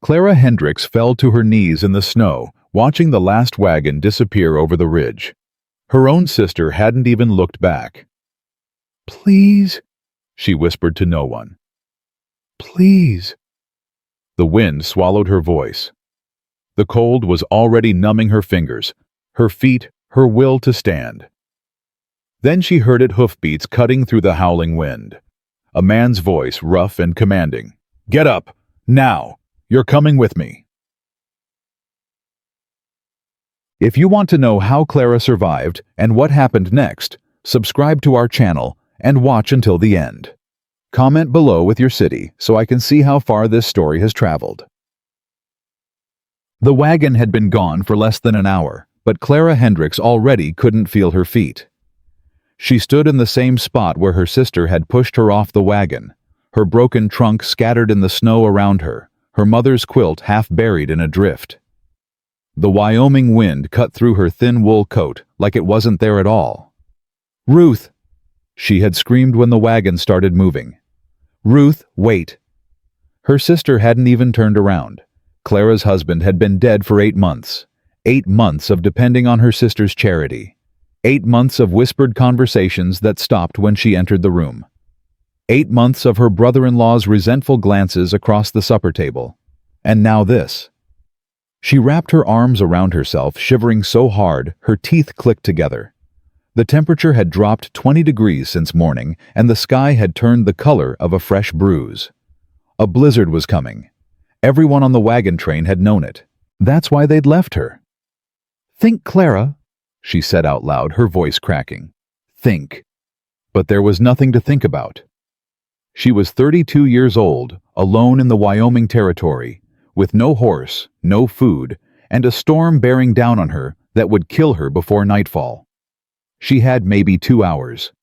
Clara Hendricks fell to her knees in the snow, watching the last wagon disappear over the ridge. Her own sister hadn't even looked back. "Please," she whispered to no one. "Please." The wind swallowed her voice. The cold was already numbing her fingers, her feet, her will to stand. Then she heard hoofbeats cutting through the howling wind. A man's voice, rough and commanding. "Get up! Now! You're coming with me!" If you want to know how Clara survived and what happened next, subscribe to our channel and watch until the end. Comment below with your city so I can see how far this story has traveled. The wagon had been gone for less than an hour, but Clara Hendricks already couldn't feel her feet. She stood in the same spot where her sister had pushed her off the wagon, her broken trunk scattered in the snow around her, her mother's quilt half buried in a drift. The Wyoming wind cut through her thin wool coat like it wasn't there at all. "Ruth!" she had screamed when the wagon started moving. "Ruth, wait!" Her sister hadn't even turned around. Clara's husband had been dead for 8 months. 8 months of depending on her sister's charity. 8 months of whispered conversations that stopped when she entered the room. 8 months of her brother-in-law's resentful glances across the supper table. And now this. She wrapped her arms around herself, shivering so hard her teeth clicked together. The temperature had dropped 20 degrees since morning, and the sky had turned the color of a fresh bruise. A blizzard was coming. Everyone on the wagon train had known it. That's why they'd left her. "Think, Clara," she said out loud, her voice cracking. Think. But there was nothing to think about. She was 32 years old, alone in the Wyoming Territory, with no horse, no food, and a storm bearing down on her that would kill her before nightfall. She had maybe 2 hours,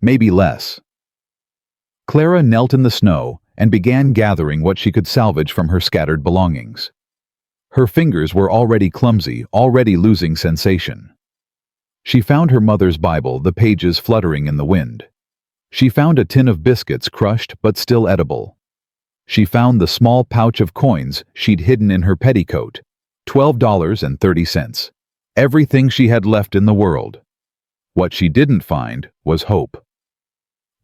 maybe less. Clara knelt in the snow and began gathering what she could salvage from her scattered belongings. Her fingers were already clumsy, already losing sensation. She found her mother's Bible, the pages fluttering in the wind. She found a tin of biscuits, crushed but still edible. She found the small pouch of coins she'd hidden in her petticoat, $12.30. Everything she had left in the world. What she didn't find was hope.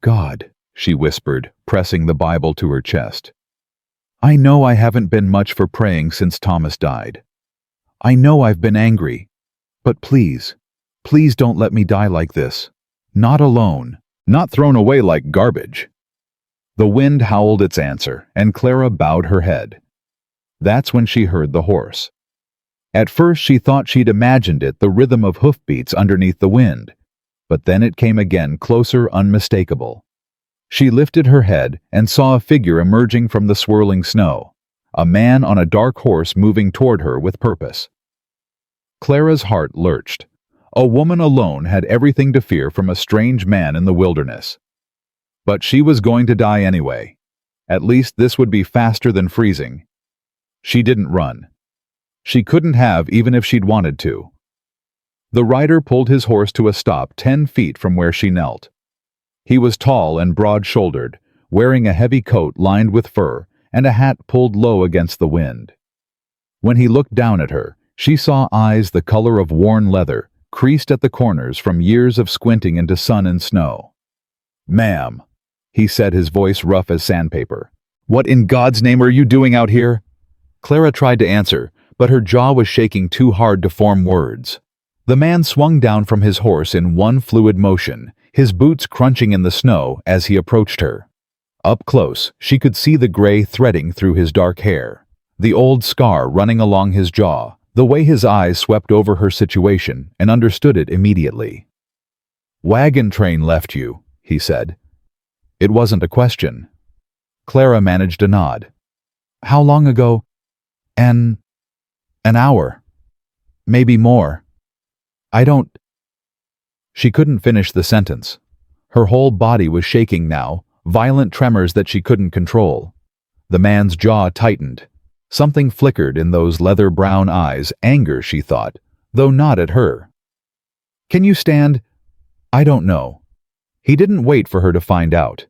"God," she whispered, pressing the Bible to her chest. "I know I haven't been much for praying since Thomas died. I know I've been angry. But please, please don't let me die like this. Not alone. Not thrown away like garbage." The wind howled its answer, and Clara bowed her head. That's when she heard the horse. At first she thought she'd imagined it, the rhythm of hoofbeats underneath the wind. But then it came again, closer, unmistakable. She lifted her head and saw a figure emerging from the swirling snow. A man on a dark horse moving toward her with purpose. Clara's heart lurched. A woman alone had everything to fear from a strange man in the wilderness. But she was going to die anyway. At least this would be faster than freezing. She didn't run. She couldn't have, even if she'd wanted to. The rider pulled his horse to a stop 10 feet from where she knelt. He was tall and broad-shouldered, wearing a heavy coat lined with fur and a hat pulled low against the wind. When he looked down at her, she saw eyes the color of worn leather, creased at the corners from years of squinting into sun and snow. "Ma'am," he said, his voice rough as sandpaper. "What in God's name are you doing out here?" Clara tried to answer, but her jaw was shaking too hard to form words. The man swung down from his horse in one fluid motion, his boots crunching in the snow as he approached her. Up close, she could see the gray threading through his dark hair, the old scar running along his jaw, the way his eyes swept over her situation and understood it immediately. "Wagon train left you," he said. It wasn't a question. Clara managed a nod. "How long ago?" An hour. Maybe more. I don't..." She couldn't finish the sentence. Her whole body was shaking now, violent tremors that she couldn't control. The man's jaw tightened. Something flickered in those leather-brown eyes, anger, she thought, though not at her. "Can you stand?" "I don't know." He didn't wait for her to find out.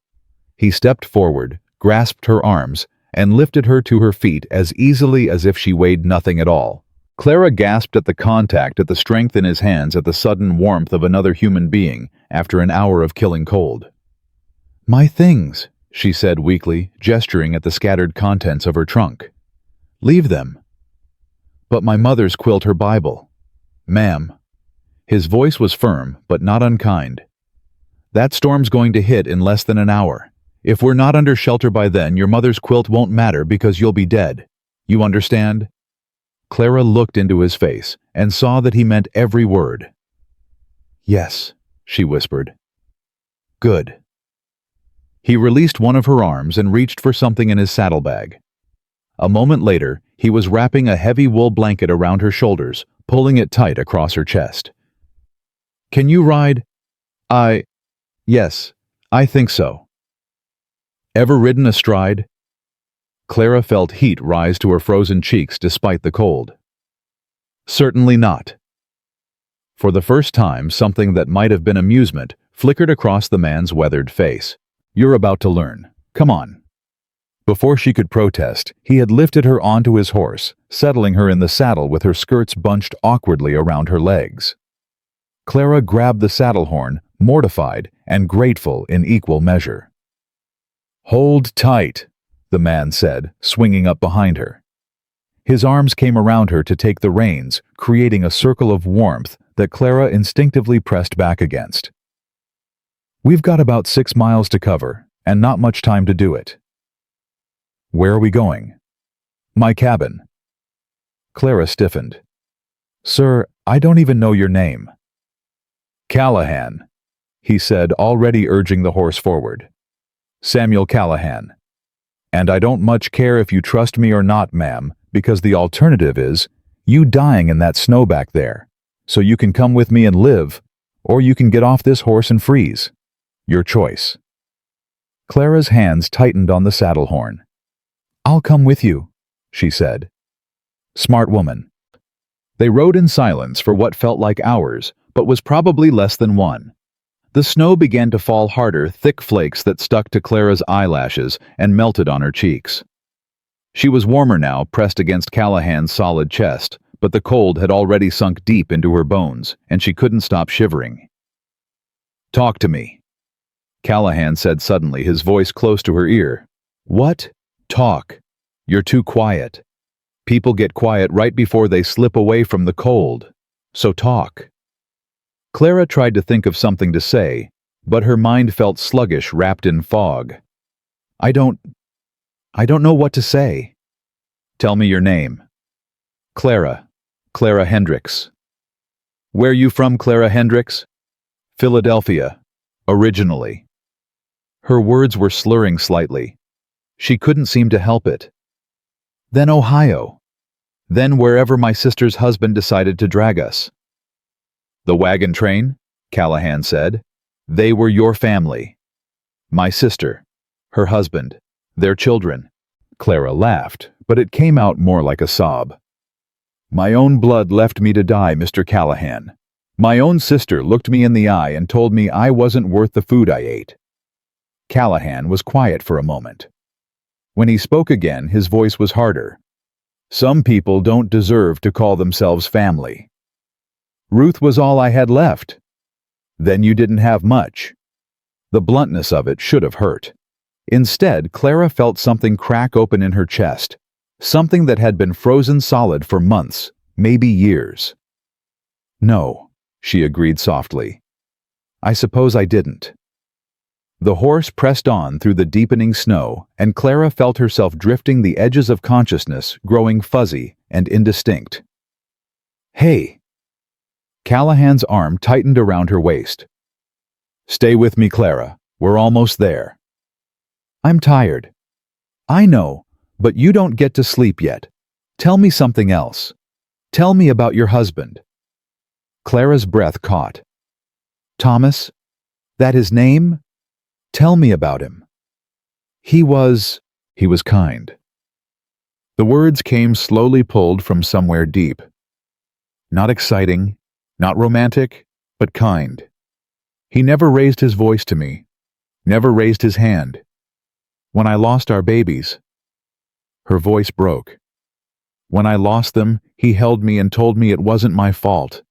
He stepped forward, grasped her arms, and lifted her to her feet as easily as if she weighed nothing at all. Clara gasped at the contact, at the strength in his hands, at the sudden warmth of another human being after an hour of killing cold. "My things," she said weakly, gesturing at the scattered contents of her trunk. "Leave them." "But my mother's quilt, her Bible." "Ma'am." His voice was firm, but not unkind. "That storm's going to hit in less than an hour. If we're not under shelter by then, your mother's quilt won't matter because you'll be dead. You understand?" Clara looked into his face and saw that he meant every word. "Yes," she whispered. "Good." He released one of her arms and reached for something in his saddlebag. A moment later, he was wrapping a heavy wool blanket around her shoulders, pulling it tight across her chest. "Can you ride?" Yes, I think so." "Ever ridden astride?" Clara felt heat rise to her frozen cheeks despite the cold. "Certainly not." For the first time, something that might have been amusement flickered across the man's weathered face. "You're about to learn. Come on." Before she could protest, he had lifted her onto his horse, settling her in the saddle with her skirts bunched awkwardly around her legs. Clara grabbed the saddle horn, mortified and grateful in equal measure. "Hold tight," the man said, swinging up behind her. His arms came around her to take the reins, creating a circle of warmth that Clara instinctively pressed back against. "We've got about 6 miles to cover, and not much time to do it." "Where are we going?" "My cabin." Clara stiffened. "Sir, I don't even know your name." "Callahan," he said, already urging the horse forward. "Samuel Callahan. And I don't much care if you trust me or not, ma'am, because the alternative is you dying in that snow back there. So you can come with me and live, or you can get off this horse and freeze. Your choice." Clara's hands tightened on the saddle horn. "I'll come with you," she said. "Smart woman." They rode in silence for what felt like hours, but was probably less than one. The snow began to fall harder, thick flakes that stuck to Clara's eyelashes and melted on her cheeks. She was warmer now, pressed against Callahan's solid chest, but the cold had already sunk deep into her bones, and she couldn't stop shivering. "Talk to me," Callahan said suddenly, his voice close to her ear. "What? Talk. You're too quiet. People get quiet right before they slip away from the cold. So talk." Clara tried to think of something to say, but her mind felt sluggish, wrapped in fog. I don't know what to say." "Tell me your name." "Clara. Clara Hendricks." "Where you from, Clara Hendricks?" "Philadelphia. Originally." Her words were slurring slightly. She couldn't seem to help it. "Then Ohio. Then wherever my sister's husband decided to drag us." "The wagon train?" Callahan said. "They were your family." "My sister, her husband, their children." Clara laughed, but it came out more like a sob. "My own blood left me to die, Mr. Callahan. My own sister looked me in the eye and told me I wasn't worth the food I ate." Callahan was quiet for a moment. When he spoke again, his voice was harder. "Some people don't deserve to call themselves family. Ruth was all I had left. Then you didn't have much." The bluntness of it should have hurt. Instead, Clara felt something crack open in her chest, something that had been frozen solid for months, maybe years. "No," she agreed softly. "I suppose I didn't." The horse pressed on through the deepening snow, and Clara felt herself drifting, the edges of consciousness growing fuzzy and indistinct. "Hey!" Callahan's arm tightened around her waist. "Stay with me, Clara. We're almost there." "I'm tired." "I know, but you don't get to sleep yet. Tell me something else. Tell me about your husband." Clara's breath caught. "Thomas? That his name? Tell me about him." He was kind." The words came slowly, pulled from somewhere deep. "Not exciting, not romantic, but kind. He never raised his voice to me, never raised his hand. When I lost our babies, Her voice broke. When I lost them, he held me and told me it wasn't my fault,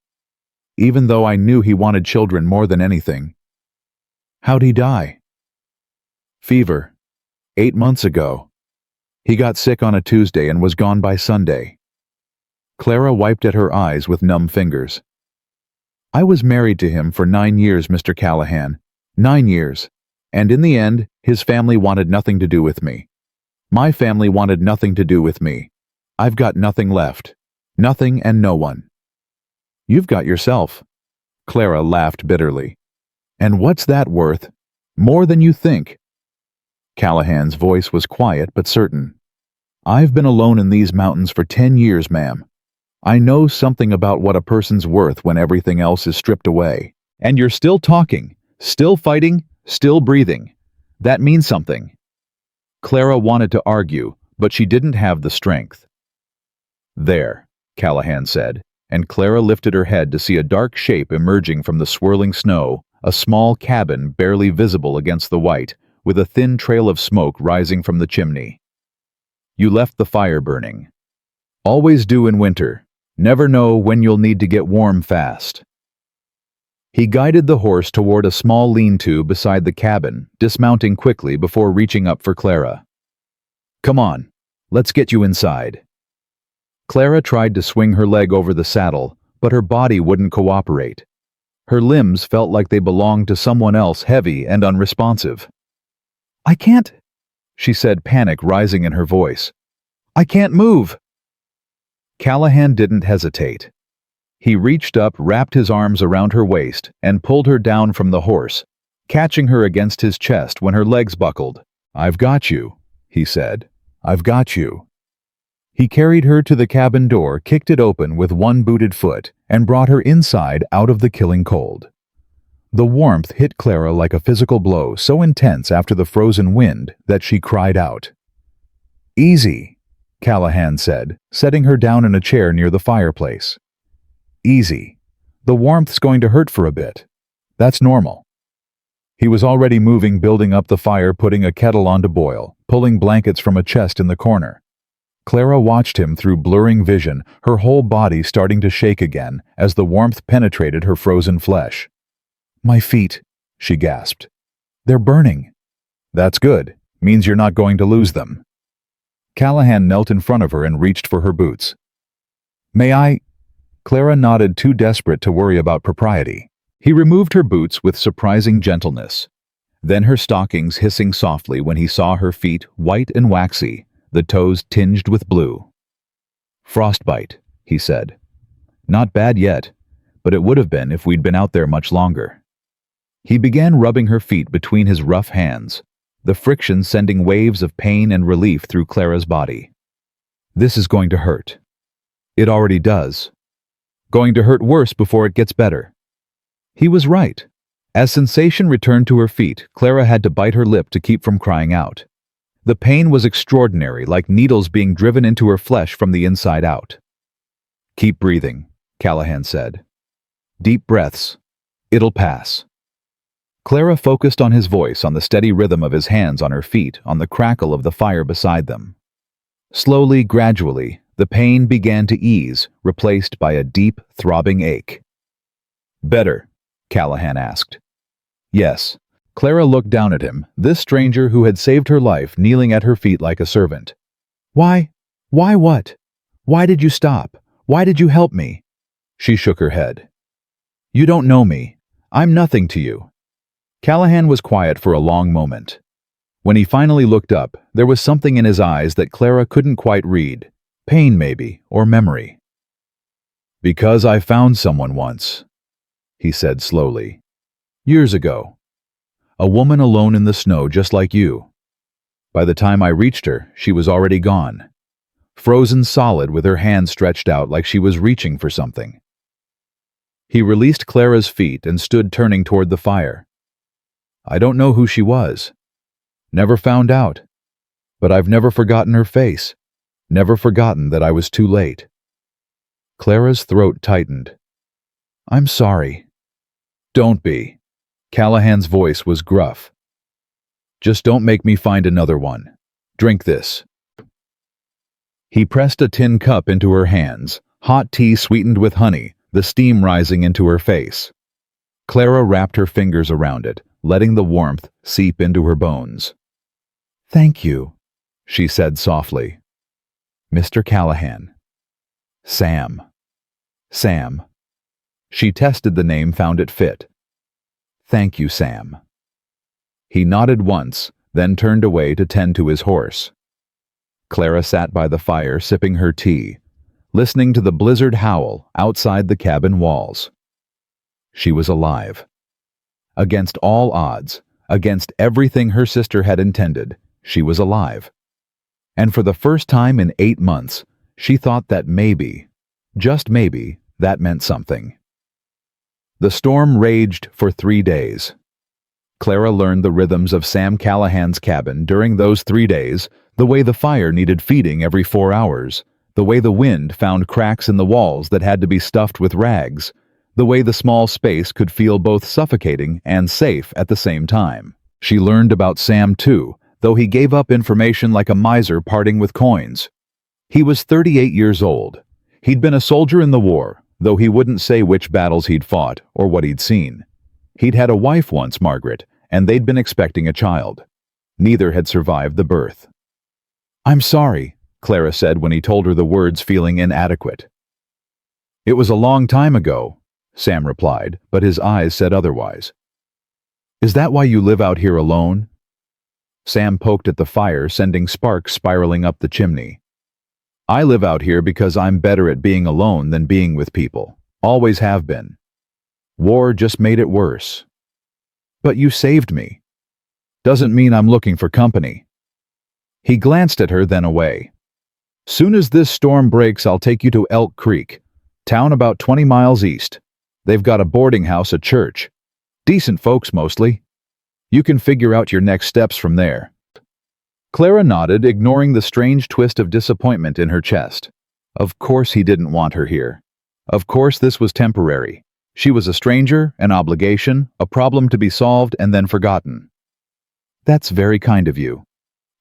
even though I knew he wanted children more than anything. How'd he die? Fever. 8 months ago. He got sick on a Tuesday and was gone by Sunday. Clara wiped at her eyes with numb fingers. I was married to him for 9 years, Mr. Callahan. 9 years. And in the end, his family wanted nothing to do with me. My family wanted nothing to do with me. I've got nothing left. Nothing and no one. You've got yourself. Clara laughed bitterly. And what's that worth? More than you think. Callahan's voice was quiet but certain. I've been alone in these mountains for 10 years, ma'am. I know something about what a person's worth when everything else is stripped away. And you're still talking, still fighting, still breathing. That means something. Clara wanted to argue, but she didn't have the strength. There, Callahan said, and Clara lifted her head to see a dark shape emerging from the swirling snow, a small cabin barely visible against the white, with a thin trail of smoke rising from the chimney. You left the fire burning. Always do in winter. Never know when you'll need to get warm fast. He guided the horse toward a small lean-to beside the cabin, dismounting quickly before reaching up for Clara. Come on, let's get you inside. Clara tried to swing her leg over the saddle, but her body wouldn't cooperate. Her limbs felt like they belonged to someone else, heavy and unresponsive. I can't, she said, panic rising in her voice. I can't move. Callahan didn't hesitate. He reached up, wrapped his arms around her waist, and pulled her down from the horse, catching her against his chest when her legs buckled. I've got you, he said. I've got you. He carried her to the cabin door, kicked it open with one booted foot, and brought her inside out of the killing cold. The warmth hit Clara like a physical blow so intense after the frozen wind that she cried out. Easy, Callahan said, setting her down in a chair near the fireplace. Easy. The warmth's going to hurt for a bit. That's normal. He was already moving, building up the fire, putting a kettle on to boil, pulling blankets from a chest in the corner. Clara watched him through blurring vision, her whole body starting to shake again as the warmth penetrated her frozen flesh. My feet, she gasped. They're burning. That's good. Means you're not going to lose them. Callahan knelt in front of her and reached for her boots. May I? Clara nodded, too desperate to worry about propriety. He removed her boots with surprising gentleness. Then her stockings hissing softly when he saw her feet, white and waxy, the toes tinged with blue. Frostbite, he said. Not bad yet, but it would have been if we'd been out there much longer. He began rubbing her feet between his rough hands, the friction sending waves of pain and relief through Clara's body. This is going to hurt. It already does. Going to hurt worse before it gets better. He was right. As sensation returned to her feet, Clara had to bite her lip to keep from crying out. The pain was extraordinary, like needles being driven into her flesh from the inside out. Keep breathing, Callahan said. Deep breaths. It'll pass. Clara focused on his voice, on the steady rhythm of his hands on her feet, on the crackle of the fire beside them. Slowly, gradually, the pain began to ease, replaced by a deep, throbbing ache. Better? Callahan asked. Yes. Clara looked down at him, this stranger who had saved her life, kneeling at her feet like a servant. Why? Why what? Why did you stop? Why did you help me? She shook her head. You don't know me. I'm nothing to you. Callahan was quiet for a long moment. When he finally looked up, there was something in his eyes that Clara couldn't quite read. Pain, maybe, or memory. Because I found someone once, he said slowly. Years ago. A woman alone in the snow just like you. By the time I reached her, she was already gone. Frozen solid with her hand stretched out like she was reaching for something. He released Clara's feet and stood turning toward the fire. I don't know who she was. Never found out. But I've never forgotten her face. Never forgotten that I was too late. Clara's throat tightened. I'm sorry. Don't be. Callahan's voice was gruff. Just don't make me find another one. Drink this. He pressed a tin cup into her hands, hot tea sweetened with honey, the steam rising into her face. Clara wrapped her fingers around it, letting the warmth seep into her bones. "Thank you," she said softly. "Mr. Callahan." "Sam." "Sam." She tested the name, found it fit. "Thank you, Sam." He nodded once, then turned away to tend to his horse. Clara sat by the fire sipping her tea, listening to the blizzard howl outside the cabin walls. She was alive. Against all odds, against everything her sister had intended, she was alive. And for the first time in 8 months, she thought that maybe, just maybe, that meant something. The storm raged for 3 days. Clara learned the rhythms of Sam Callahan's cabin during those 3 days, the way the fire needed feeding every 4 hours, the way the wind found cracks in the walls that had to be stuffed with rags, the way the small space could feel both suffocating and safe at the same time. She learned about Sam too, though he gave up information like a miser parting with coins. He was 38 years old. He'd been a soldier in the war, though he wouldn't say which battles he'd fought or what he'd seen. He'd had a wife once, Margaret, and they'd been expecting a child. Neither had survived the birth. "I'm sorry," Clara said when he told her the words, feeling inadequate. "It was a long time ago," Sam replied, but his eyes said otherwise. "Is that why you live out here alone?" Sam poked at the fire, sending sparks spiraling up the chimney. "I live out here because I'm better at being alone than being with people. Always have been. War just made it worse." "But you saved me." "Doesn't mean I'm looking for company." He glanced at her, then away. "Soon as this storm breaks, I'll take you to Elk Creek, town about 20 miles east. They've got a boarding house, a church. Decent folks mostly. You can figure out your next steps from there." Clara nodded, ignoring the strange twist of disappointment in her chest. Of course he didn't want her here. Of course this was temporary. She was a stranger, an obligation, a problem to be solved and then forgotten. "That's very kind of you,"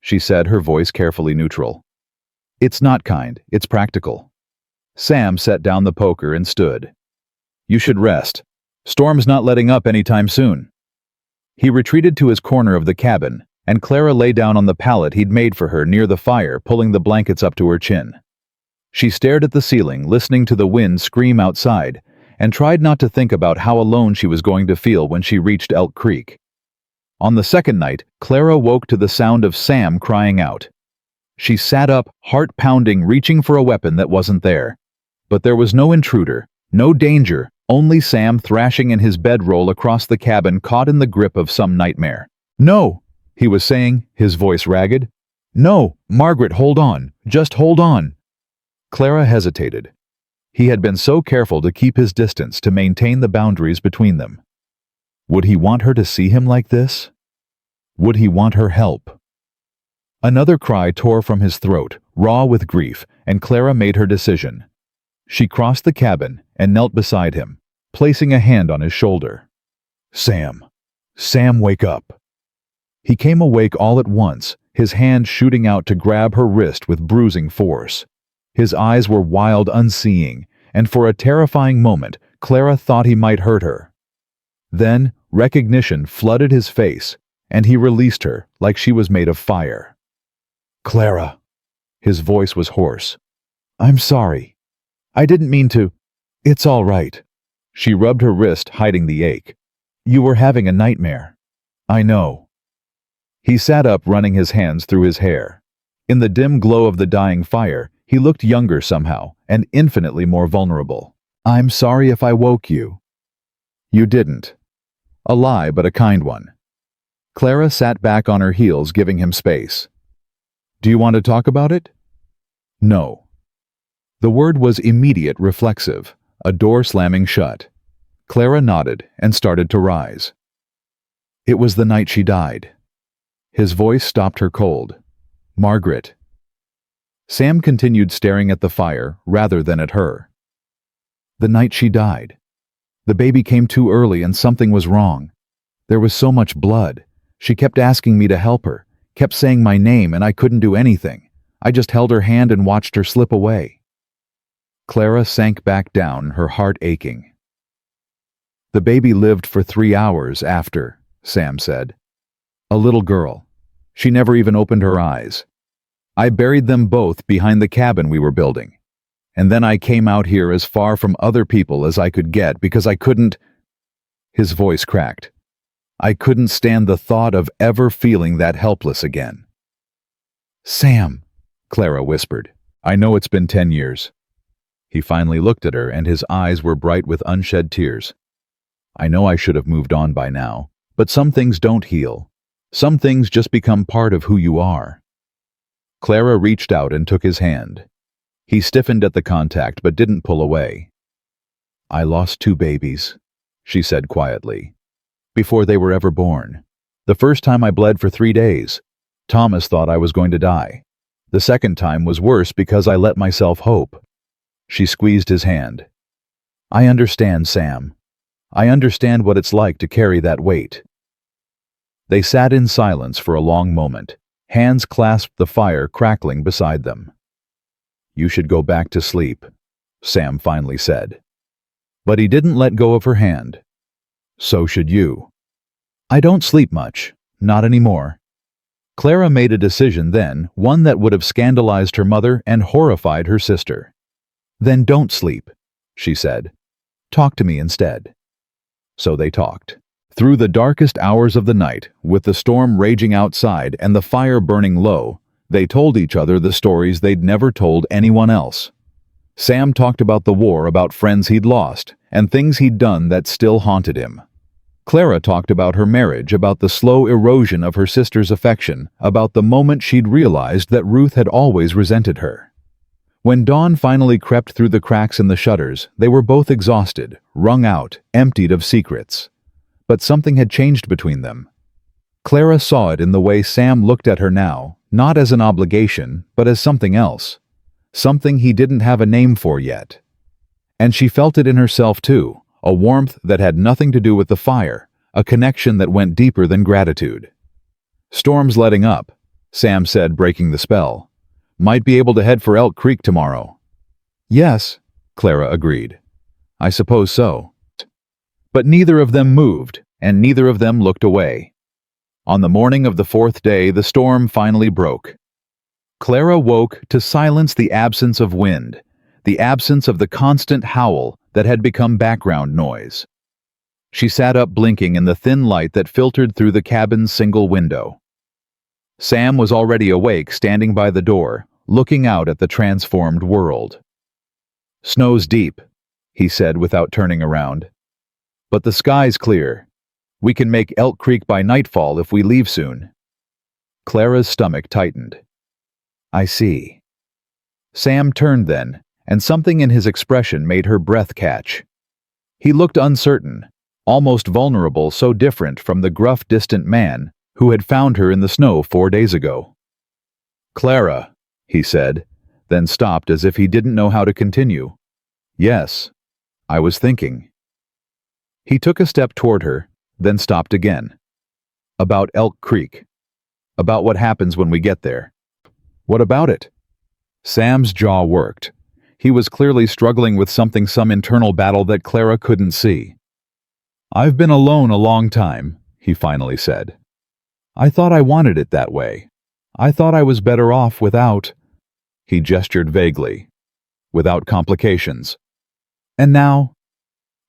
she said, her voice carefully neutral. "It's not kind, it's practical." Sam set down the poker and stood. "You should rest. Storm's not letting up anytime soon." He retreated to his corner of the cabin, and Clara lay down on the pallet he'd made for her near the fire, pulling the blankets up to her chin. She stared at the ceiling, listening to the wind scream outside, and tried not to think about how alone she was going to feel when she reached Elk Creek. On the second night, Clara woke to the sound of Sam crying out. She sat up, heart pounding, reaching for a weapon that wasn't there. But there was no intruder, no danger, only Sam thrashing in his bedroll across the cabin, caught in the grip of some nightmare. "No," he was saying, his voice ragged. "No, Margaret, hold on, just hold on." Clara hesitated. He had been so careful to keep his distance, to maintain the boundaries between them. Would he want her to see him like this? Would he want her help? Another cry tore from his throat, raw with grief, and Clara made her decision. She crossed the cabin and knelt beside him, placing a hand on his shoulder. "Sam. Sam, wake up." He came awake all at once, his hand shooting out to grab her wrist with bruising force. His eyes were wild, unseeing, and for a terrifying moment, Clara thought he might hurt her. Then, recognition flooded his face, and he released her like she was made of fire. "Clara." His voice was hoarse. "I'm sorry. I didn't mean to." "It's all right." She rubbed her wrist, hiding the ache. "You were having a nightmare." "I know." He sat up, running his hands through his hair. In the dim glow of the dying fire, he looked younger somehow, and infinitely more vulnerable. "I'm sorry if I woke you." "You didn't." A lie, but a kind one. Clara sat back on her heels, giving him space. "Do you want to talk about it?" "No." The word was immediate, reflexive, a door slamming shut. Clara nodded and started to rise. "It was the night she died." His voice stopped her cold. "Margaret." Sam continued staring at the fire rather than at her. "The night she died. The baby came too early and something was wrong. There was so much blood. She kept asking me to help her, kept saying my name, and I couldn't do anything. I just held her hand and watched her slip away." Clara sank back down, her heart aching. "The baby lived for 3 hours after," Sam said. "A little girl. She never even opened her eyes. I buried them both behind the cabin we were building. And then I came out here as far from other people as I could get because I couldn't—" His voice cracked. "I couldn't stand the thought of ever feeling that helpless again." "Sam," Clara whispered, "I know it's been 10 years. He finally looked at her, and his eyes were bright with unshed tears. "I know I should have moved on by now, but some things don't heal. Some things just become part of who you are." Clara reached out and took his hand. He stiffened at the contact but didn't pull away. "I lost 2 babies," she said quietly, "before they were ever born. The first time I bled for 3 days. Thomas thought I was going to die. The second time was worse because I let myself hope." She squeezed his hand. "I understand, Sam. I understand what it's like to carry that weight." They sat in silence for a long moment. Hands clasped, the fire crackling beside them. "You should go back to sleep," Sam finally said. But he didn't let go of her hand. "So should you." "I don't sleep much. Not anymore." Clara made a decision then, one that would have scandalized her mother and horrified her sister. "Then don't sleep," she said. "Talk to me instead." So they talked. Through the darkest hours of the night, with the storm raging outside and the fire burning low, they told each other the stories they'd never told anyone else. Sam talked about the war, about friends he'd lost, and things he'd done that still haunted him. Clara talked about her marriage, about the slow erosion of her sister's affection, about the moment she'd realized that Ruth had always resented her. When dawn finally crept through the cracks in the shutters, they were both exhausted, wrung out, emptied of secrets. But something had changed between them. Clara saw it in the way Sam looked at her now, not as an obligation, but as something else. Something he didn't have a name for yet. And she felt it in herself too, a warmth that had nothing to do with the fire, a connection that went deeper than gratitude. "Storm's letting up," Sam said, breaking the spell. "Might be able to head for Elk Creek tomorrow." "Yes," Clara agreed. "I suppose so." But neither of them moved, and neither of them looked away. On the morning of the 4th day, the storm finally broke. Clara woke to silence, the absence of wind, the absence of the constant howl that had become background noise. She sat up, blinking in the thin light that filtered through the cabin's single window. Sam was already awake, standing by the door, looking out at the transformed world. "Snow's deep," he said without turning around. "But the sky's clear. We can make Elk Creek by nightfall if we leave soon." Clara's stomach tightened. "I see." Sam turned then, and something in his expression made her breath catch. He looked uncertain, almost vulnerable, so different from the gruff, distant man who had found her in the snow 4 days ago. "Clara," he said, then stopped as if he didn't know how to continue. "Yes, I was thinking." He took a step toward her, then stopped again. "About Elk Creek. About what happens when we get there." "What about it?" Sam's jaw worked. He was clearly struggling with something, some internal battle that Clara couldn't see. "I've been alone a long time," he finally said. "I thought I wanted it that way. I thought I was better off without—" he gestured vaguely, "without complications. And now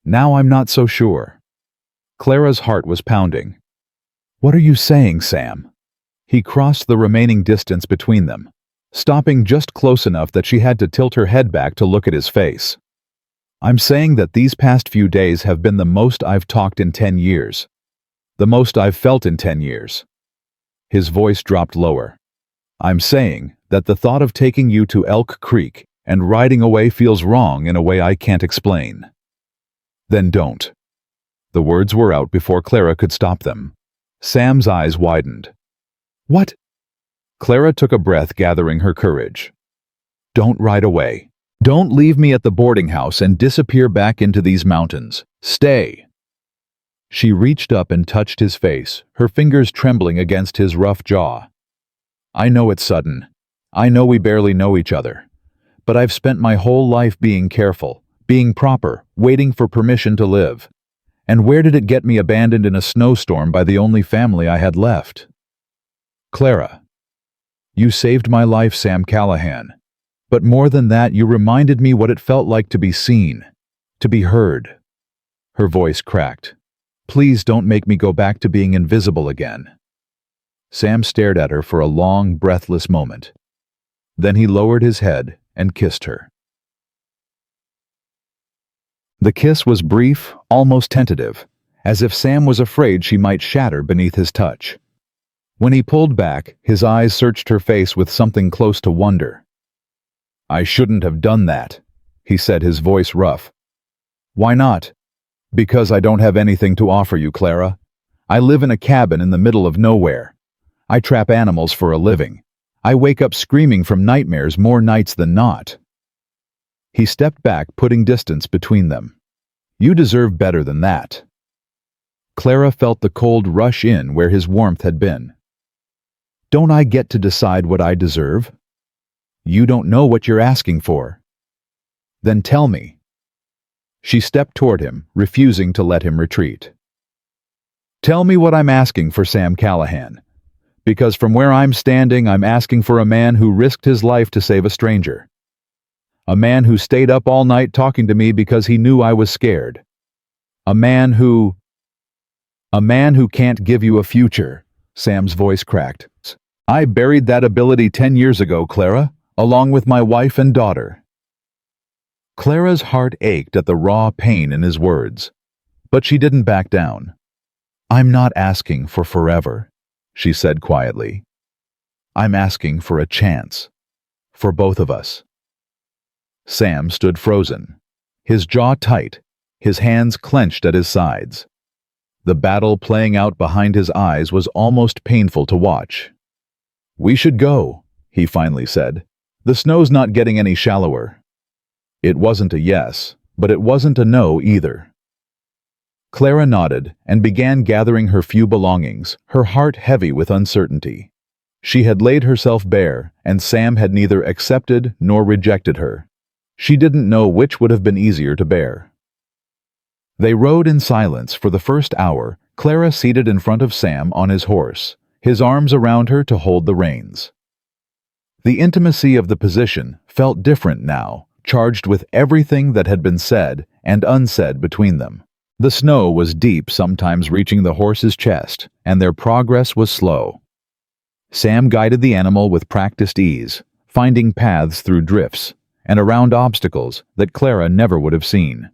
I'm not so sure." Clara's heart was pounding. "What are you saying, Sam?" He crossed the remaining distance between them, stopping just close enough that she had to tilt her head back to look at his face. "I'm saying that these past few days have been the most I've talked in 10 years. The most I've felt in 10 years. His voice dropped lower. "I'm saying that the thought of taking you to Elk Creek and riding away feels wrong in a way I can't explain." "Then don't." The words were out before Clara could stop them. Sam's eyes widened. "What?" Clara took a breath, gathering her courage. "Don't ride away. Don't leave me at the boarding house and disappear back into these mountains. Stay." She reached up and touched his face, her fingers trembling against his rough jaw. "I know it's sudden. I know we barely know each other, but I've spent my whole life being careful, being proper, waiting for permission to live. And where did it get me abandoned in a snowstorm by the only family I had left? Clara. You saved my life, Sam Callahan. But more than that, you reminded me what it felt like to be seen, to be heard. Her voice cracked. Please don't make me go back to being invisible again. Sam stared at her for a long, breathless moment. Then he lowered his head and kissed her. The kiss was brief, almost tentative, as if Sam was afraid she might shatter beneath his touch. When he pulled back, his eyes searched her face with something close to wonder. I shouldn't have done that, he said, his voice rough. Why not? Because I don't have anything to offer you, Clara. I live in a cabin in the middle of nowhere. I trap animals for a living. I wake up screaming from nightmares more nights than not. He stepped back, putting distance between them. You deserve better than that. Clara felt the cold rush in where his warmth had been. Don't I get to decide what I deserve? You don't know what you're asking for. Then tell me. She stepped toward him, refusing to let him retreat. Tell me what I'm asking for, Sam Callahan. Because from where I'm standing, I'm asking for a man who risked his life to save a stranger. A man who stayed up all night talking to me because he knew I was scared. A man who can't give you a future. Sam's voice cracked. I buried that ability 10 years ago, Clara, along with my wife and daughter. Clara's heart ached at the raw pain in his words, but she didn't back down. I'm not asking for forever, she said quietly. I'm asking for a chance. For both of us. Sam stood frozen, his jaw tight, his hands clenched at his sides. The battle playing out behind his eyes was almost painful to watch. We should go, he finally said. The snow's not getting any shallower. It wasn't a yes, but it wasn't a no either. Clara nodded and began gathering her few belongings, her heart heavy with uncertainty. She had laid herself bare, and Sam had neither accepted nor rejected her. She didn't know which would have been easier to bear. They rode in silence for the first hour, Clara seated in front of Sam on his horse, his arms around her to hold the reins. The intimacy of the position felt different now, charged with everything that had been said and unsaid between them. The snow was deep, sometimes reaching the horse's chest, and their progress was slow. Sam guided the animal with practiced ease, finding paths through drifts and around obstacles that Clara never would have seen.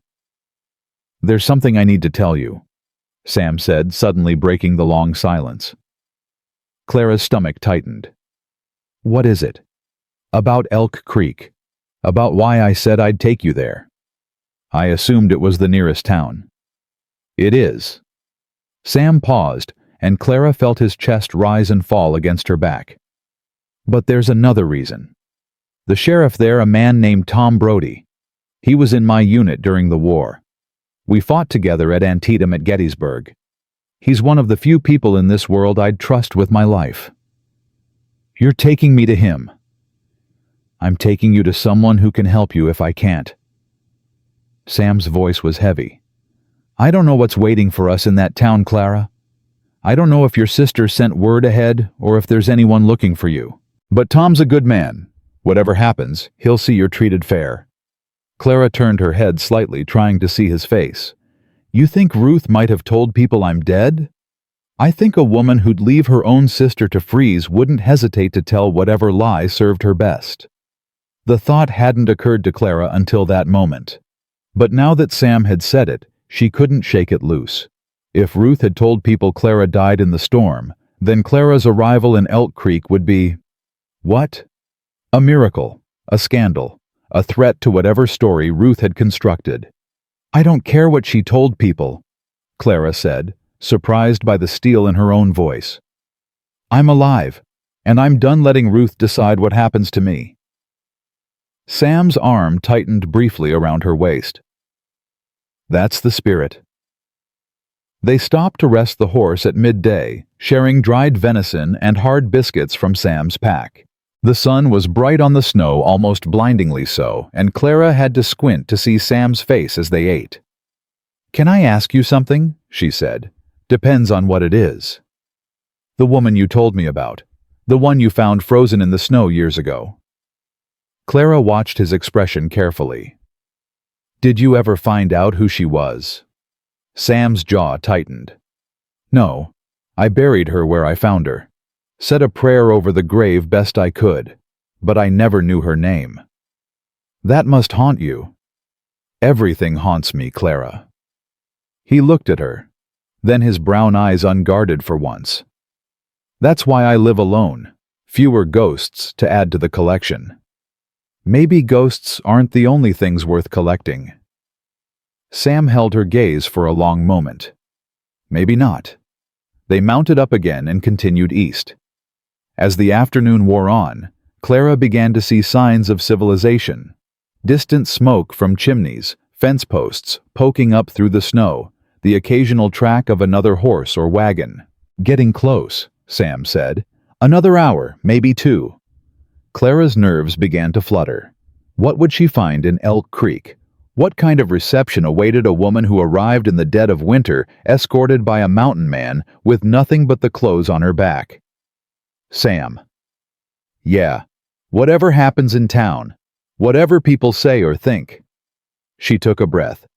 There's something I need to tell you, Sam said, suddenly breaking the long silence. Clara's stomach tightened. What is it? About Elk Creek. About why I said I'd take you there. I assumed it was the nearest town. It is. Sam paused, and Clara felt his chest rise and fall against her back. But there's another reason. The sheriff there, a man named Tom Brody. He was in my unit during the war. We fought together at Antietam at Gettysburg. He's one of the few people in this world I'd trust with my life. You're taking me to him. I'm taking you to someone who can help you if I can't. Sam's voice was heavy. I don't know what's waiting for us in that town, Clara. I don't know if your sister sent word ahead or if there's anyone looking for you. But Tom's a good man. Whatever happens, he'll see you're treated fair. Clara turned her head slightly, trying to see his face. You think Ruth might have told people I'm dead? I think a woman who'd leave her own sister to freeze wouldn't hesitate to tell whatever lie served her best. The thought hadn't occurred to Clara until that moment. But now that Sam had said it, she couldn't shake it loose. If Ruth had told people Clara died in the storm, then Clara's arrival in Elk Creek would be... what? A miracle, a scandal, a threat to whatever story Ruth had constructed. I don't care what she told people, Clara said, surprised by the steel in her own voice. I'm alive, and I'm done letting Ruth decide what happens to me. Sam's arm tightened briefly around her waist. That's the spirit. They stopped to rest the horse at midday, sharing dried venison and hard biscuits from Sam's pack. The sun was bright on the snow, almost blindingly so, and Clara had to squint to see Sam's face as they ate. "Can I ask you something?" she said. "Depends on what it is." "The woman you told me about. The one you found frozen in the snow years ago." Clara watched his expression carefully. "Did you ever find out who she was?" Sam's jaw tightened. "No. I buried her where I found her. Said a prayer over the grave best I could, but I never knew her name." "That must haunt you." "Everything haunts me, Clara." He looked at her, then his brown eyes unguarded for once. "That's why I live alone. Fewer ghosts to add to the collection." "Maybe ghosts aren't the only things worth collecting." Sam held her gaze for a long moment. "Maybe not." They mounted up again and continued east. As the afternoon wore on, Clara began to see signs of civilization. Distant smoke from chimneys, fence posts poking up through the snow, the occasional track of another horse or wagon. "Getting close," Sam said. "Another hour, maybe 2. Clara's nerves began to flutter. What would she find in Elk Creek? What kind of reception awaited a woman who arrived in the dead of winter, escorted by a mountain man with nothing but the clothes on her back? "Sam." "Yeah. Whatever happens in town. Whatever people say or think." She took a breath.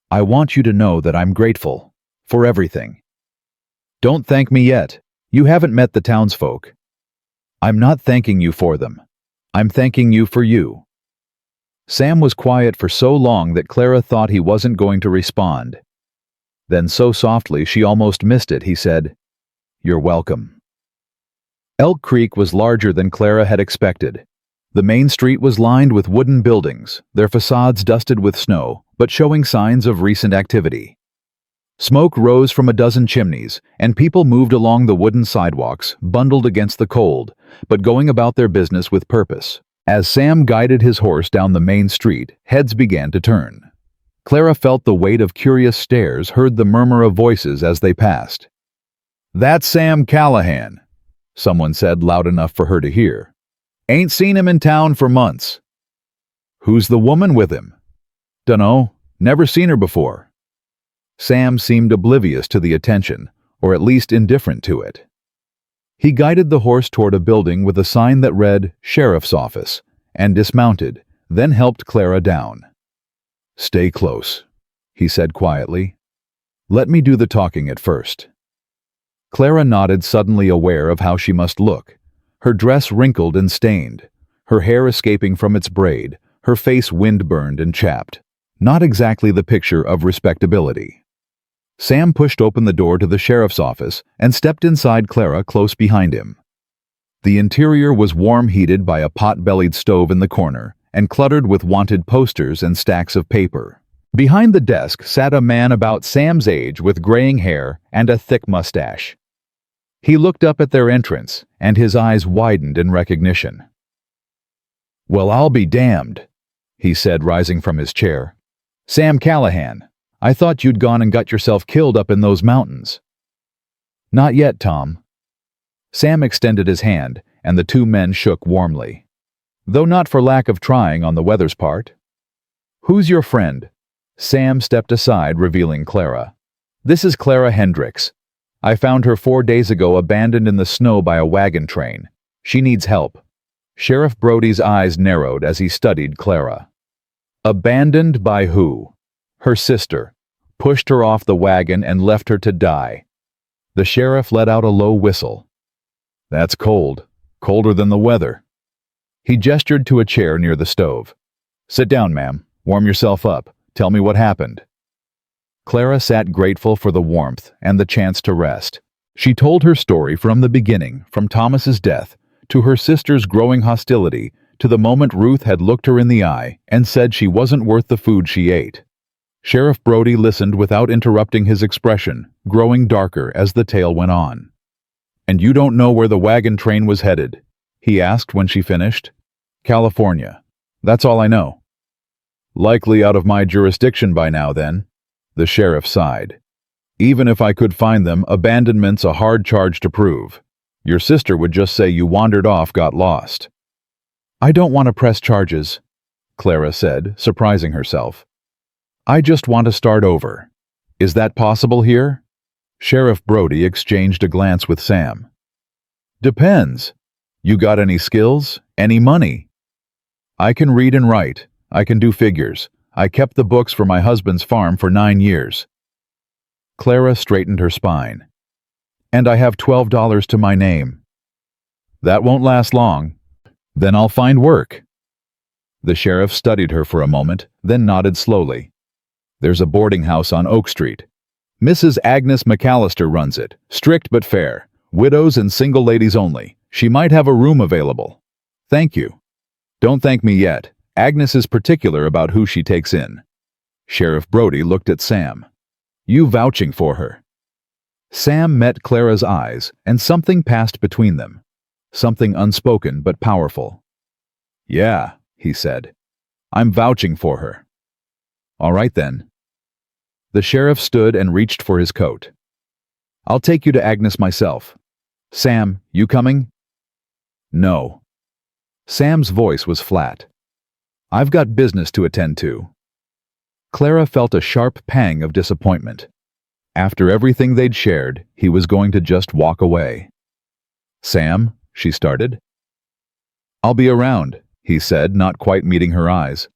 "I want you to know that I'm grateful. For everything." "Don't thank me yet. You haven't met the townsfolk." "I'm not thanking you for them. I'm thanking you for you." Sam was quiet for so long that Clara thought he wasn't going to respond. Then so softly she almost missed it, he said, "You're welcome." Elk Creek was larger than Clara had expected. The main street was lined with wooden buildings, their facades dusted with snow, but showing signs of recent activity. Smoke rose from a dozen chimneys, and people moved along the wooden sidewalks, bundled against the cold, but going about their business with purpose. As Sam guided his horse down the main street, heads began to turn. Clara felt the weight of curious stares, heard the murmur of voices as they passed. "That's Sam Callahan," someone said loud enough for her to hear. "Ain't seen him in town for months." "Who's the woman with him?" "Dunno. Never seen her before." Sam seemed oblivious to the attention, or at least indifferent to it. He guided the horse toward a building with a sign that read "Sheriff's Office," and dismounted, then helped Clara down. "Stay close," he said quietly. "Let me do the talking at first." Clara nodded, suddenly aware of how she must look. Her dress wrinkled and stained, her hair escaping from its braid, her face wind-burned and chapped. Not exactly the picture of respectability. Sam pushed open the door to the sheriff's office and stepped inside Clara close behind him. The interior was warm, heated by a pot-bellied stove in the corner, and cluttered with wanted posters and stacks of paper. Behind the desk sat a man about Sam's age with graying hair and a thick mustache. He looked up at their entrance, and his eyes widened in recognition. "Well, I'll be damned," he said, rising from his chair. "Sam Callahan. I thought you'd gone and got yourself killed up in those mountains." "Not yet, Tom." Sam extended his hand, and the two men shook warmly, though not for lack of trying on the weather's part. "Who's your friend?" Sam stepped aside, revealing Clara. "This is Clara Hendricks. I found her 4 days ago abandoned in the snow by a wagon train. She needs help." Sheriff Brody's eyes narrowed as he studied Clara. "Abandoned by who?" "Her sister. Pushed her off the wagon and left her to die." The sheriff let out a low whistle. "That's cold. Colder than the weather." He gestured to a chair near the stove. "Sit down, ma'am. Warm yourself up. Tell me what happened." Clara sat grateful for the warmth and the chance to rest. She told her story from the beginning, from Thomas's death, to her sister's growing hostility, to the moment Ruth had looked her in the eye and said she wasn't worth the food she ate. Sheriff Brody listened without interrupting his expression, growing darker as the tale went on. "And you don't know where the wagon train was headed?" he asked when she finished. "California. That's all I know." "Likely out of my jurisdiction by now, then." The sheriff sighed. "Even if I could find them, abandonment's a hard charge to prove. Your sister would just say you wandered off, got lost. I don't want to press charges, Clara said, surprising herself. I just want to start over. Is that possible here? Sheriff Brody exchanged a glance with Sam. Depends. You got any skills? Any money? I can read and write. I can do figures. I kept the books for my husband's farm for 9 years. Clara straightened her spine. And I have $12 to my name. That won't last long. Then I'll find work. The sheriff studied her for a moment, then nodded slowly. There's a boarding house on Oak Street. Mrs. Agnes McAllister runs it, strict but fair. Widows and single ladies only. She might have a room available. Thank you. Don't thank me yet. Agnes is particular about who she takes in. Sheriff Brody looked at Sam. You vouching for her? Sam met Clara's eyes, and something passed between them. Something unspoken but powerful. Yeah, he said. I'm vouching for her. All right then. The sheriff stood and reached for his coat. I'll take you to Agnes myself. Sam, you coming? No. Sam's voice was flat. I've got business to attend to. Clara felt a sharp pang of disappointment. After everything they'd shared, he was going to just walk away. Sam, she started. I'll be around, he said, not quite meeting her eyes.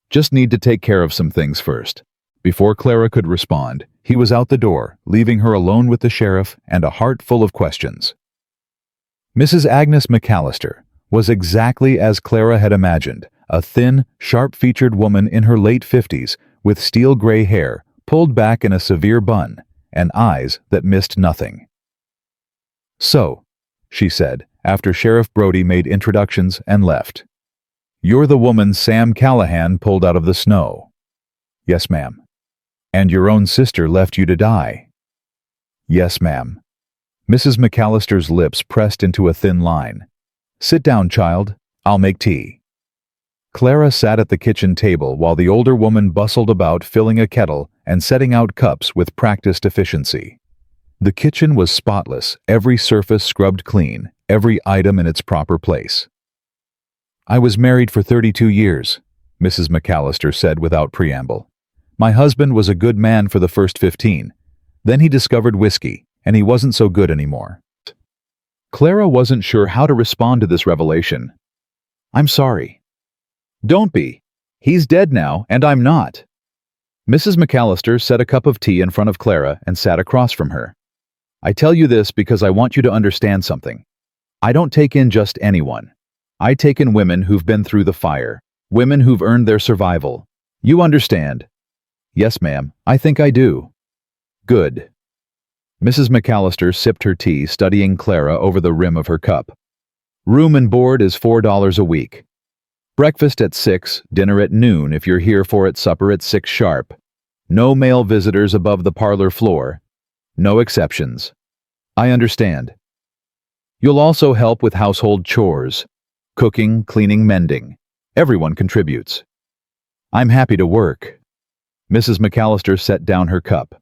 Just need to take care of some things first. Before Clara could respond, he was out the door, leaving her alone with the sheriff and a heart full of questions. Mrs. Agnes McAllister was exactly as Clara had imagined, a thin, sharp-featured woman in her late 50s with steel-gray hair pulled back in a severe bun and eyes that missed nothing. So, she said, after Sheriff Brody made introductions and left. You're the woman Sam Callahan pulled out of the snow. Yes, ma'am. And your own sister left you to die. Yes, ma'am. Mrs. McAllister's lips pressed into a thin line. Sit down, child. I'll make tea. Clara sat at the kitchen table while the older woman bustled about filling a kettle and setting out cups with practiced efficiency. The kitchen was spotless, every surface scrubbed clean, every item in its proper place. I was married for 32 years, Mrs. McAllister said without preamble. My husband was a good man for the first 15. Then he discovered whiskey, and he wasn't so good anymore. Clara wasn't sure how to respond to this revelation. I'm sorry. Don't be. He's dead now, and I'm not. Mrs. McAllister set a cup of tea in front of Clara and sat across from her. I tell you this because I want you to understand something. I don't take in just anyone. I take in women who've been through the fire, women who've earned their survival. You understand? Yes, ma'am, I think I do. Good. Mrs. McAllister sipped her tea, studying Clara over the rim of her cup. Room and board is $4 a week. Breakfast at 6, dinner at noon if you're here for it, supper at 6 sharp. No male visitors above the parlor floor. No exceptions. I understand. You'll also help with household chores. Cooking, cleaning, mending. Everyone contributes. I'm happy to work. Mrs. McAllister set down her cup.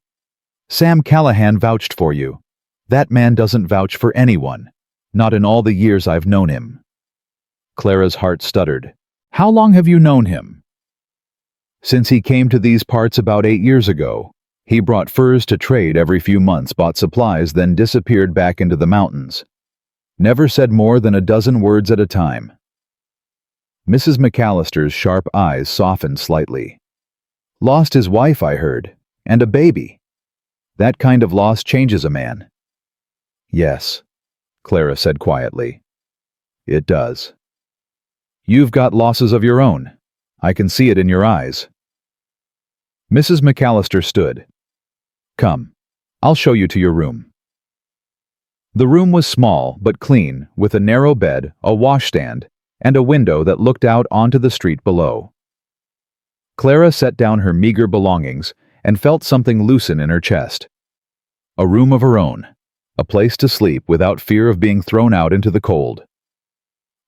Sam Callahan vouched for you. That man doesn't vouch for anyone. Not in all the years I've known him. Clara's heart stuttered. How long have you known him? Since he came to these parts about 8 years ago. He brought furs to trade every few months, bought supplies, then disappeared back into the mountains. Never said more than a dozen words at a time. Mrs. McAllister's sharp eyes softened slightly. Lost his wife, I heard, and a baby. That kind of loss changes a man. Yes, Clara said quietly. It does. You've got losses of your own. I can see it in your eyes. Mrs. McAllister stood. Come, I'll show you to your room. The room was small but clean, with a narrow bed, a washstand, and a window that looked out onto the street below. Clara set down her meager belongings and felt something loosen in her chest. A room of her own, a place to sleep without fear of being thrown out into the cold.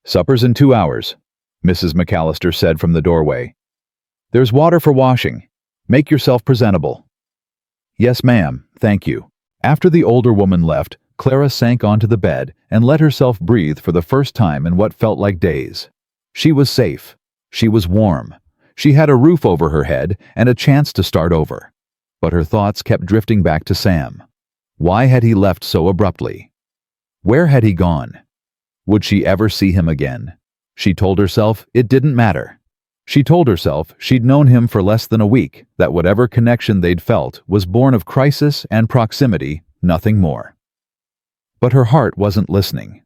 Supper's in 2 hours, Mrs. McAllister said from the doorway. There's water for washing. Make yourself presentable. Yes, ma'am, thank you. After the older woman left, Clara sank onto the bed and let herself breathe for the first time in what felt like days. She was safe. She was warm. She had a roof over her head and a chance to start over. But her thoughts kept drifting back to Sam. Why had he left so abruptly? Where had he gone? Would she ever see him again? She told herself it didn't matter. She told herself she'd known him for less than a week, that whatever connection they'd felt was born of crisis and proximity, nothing more. But her heart wasn't listening.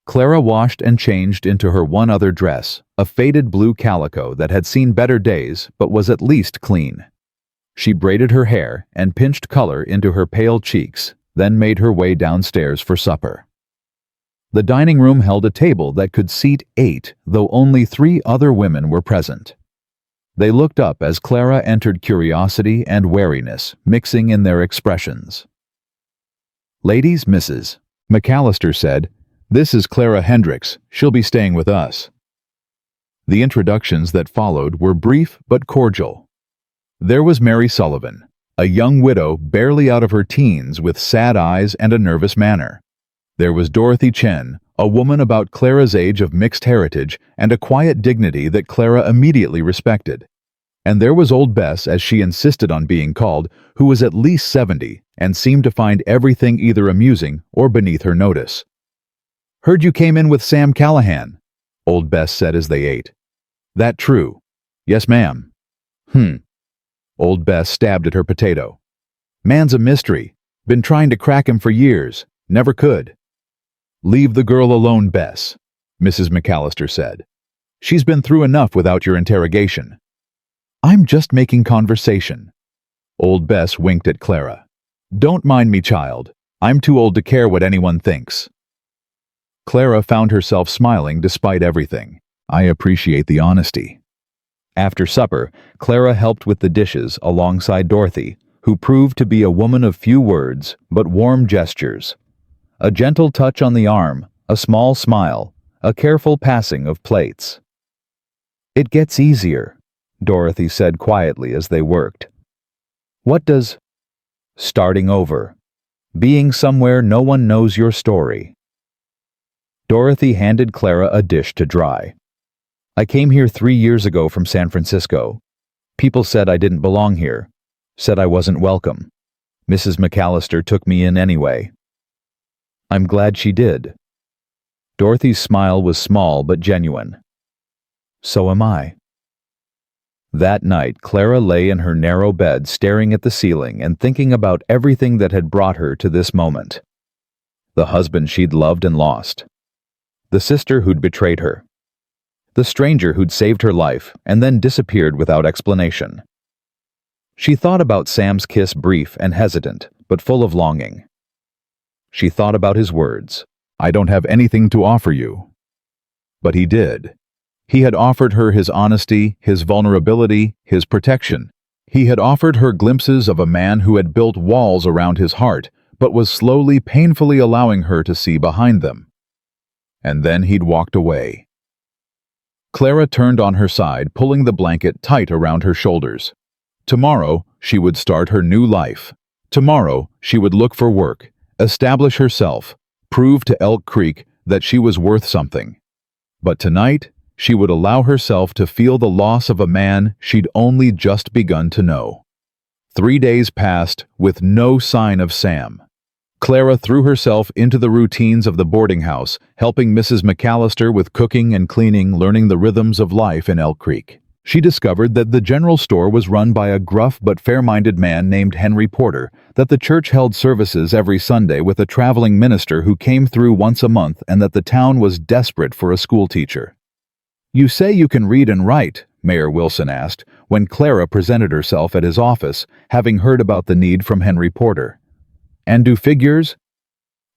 Clara washed and changed into her one other dress, a faded blue calico that had seen better days but was at least clean. She braided her hair and pinched color into her pale cheeks, then made her way downstairs for supper. The dining room held a table that could seat 8, though only 3 other women were present. They looked up as Clara entered, curiosity and wariness mixing in their expressions. "Ladies, Mrs. McAllister said, this is Clara Hendricks. She'll be staying with us." The introductions that followed were brief but cordial. There was Mary Sullivan, a young widow barely out of her teens with sad eyes and a nervous manner. There was Dorothy Chen, a woman about Clara's age of mixed heritage and a quiet dignity that Clara immediately respected. And there was Old Bess, as she insisted on being called, who was at least 70 and seemed to find everything either amusing or beneath her notice. "Heard you came in with Sam Callahan," Old Bess said as they ate. "That true?" "Yes, ma'am." Old Bess stabbed at her potato. "Man's a mystery. Been trying to crack him for years. Never could." "Leave the girl alone, Bess," Mrs. McAllister said. "She's been through enough without your interrogation." "I'm just making conversation." Old Bess winked at Clara. "Don't mind me, child. I'm too old to care what anyone thinks." Clara found herself smiling despite everything. "I appreciate the honesty." After supper, Clara helped with the dishes alongside Dorothy, who proved to be a woman of few words but warm gestures. A gentle touch on the arm, a small smile, a careful passing of plates. "It gets easier," Dorothy said quietly as they worked. "What does starting over? Being somewhere no one knows your story." Dorothy handed Clara a dish to dry. "I came here 3 years ago from San Francisco. People said I didn't belong here, said I wasn't welcome. Mrs. McAllister took me in anyway." "I'm glad she did." Dorothy's smile was small but genuine. "So am I." That night, Clara lay in her narrow bed staring at the ceiling and thinking about everything that had brought her to this moment. The husband she'd loved and lost. The sister who'd betrayed her. The stranger who'd saved her life and then disappeared without explanation. She thought about Sam's kiss, brief and hesitant, but full of longing. She thought about his words, "I don't have anything to offer you." But he did. He had offered her his honesty, his vulnerability, his protection. He had offered her glimpses of a man who had built walls around his heart, but was slowly, painfully allowing her to see behind them. And then he'd walked away. Clara turned on her side, pulling the blanket tight around her shoulders. Tomorrow, she would start her new life. Tomorrow, she would look for work, establish herself, prove to Elk Creek that she was worth something. But tonight, she would allow herself to feel the loss of a man she'd only just begun to know. 3 days passed with no sign of Sam. Clara threw herself into the routines of the boarding house, helping Mrs. McAllister with cooking and cleaning, learning the rhythms of life in Elk Creek. She discovered that the general store was run by a gruff but fair-minded man named Henry Porter, that the church held services every Sunday with a traveling minister who came through once a month, and that the town was desperate for a schoolteacher. "You say you can read and write?" Mayor Wilson asked, when Clara presented herself at his office, having heard about the need from Henry Porter. "And do figures?"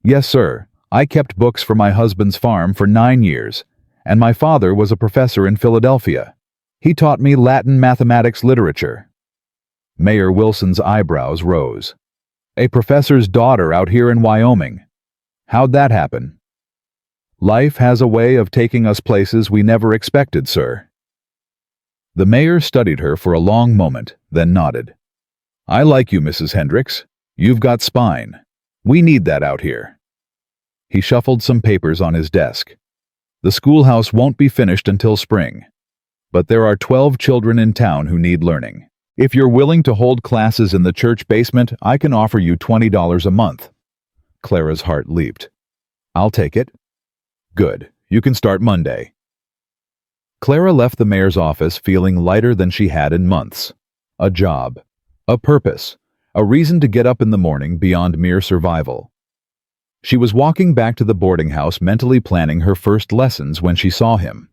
"Yes, sir. I kept books for my husband's farm for 9 years, and my father was a professor in Philadelphia. He taught me Latin, mathematics, literature." Mayor Wilson's eyebrows rose. "A professor's daughter out here in Wyoming. How'd that happen?" "Life has a way of taking us places we never expected, sir." The mayor studied her for a long moment, then nodded. "I like you, Mrs. Hendricks. You've got spine. We need that out here." He shuffled some papers on his desk. The schoolhouse won't be finished until spring. But there are 12 children in town who need learning. If you're willing to hold classes in the church basement, I can offer you $20 a month. Clara's heart leaped. I'll take it. Good. You can start Monday. Clara left the mayor's office feeling lighter than she had in months. A job. A purpose. A reason to get up in the morning beyond mere survival. She was walking back to the boarding house mentally planning her first lessons when she saw him.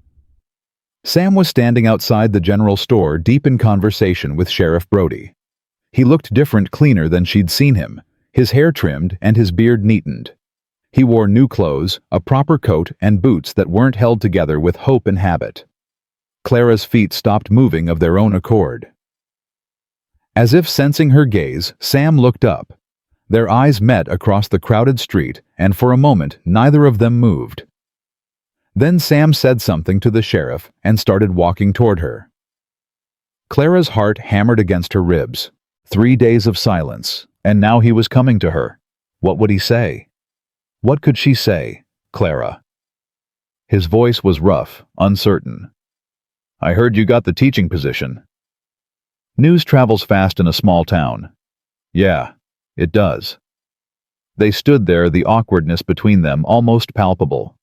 Sam was standing outside the general store deep in conversation with Sheriff Brody. He looked different, cleaner than she'd seen him, his hair trimmed and his beard neatened. He wore new clothes, a proper coat, and boots that weren't held together with hope and habit. Clara's feet stopped moving of their own accord. As if sensing her gaze, Sam looked up. Their eyes met across the crowded street, and for a moment neither of them moved. Then Sam said something to the sheriff and started walking toward her. Clara's heart hammered against her ribs. 3 days of silence, and now he was coming to her. What would he say? What could she say, Clara? His voice was rough, uncertain. I heard you got the teaching position. News travels fast in a small town. Yeah, it does. They stood there, the awkwardness between them almost palpable.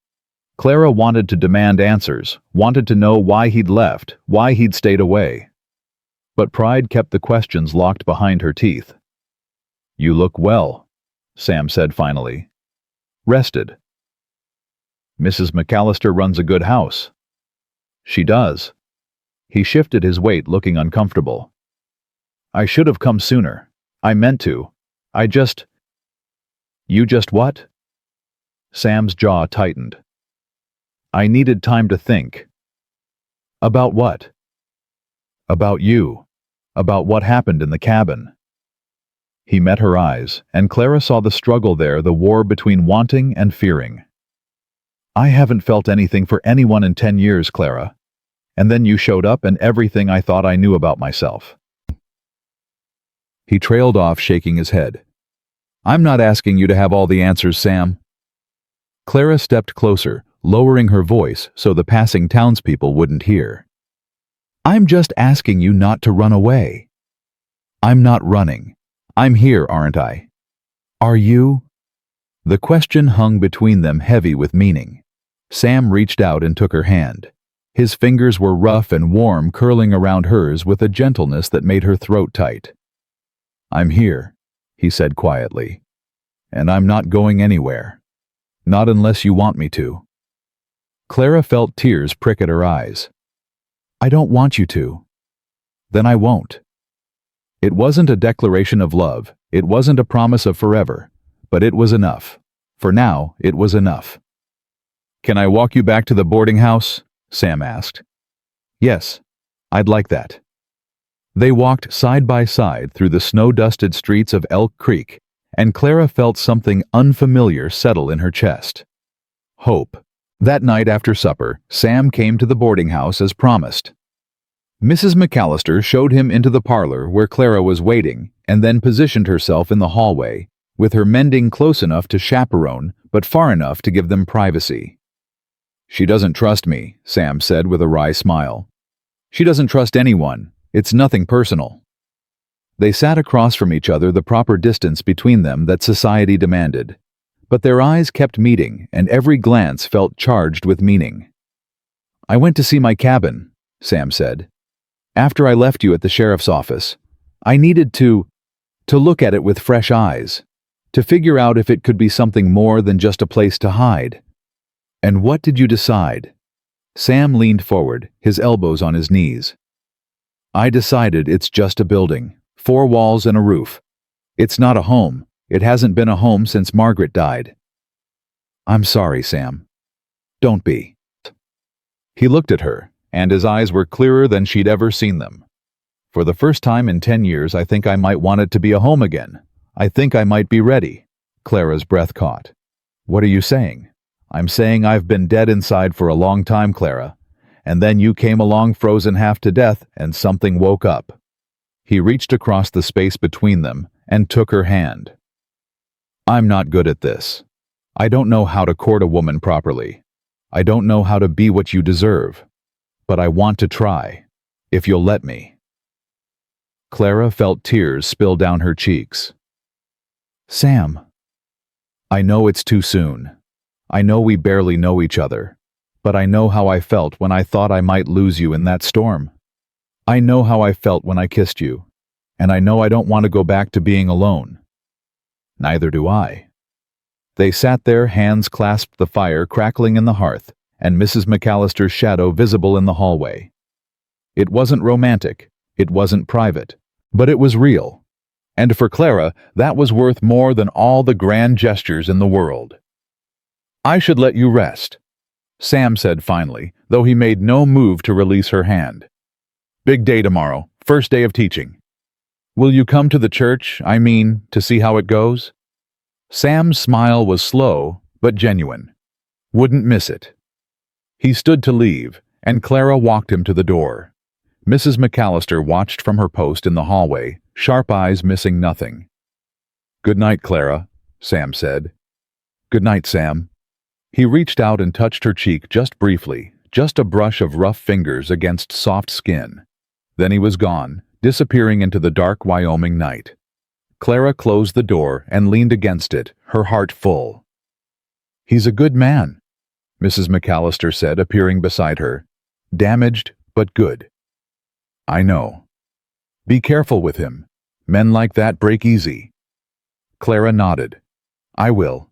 Clara wanted to demand answers, wanted to know why he'd left, why he'd stayed away. But pride kept the questions locked behind her teeth. You look well, Sam said finally. Rested. Mrs. McAllister runs a good house. She does. He shifted his weight, looking uncomfortable. I should have come sooner. I meant to. You just what? Sam's jaw tightened. I needed time to think. About what? About you. About what happened in the cabin. He met her eyes, and Clara saw the struggle there, the war between wanting and fearing. I haven't felt anything for anyone in 10 years, Clara. And then you showed up and everything I thought I knew about myself. He trailed off, shaking his head. I'm not asking you to have all the answers, Sam. Clara stepped closer, lowering her voice so the passing townspeople wouldn't hear. I'm just asking you not to run away. I'm not running. I'm here, aren't I? Are you? The question hung between them, heavy with meaning. Sam reached out and took her hand. His fingers were rough and warm, curling around hers with a gentleness that made her throat tight. I'm here, he said quietly. And I'm not going anywhere. Not unless you want me to. Clara felt tears prick at her eyes. I don't want you to. Then I won't. It wasn't a declaration of love, it wasn't a promise of forever, but it was enough. For now, it was enough. Can I walk you back to the boarding house? Sam asked. Yes, I'd like that. They walked side by side through the snow-dusted streets of Elk Creek, and Clara felt something unfamiliar settle in her chest. Hope. That night after supper, Sam came to the boarding house as promised. Mrs. McAllister showed him into the parlor where Clara was waiting, and then positioned herself in the hallway, with her mending close enough to chaperone, but far enough to give them privacy. She doesn't trust me, Sam said with a wry smile. She doesn't trust anyone. It's nothing personal. They sat across from each other, the proper distance between them that society demanded. But their eyes kept meeting, and every glance felt charged with meaning. I went to see my cabin, Sam said. After I left you at the sheriff's office, I needed to look at it with fresh eyes, to figure out if it could be something more than just a place to hide. And what did you decide? Sam leaned forward, his elbows on his knees. I decided it's just a building, 4 walls and a roof. It's not a home. It hasn't been a home since Margaret died. I'm sorry, Sam. Don't be. He looked at her, and his eyes were clearer than she'd ever seen them. For the first time in 10 years, I think I might want it to be a home again. I think I might be ready. Clara's breath caught. What are you saying? I'm saying I've been dead inside for a long time, Clara. And then you came along, frozen half to death, and something woke up. He reached across the space between them and took her hand. I'm not good at this. I don't know how to court a woman properly. I don't know how to be what you deserve. But I want to try, if you'll let me." Clara felt tears spill down her cheeks. "Sam, I know it's too soon. I know we barely know each other. But I know how I felt when I thought I might lose you in that storm. I know how I felt when I kissed you. And I know I don't want to go back to being alone." "Neither do I." They sat there, hands clasped, the fire crackling in the hearth, and Mrs. McAllister's shadow visible in the hallway. It wasn't romantic, it wasn't private, but it was real. And for Clara, that was worth more than all the grand gestures in the world. "I should let you rest," Sam said finally, though he made no move to release her hand. "Big day tomorrow, first day of teaching. Will you come to the church, to see how it goes?" Sam's smile was slow, but genuine. Wouldn't miss it. He stood to leave, and Clara walked him to the door. Mrs. McAllister watched from her post in the hallway, sharp eyes missing nothing. "Good night, Clara," Sam said. "Good night, Sam." He reached out and touched her cheek just briefly, just a brush of rough fingers against soft skin. Then he was gone, disappearing into the dark Wyoming night. Clara closed the door and leaned against it, her heart full. "He's a good man," Mrs. McAllister said, appearing beside her. "Damaged, but good." "I know. Be careful with him. Men like that break easy." Clara nodded. "I will."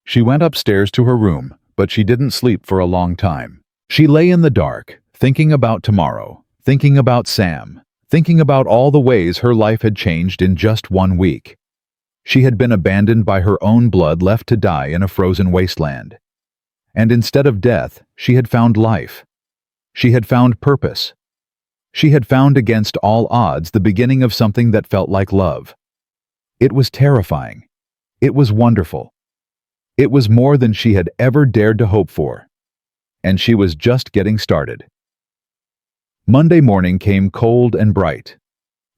She went upstairs to her room, but she didn't sleep for a long time. She lay in the dark, thinking about tomorrow, thinking about Sam, thinking about all the ways her life had changed in just 1 week. She had been abandoned by her own blood, left to die in a frozen wasteland. And instead of death, she had found life. She had found purpose. She had found, against all odds, the beginning of something that felt like love. It was terrifying. It was wonderful. It was more than she had ever dared to hope for. And she was just getting started. Monday morning came cold and bright.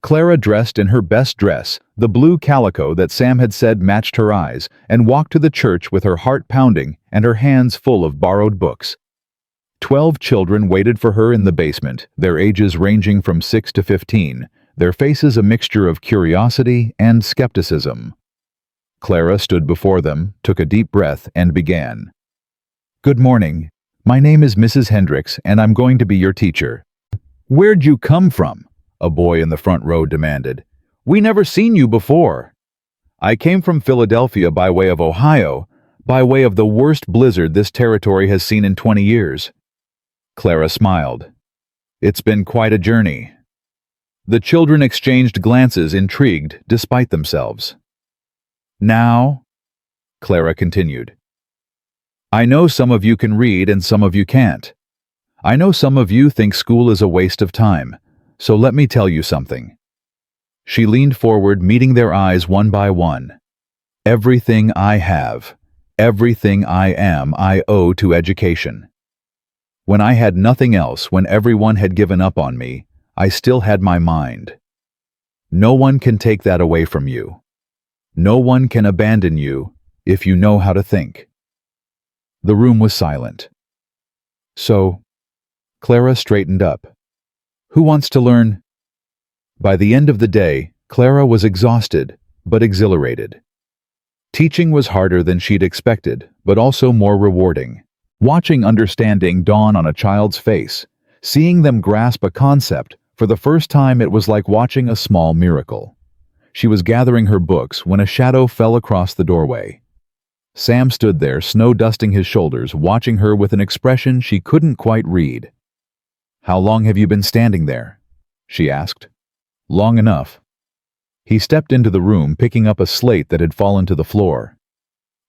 Clara dressed in her best dress, the blue calico that Sam had said matched her eyes, and walked to the church with her heart pounding and her hands full of borrowed books. 12 children waited for her in the basement, their ages ranging from 6 to 15, their faces a mixture of curiosity and skepticism. Clara stood before them, took a deep breath, and began. "Good morning. My name is Mrs. Hendricks, and I'm going to be your teacher." "Where'd you come from?" a boy in the front row demanded. "We never seen you before." "I came from Philadelphia by way of Ohio, by way of the worst blizzard this territory has seen in 20 years. Clara smiled. "It's been quite a journey." The children exchanged glances, intrigued despite themselves. "Now," Clara continued, "I know some of you can read and some of you can't. I know some of you think school is a waste of time, so let me tell you something." She leaned forward, meeting their eyes one by one. "Everything I have, everything I am, I owe to education. When I had nothing else, when everyone had given up on me, I still had my mind. No one can take that away from you. No one can abandon you if you know how to think." The room was silent. "So," Clara straightened up, "who wants to learn?" By the end of the day, Clara was exhausted, but exhilarated. Teaching was harder than she'd expected, but also more rewarding. Watching understanding dawn on a child's face, seeing them grasp a concept, for the first time it was like watching a small miracle. She was gathering her books when a shadow fell across the doorway. Sam stood there, snow dusting his shoulders, watching her with an expression she couldn't quite read. "How long have you been standing there?" she asked. "Long enough." He stepped into the room, picking up a slate that had fallen to the floor.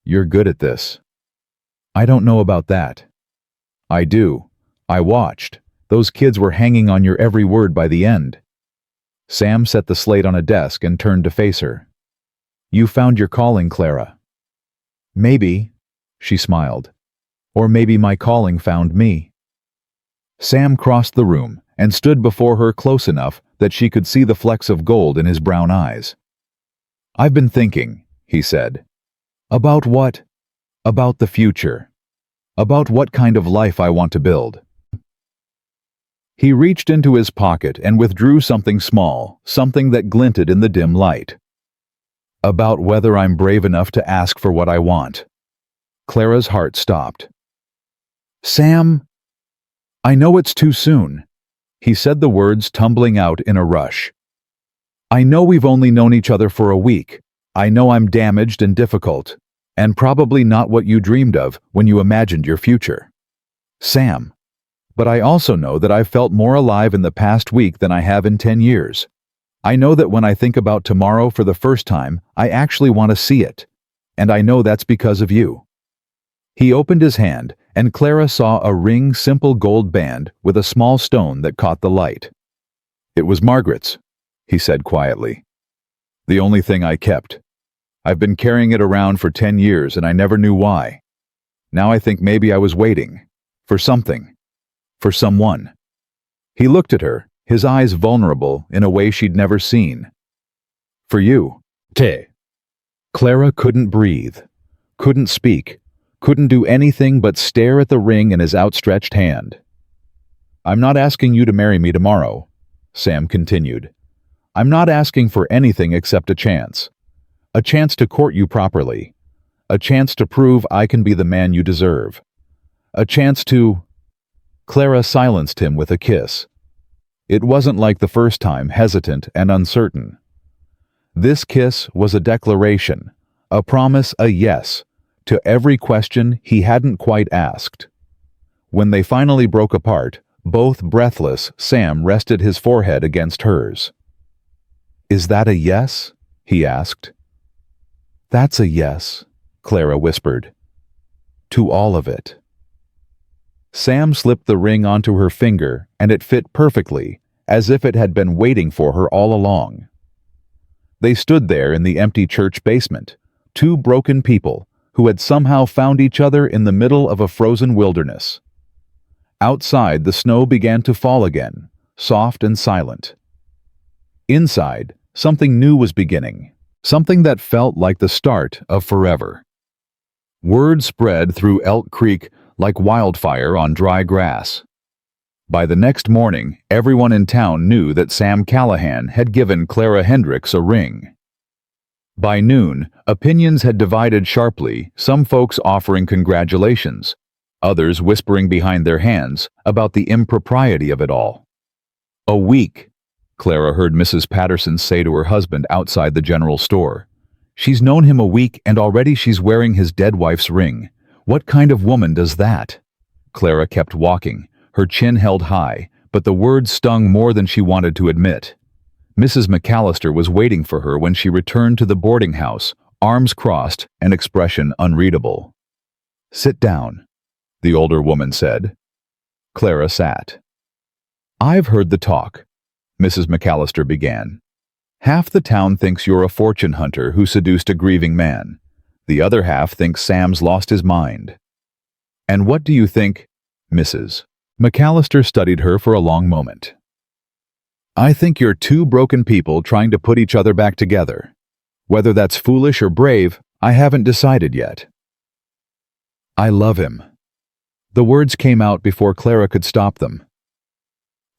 "You're good at this." "I don't know about that." "I do. I watched. Those kids were hanging on your every word by the end." Sam set the slate on a desk and turned to face her. "You found your calling, Clara." "Maybe," she smiled. "Or maybe my calling found me." Sam crossed the room and stood before her close enough that she could see the flecks of gold in his brown eyes. "I've been thinking," he said. "About what?" About the future. About what kind of life I want to build. He reached into his pocket and withdrew something small, something that glinted in the dim light. About whether I'm brave enough to ask for what I want. Clara's heart stopped. Sam, I know it's too soon. He said the words tumbling out in a rush. I know we've only known each other for a week. I know I'm damaged and difficult, and probably not what you dreamed of when you imagined your future. Sam. But I also know that I've felt more alive in the past week than I have in 10 years. I know that when I think about tomorrow for the first time, I actually want to see it. And I know that's because of you. He opened his hand, and Clara saw a ring simple gold band with a small stone that caught the light. It was Margaret's, he said quietly. The only thing I kept. I've been carrying it around for 10 years and I never knew why. Now I think maybe I was waiting. For something. For someone. He looked at her, his eyes vulnerable in a way she'd never seen. For you. Te. Clara couldn't breathe, couldn't speak, couldn't do anything but stare at the ring in his outstretched hand. I'm not asking you to marry me tomorrow, Sam continued. I'm not asking for anything except a chance. A chance to court you properly. A chance to prove I can be the man you deserve. A chance to... Clara silenced him with a kiss. It wasn't like the first time, hesitant and uncertain. This kiss was a declaration, a promise, a yes, to every question he hadn't quite asked. When they finally broke apart, both breathless, Sam rested his forehead against hers. Is that a yes? He asked. That's a yes, Clara whispered. To all of it. Sam slipped the ring onto her finger, and it fit perfectly, as if it had been waiting for her all along. They stood there in the empty church basement, two broken people who had somehow found each other in the middle of a frozen wilderness. Outside, the snow began to fall again, soft and silent. Inside, something new was beginning, something that felt like the start of forever. Word spread through Elk Creek like wildfire on dry grass. By the next morning, everyone in town knew that Sam Callahan had given Clara Hendricks a ring. By noon, opinions had divided sharply, some folks offering congratulations, others whispering behind their hands about the impropriety of it all. A week, Clara heard Mrs. Patterson say to her husband outside the general store. She's known him a week and already she's wearing his dead wife's ring. What kind of woman does that? Clara kept walking, her chin held high, but the words stung more than she wanted to admit. Mrs. McAllister was waiting for her when she returned to the boarding house, arms crossed, an expression unreadable. Sit down, the older woman said. Clara sat. I've heard the talk, Mrs. McAllister began. Half the town thinks you're a fortune hunter who seduced a grieving man. The other half thinks Sam's lost his mind. And what do you think, Mrs. McAllister studied her for a long moment. I think you're two broken people trying to put each other back together. Whether that's foolish or brave, I haven't decided yet. I love him. The words came out before Clara could stop them.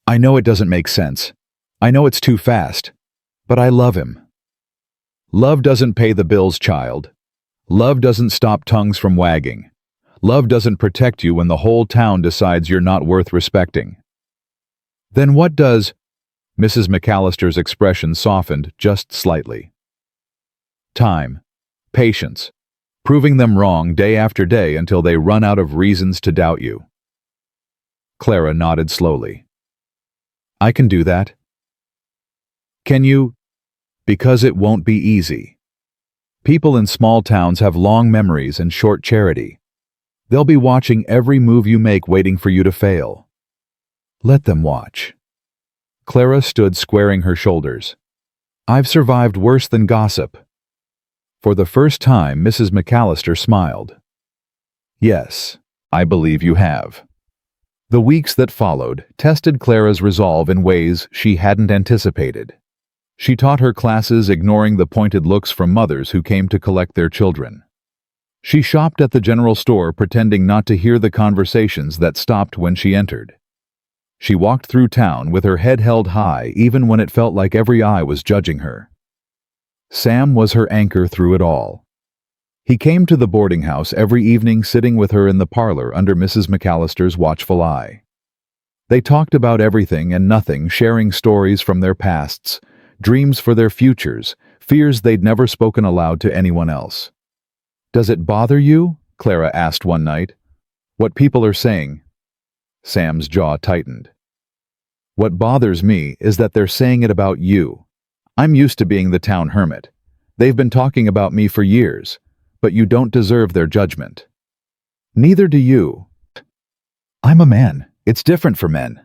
I know it doesn't make sense. I know it's too fast. But I love him. Love doesn't pay the bills, child. Love doesn't stop tongues from wagging. Love doesn't protect you when the whole town decides you're not worth respecting. Then what does? Mrs. McAllister's expression softened just slightly. Time. Patience. Proving them wrong day after day until they run out of reasons to doubt you. Clara nodded slowly. I can do that. Can you? Because it won't be easy. People in small towns have long memories and short charity. They'll be watching every move you make, waiting for you to fail. Let them watch. Clara stood squaring her shoulders. I've survived worse than gossip. For the first time, Mrs. McAllister smiled. Yes, I believe you have. The weeks that followed tested Clara's resolve in ways she hadn't anticipated. She taught her classes ignoring the pointed looks from mothers who came to collect their children. She shopped at the general store, pretending not to hear the conversations that stopped when she entered. She walked through town with her head held high, even when it felt like every eye was judging her. Sam was her anchor through it all. He came to the boarding house every evening, sitting with her in the parlor under Mrs. McAllister's watchful eye. They talked about everything and nothing, sharing stories from their pasts, dreams for their futures, fears they'd never spoken aloud to anyone else. "Does it bother you?" Clara asked one night. "What people are saying?" Sam's jaw tightened. "What bothers me is that they're saying it about you. I'm used to being the town hermit. They've been talking about me for years, but you don't deserve their judgment." "Neither do you." "I'm a man. It's different for men."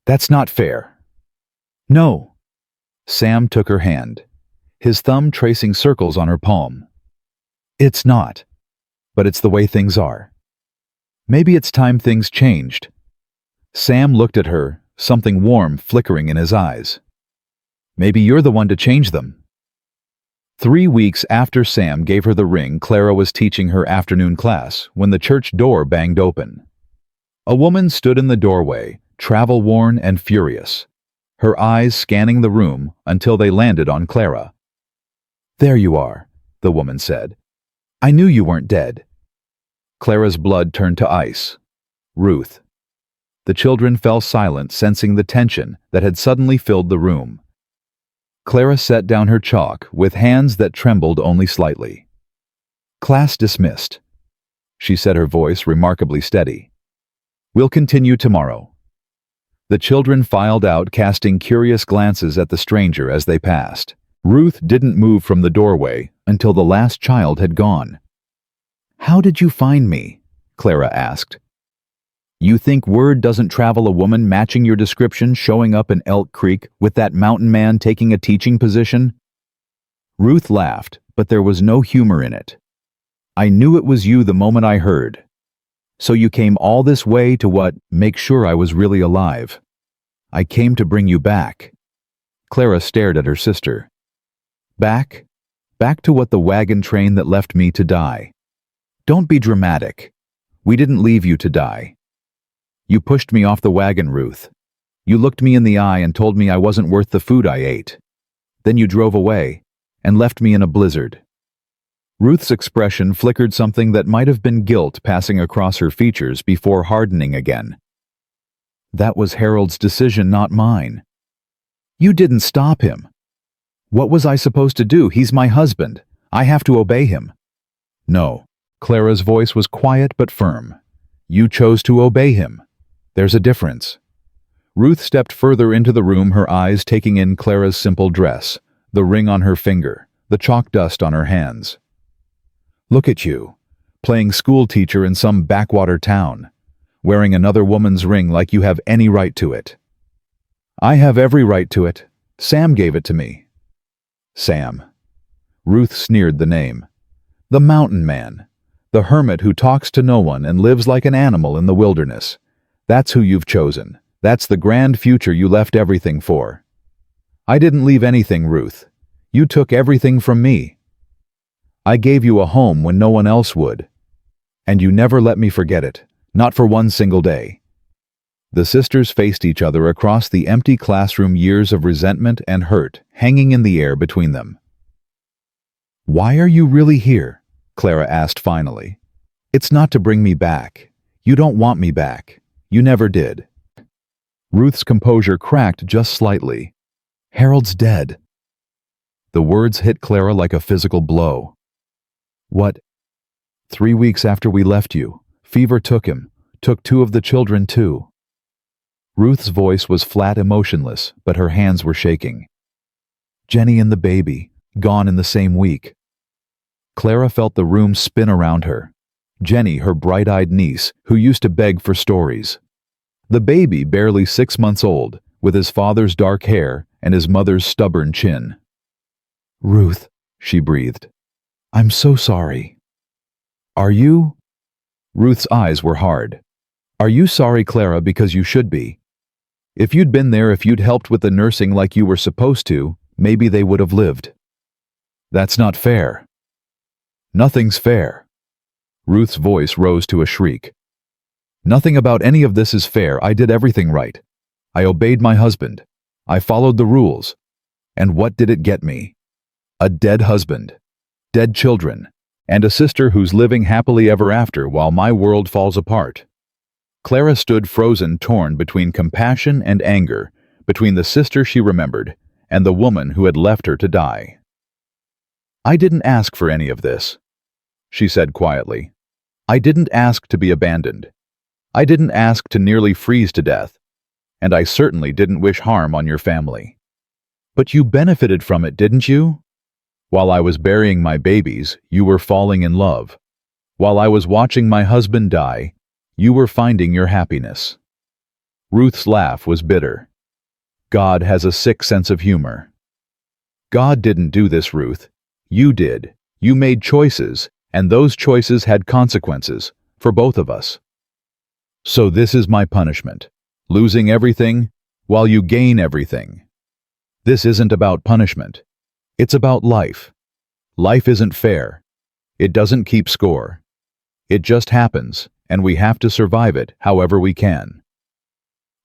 "That's not fair." "No." Sam took her hand, his thumb tracing circles on her palm. "It's not. But it's the way things are. Maybe it's time things changed." Sam looked at her, something warm flickering in his eyes. "Maybe you're the one to change them." 3 weeks after Sam gave her the ring, Clara was teaching her afternoon class when the church door banged open. A woman stood in the doorway, travel-worn and furious, her eyes scanning the room until they landed on Clara. "There you are," the woman said. "I knew you weren't dead." Clara's blood turned to ice. Ruth. The children fell silent, sensing the tension that had suddenly filled the room. Clara set down her chalk with hands that trembled only slightly. "Class dismissed," she said, her voice remarkably steady. "We'll continue tomorrow." The children filed out, casting curious glances at the stranger as they passed. Ruth didn't move from the doorway until the last child had gone. "How did you find me?" Clara asked. "You think word doesn't travel a woman matching your description showing up in Elk Creek with that mountain man taking a teaching position?" Ruth laughed, but there was no humor in it. "I knew it was you the moment I heard. So you came all this way to what? Make sure I was really alive." "I came to bring you back." Clara stared at her sister. "Back? Back to what? The wagon train that left me to die." "Don't be dramatic. We didn't leave you to die. You pushed me off the wagon, Ruth. You looked me in the eye and told me I wasn't worth the food I ate. Then you drove away and left me in a blizzard." Ruth's expression flickered, something that might have been guilt passing across her features before hardening again. "That was Harold's decision, not mine." "You didn't stop him." "What was I supposed to do? He's my husband. I have to obey him." "No." Clara's voice was quiet but firm. "You chose to obey him. There's a difference." Ruth stepped further into the room, her eyes taking in Clara's simple dress, the ring on her finger, the chalk dust on her hands. "Look at you, playing school teacher in some backwater town, wearing another woman's ring like you have any right to it." "I have every right to it. Sam gave it to me." "Sam." Ruth sneered the name. "The mountain man. The hermit who talks to no one and lives like an animal in the wilderness. That's who you've chosen. That's the grand future you left everything for." "I didn't leave anything, Ruth. You took everything from me. I gave you a home when no one else would. And you never let me forget it, not for one single day." The sisters faced each other across the empty classroom, years of resentment and hurt hanging in the air between them. "Why are you really here?" Clara asked finally. "It's not to bring me back. You don't want me back. You never did." Ruth's composure cracked just slightly. "Harold's dead." The words hit Clara like a physical blow. "What?" "3 weeks after we left you, fever took him, took 2 of the children too." Ruth's voice was flat, emotionless, but her hands were shaking. "Jenny and the baby, gone in the same week." Clara felt the room spin around her. Jenny, her bright-eyed niece, who used to beg for stories. The baby, barely 6 months old, with his father's dark hair and his mother's stubborn chin. "Ruth," she breathed, "I'm so sorry." "Are you?" Ruth's eyes were hard. "Are you sorry, Clara, because you should be? If you'd been there, if you'd helped with the nursing like you were supposed to, maybe they would have lived." "That's not fair." "Nothing's fair. Ruth's voice rose to a shriek. Nothing about any of this is fair. I did everything right. I obeyed my husband. I followed the rules. And what did it get me? A dead husband, dead children, and a sister who's living happily ever after while my world falls apart. Clara stood frozen, torn between compassion and anger, between the sister she remembered and the woman who had left her to die. I didn't ask for any of this, she said quietly. I didn't ask to be abandoned. I didn't ask to nearly freeze to death, and I certainly didn't wish harm on your family. But you benefited from it, didn't you? While I was burying my babies, you were falling in love. While I was watching my husband die, you were finding your happiness. Ruth's laugh was bitter. God has a sick sense of humor. God didn't do this, Ruth. You did. You made choices, and those choices had consequences, for both of us. So this is my punishment. Losing everything, while you gain everything. This isn't about punishment. It's about life. Life isn't fair. It doesn't keep score. It just happens, and we have to survive it however we can.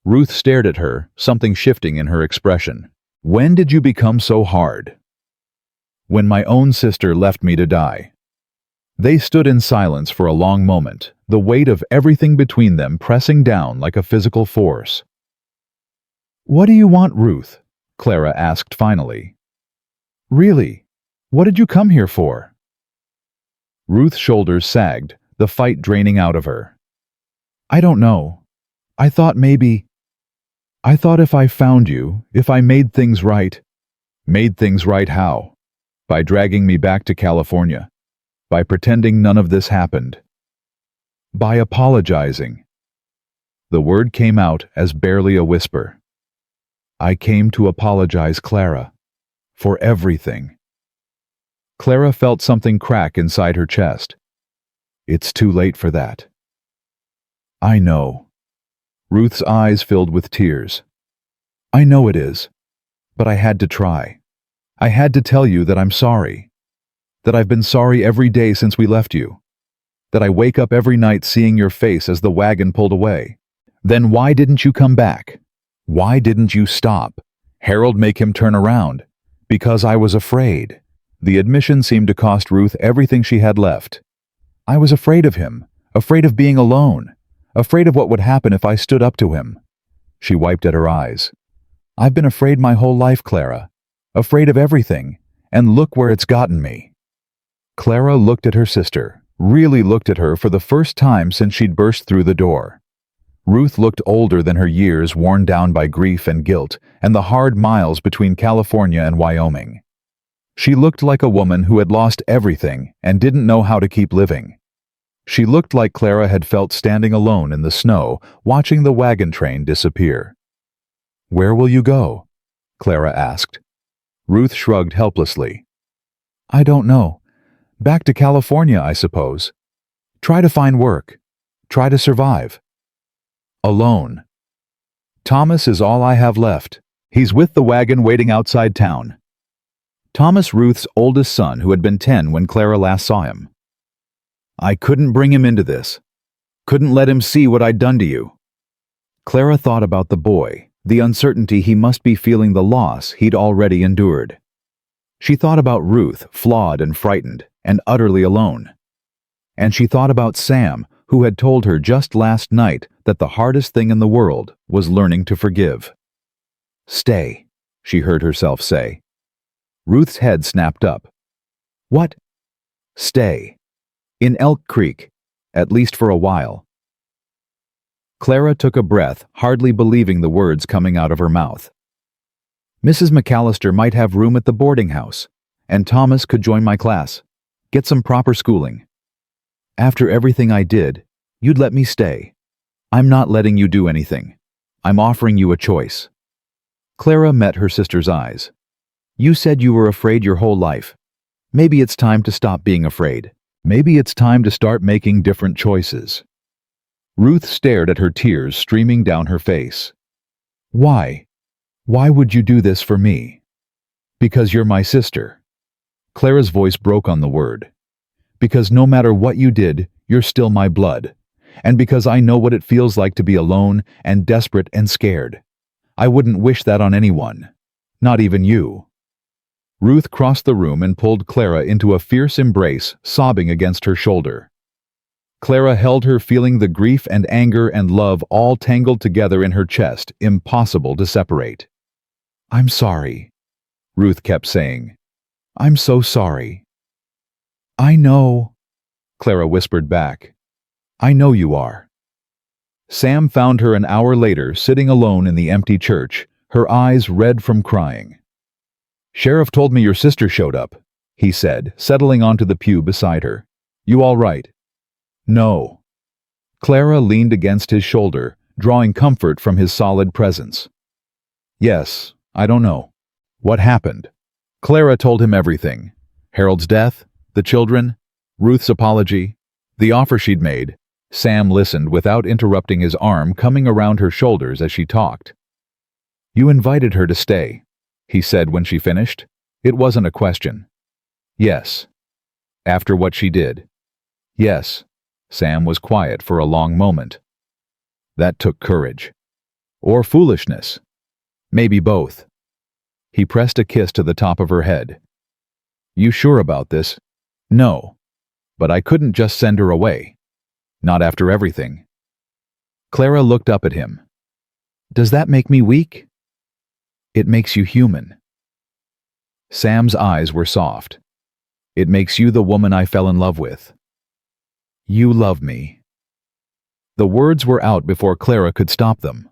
Ruth stared at her, something shifting in her expression. When did you become so hard? When my own sister left me to die. They stood in silence for a long moment, the weight of everything between them pressing down like a physical force. What do you want, Ruth? Clara asked finally. Really? What did you come here for? Ruth's shoulders sagged, the fight draining out of her. I don't know. I thought if I found you, if I made things right. Made things right how? By dragging me back to California. By pretending none of this happened. By apologizing. The word came out as barely a whisper. I came to apologize, Clara. For everything. Clara felt something crack inside her chest. It's too late for that. I know. Ruth's eyes filled with tears. I know it is, but I had to try. I had to tell you that I'm sorry. That I've been sorry every day since we left you. That I wake up every night seeing your face as the wagon pulled away. Then why didn't you come back? Why didn't you stop? Harold make him turn around. Because I was afraid. The admission seemed to cost Ruth everything she had left. I was afraid of him, afraid of being alone, afraid of what would happen if I stood up to him. She wiped at her eyes. I've been afraid my whole life, Clara. Afraid of everything, and look where it's gotten me. Clara looked at her sister, really looked at her for the first time since she'd burst through the door. Ruth looked older than her years, worn down by grief and guilt and the hard miles between California and Wyoming. She looked like a woman who had lost everything and didn't know how to keep living. She looked like Clara had felt standing alone in the snow, watching the wagon train disappear. Where will you go? Clara asked. Ruth shrugged helplessly. I don't know. Back to California, I suppose. Try to find work. Try to survive. Alone. Thomas is all I have left. He's with the wagon waiting outside town. Thomas, Ruth's oldest son, who had been 10 when Clara last saw him. I couldn't bring him into this. Couldn't let him see what I'd done to you. Clara thought about the boy, the uncertainty he must be feeling, the loss he'd already endured. She thought about Ruth, flawed and frightened, and utterly alone. And she thought about Sam, who had told her just last night that the hardest thing in the world was learning to forgive. Stay, she heard herself say. Ruth's head snapped up. What? Stay. In Elk Creek, at least for a while. Clara took a breath, hardly believing the words coming out of her mouth. Mrs. McAllister might have room at the boarding house, and Thomas could join my class, get some proper schooling. After everything I did, you'd let me stay. I'm not letting you do anything. I'm offering you a choice. Clara met her sister's eyes. You said you were afraid your whole life. Maybe it's time to stop being afraid. Maybe it's time to start making different choices. Ruth stared at her tears streaming down her face. Why? Why would you do this for me? Because you're my sister. Clara's voice broke on the word. Because no matter what you did, you're still my blood. And because I know what it feels like to be alone and desperate and scared. I wouldn't wish that on anyone. Not even you." Ruth crossed the room and pulled Clara into a fierce embrace, sobbing against her shoulder. Clara held her, feeling the grief and anger and love all tangled together in her chest, impossible to separate. "I'm sorry," Ruth kept saying. "I'm so sorry." "I know," Clara whispered back. "I know you are." Sam found her an hour later, sitting alone in the empty church, her eyes red from crying. "Sheriff told me your sister showed up," he said, settling onto the pew beside her. "You all right?" "No." Clara leaned against his shoulder, drawing comfort from his solid presence. "Yes, I don't know. What happened?" Clara told him everything. Harold's death, the children, Ruth's apology, the offer she'd made. Sam listened without interrupting, his arm coming around her shoulders as she talked. "You invited her to stay," he said when she finished. It wasn't a question. "Yes." "After what she did?" "Yes." Sam was quiet for a long moment. "That took courage. Or foolishness. Maybe both." He pressed a kiss to the top of her head. "You sure about this?" "No. But I couldn't just send her away. Not after everything." Clara looked up at him. "Does that make me weak?" "It makes you human." Sam's eyes were soft. "It makes you the woman I fell in love with." "You love me." The words were out before Clara could stop them.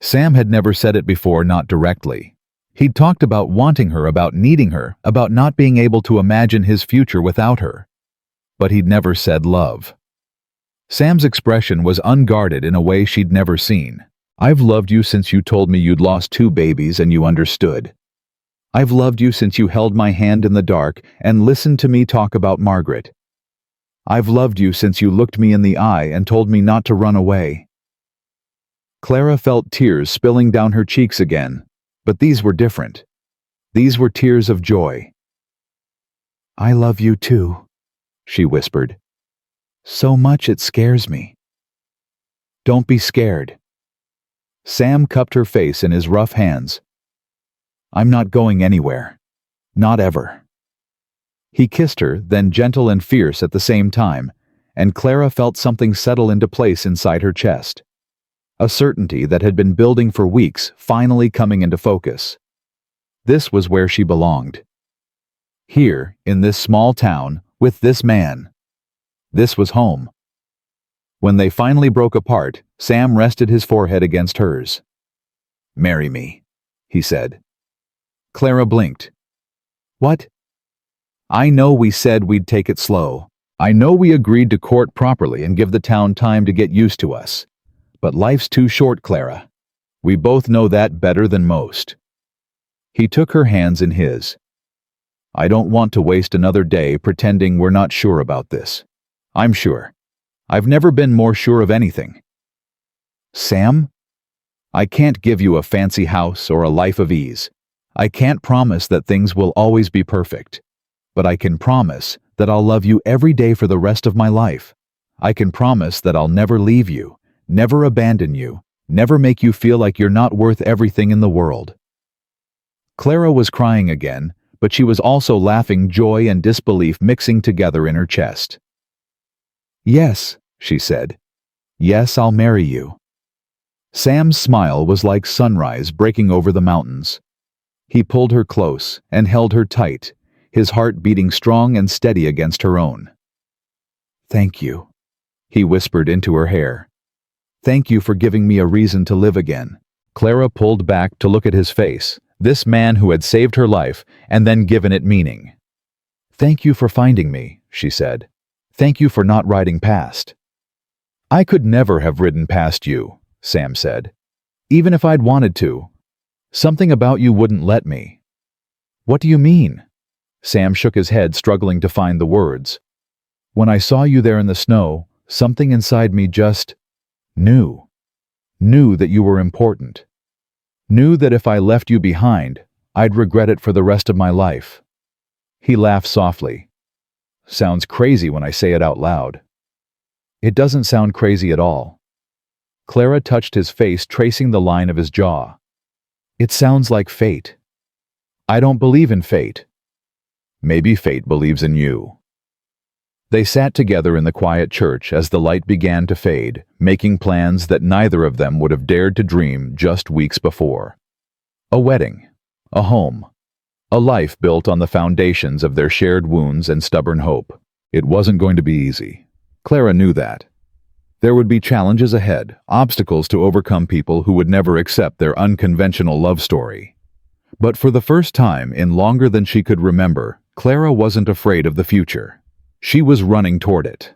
Sam had never said it before, not directly. He'd talked about wanting her, about needing her, about not being able to imagine his future without her. But he'd never said love. Sam's expression was unguarded in a way she'd never seen. "I've loved you since you told me you'd lost 2 babies and you understood. I've loved you since you held my hand in the dark and listened to me talk about Margaret. I've loved you since you looked me in the eye and told me not to run away." Clara felt tears spilling down her cheeks again, but these were different. These were tears of joy. "I love you too," she whispered. "So much it scares me." "Don't be scared." Sam cupped her face in his rough hands. "I'm not going anywhere. Not ever." He kissed her, then gentle and fierce at the same time, and Clara felt something settle into place inside her chest. A certainty that had been building for weeks finally coming into focus. This was where she belonged. Here, in this small town, with this man. This was home. When they finally broke apart, Sam rested his forehead against hers. "Marry me," he said. Clara blinked. "What?" "I know we said we'd take it slow. I know we agreed to court properly and give the town time to get used to us. But life's too short, Clara. We both know that better than most." He took her hands in his. "I don't want to waste another day pretending we're not sure about this. I'm sure. I've never been more sure of anything." "Sam? I can't give you a fancy house or a life of ease. I can't promise that things will always be perfect. But I can promise that I'll love you every day for the rest of my life. I can promise that I'll never leave you, never abandon you, never make you feel like you're not worth everything in the world." Clara was crying again, but she was also laughing, joy and disbelief mixing together in her chest. "Yes," she said. "Yes, I'll marry you." Sam's smile was like sunrise breaking over the mountains. He pulled her close and held her tight, his heart beating strong and steady against her own. "Thank you," he whispered into her hair. "Thank you for giving me a reason to live again." Clara pulled back to look at his face, this man who had saved her life and then given it meaning. "Thank you for finding me," she said. "Thank you for not riding past." "I could never have ridden past you," Sam said. "Even if I'd wanted to. Something about you wouldn't let me." "What do you mean?" Sam shook his head, struggling to find the words. "When I saw you there in the snow, something inside me just knew. Knew that you were important. Knew that if I left you behind, I'd regret it for the rest of my life." He laughed softly. "Sounds crazy when I say it out loud." It doesn't sound crazy at all. Clara touched his face, tracing the line of his jaw. It sounds like fate. I don't believe in fate. Maybe fate believes in you. They sat together in the quiet church as the light began to fade, making plans that neither of them would have dared to dream just weeks before. A wedding, a home, a life built on the foundations of their shared wounds and stubborn hope. It wasn't going to be easy. Clara knew that. There would be challenges ahead, obstacles to overcome, people who would never accept their unconventional love story. But for the first time in longer than she could remember, Clara wasn't afraid of the future. She was running toward it.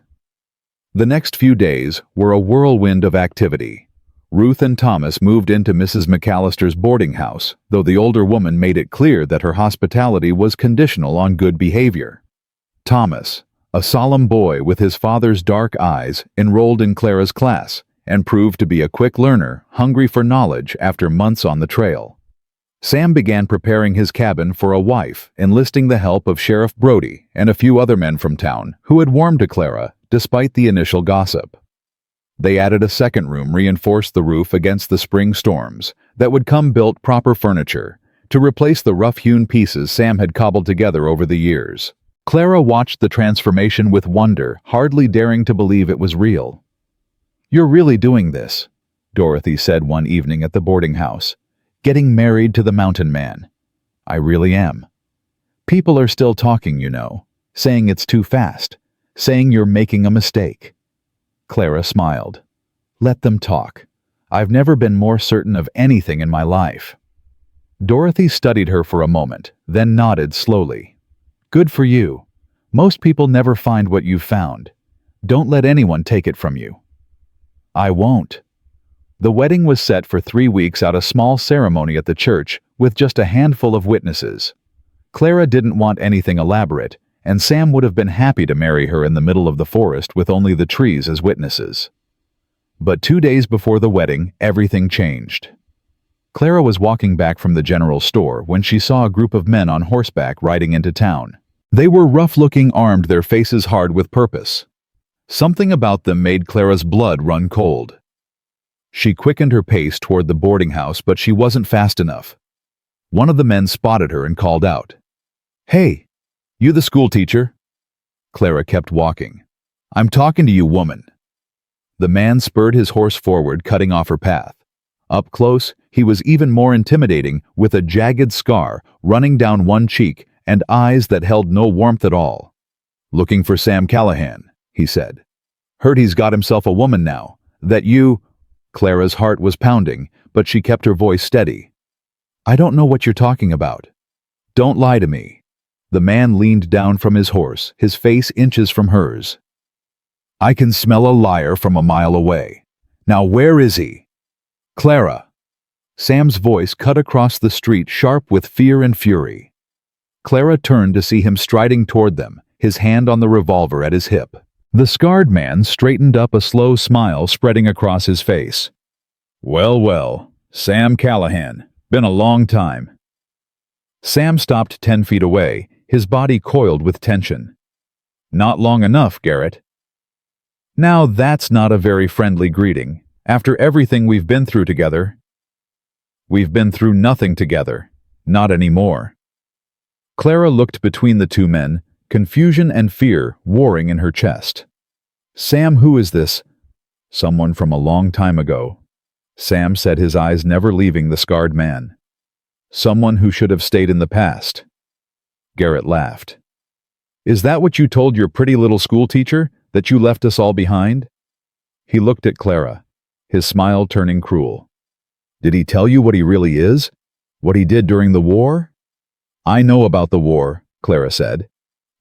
The next few days were a whirlwind of activity. Ruth and Thomas moved into Mrs. McAllister's boarding house, though the older woman made it clear that her hospitality was conditional on good behavior. Thomas, a solemn boy with his father's dark eyes, enrolled in Clara's class and proved to be a quick learner, hungry for knowledge after months on the trail. Sam began preparing his cabin for a wife, enlisting the help of Sheriff Brody and a few other men from town who had warmed to Clara despite the initial gossip. They added a second room, reinforced the roof against the spring storms that would come, built proper furniture to replace the rough-hewn pieces Sam had cobbled together over the years. Clara watched the transformation with wonder, hardly daring to believe it was real. "You're really doing this," Dorothy said one evening at the boarding house. "Getting married to the mountain man." "I really am. People are still talking, you know, saying it's too fast, saying you're making a mistake." Clara smiled. "Let them talk. I've never been more certain of anything in my life." Dorothy studied her for a moment, then nodded slowly. "Good for you. Most people never find what you've found. Don't let anyone take it from you." "I won't." The wedding was set for 3 weeks at a small ceremony at the church with just a handful of witnesses. Clara didn't want anything elaborate, and Sam would have been happy to marry her in the middle of the forest with only the trees as witnesses. But 2 days before the wedding, everything changed. Clara was walking back from the general store when she saw a group of men on horseback riding into town. They were rough-looking, armed, their faces hard with purpose. Something about them made Clara's blood run cold. She quickened her pace toward the boarding house, but she wasn't fast enough. One of the men spotted her and called out, "Hey, you the school teacher?" Clara kept walking. "I'm talking to you, woman." The man spurred his horse forward, cutting off her path. Up close, he was even more intimidating, with a jagged scar running down one cheek and eyes that held no warmth at all. "Looking for Sam Callahan," he said. "Heard he's got himself a woman now. That you—" Clara's heart was pounding, but she kept her voice steady. "I don't know what you're talking about. Don't lie to me." The man leaned down from his horse, his face inches from hers. "I can smell a liar from a mile away. Now where is he?" "Clara." Sam's voice cut across the street, sharp with fear and fury. Clara turned to see him striding toward them, his hand on the revolver at his hip. The scarred man straightened up, a slow smile spreading across his face. "Well, well, Sam Callahan. Been a long time." Sam stopped 10 feet away, his body coiled with tension. "Not long enough, Garrett." "Now that's not a very friendly greeting, after everything we've been through together." "We've been through nothing together. Not anymore." Clara looked between the two men, confusion and fear warring in her chest. "Sam, who is this?" "Someone from a long time ago," Sam said, his eyes never leaving the scarred man. "Someone who should have stayed in the past." Garrett laughed. "Is that what you told your pretty little school teacher, that you left us all behind?" He looked at Clara, his smile turning cruel. "Did he tell you what he really is? What he did during the war?" "I know about the war," Clara said.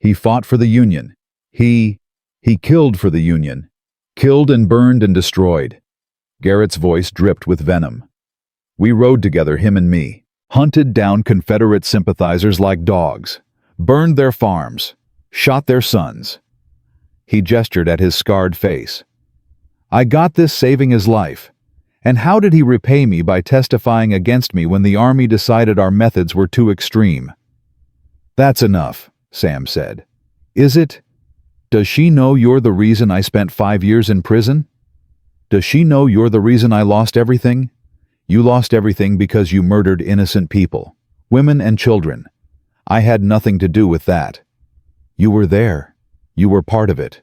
"He fought for the Union. He killed for the Union. Killed and burned and destroyed." Garrett's voice dripped with venom. "We rode together, him and me. Hunted down Confederate sympathizers like dogs. Burned their farms. Shot their sons." He gestured at his scarred face. "I got this saving his life. And how did he repay me? By testifying against me when the army decided our methods were too extreme." "That's enough," Sam said. "Is it?" Does she know you're the reason I spent 5 years in prison? Does she know you're the reason I lost everything? You lost everything because you murdered innocent people, women and children. I had nothing to do with that. You were there. You were part of it.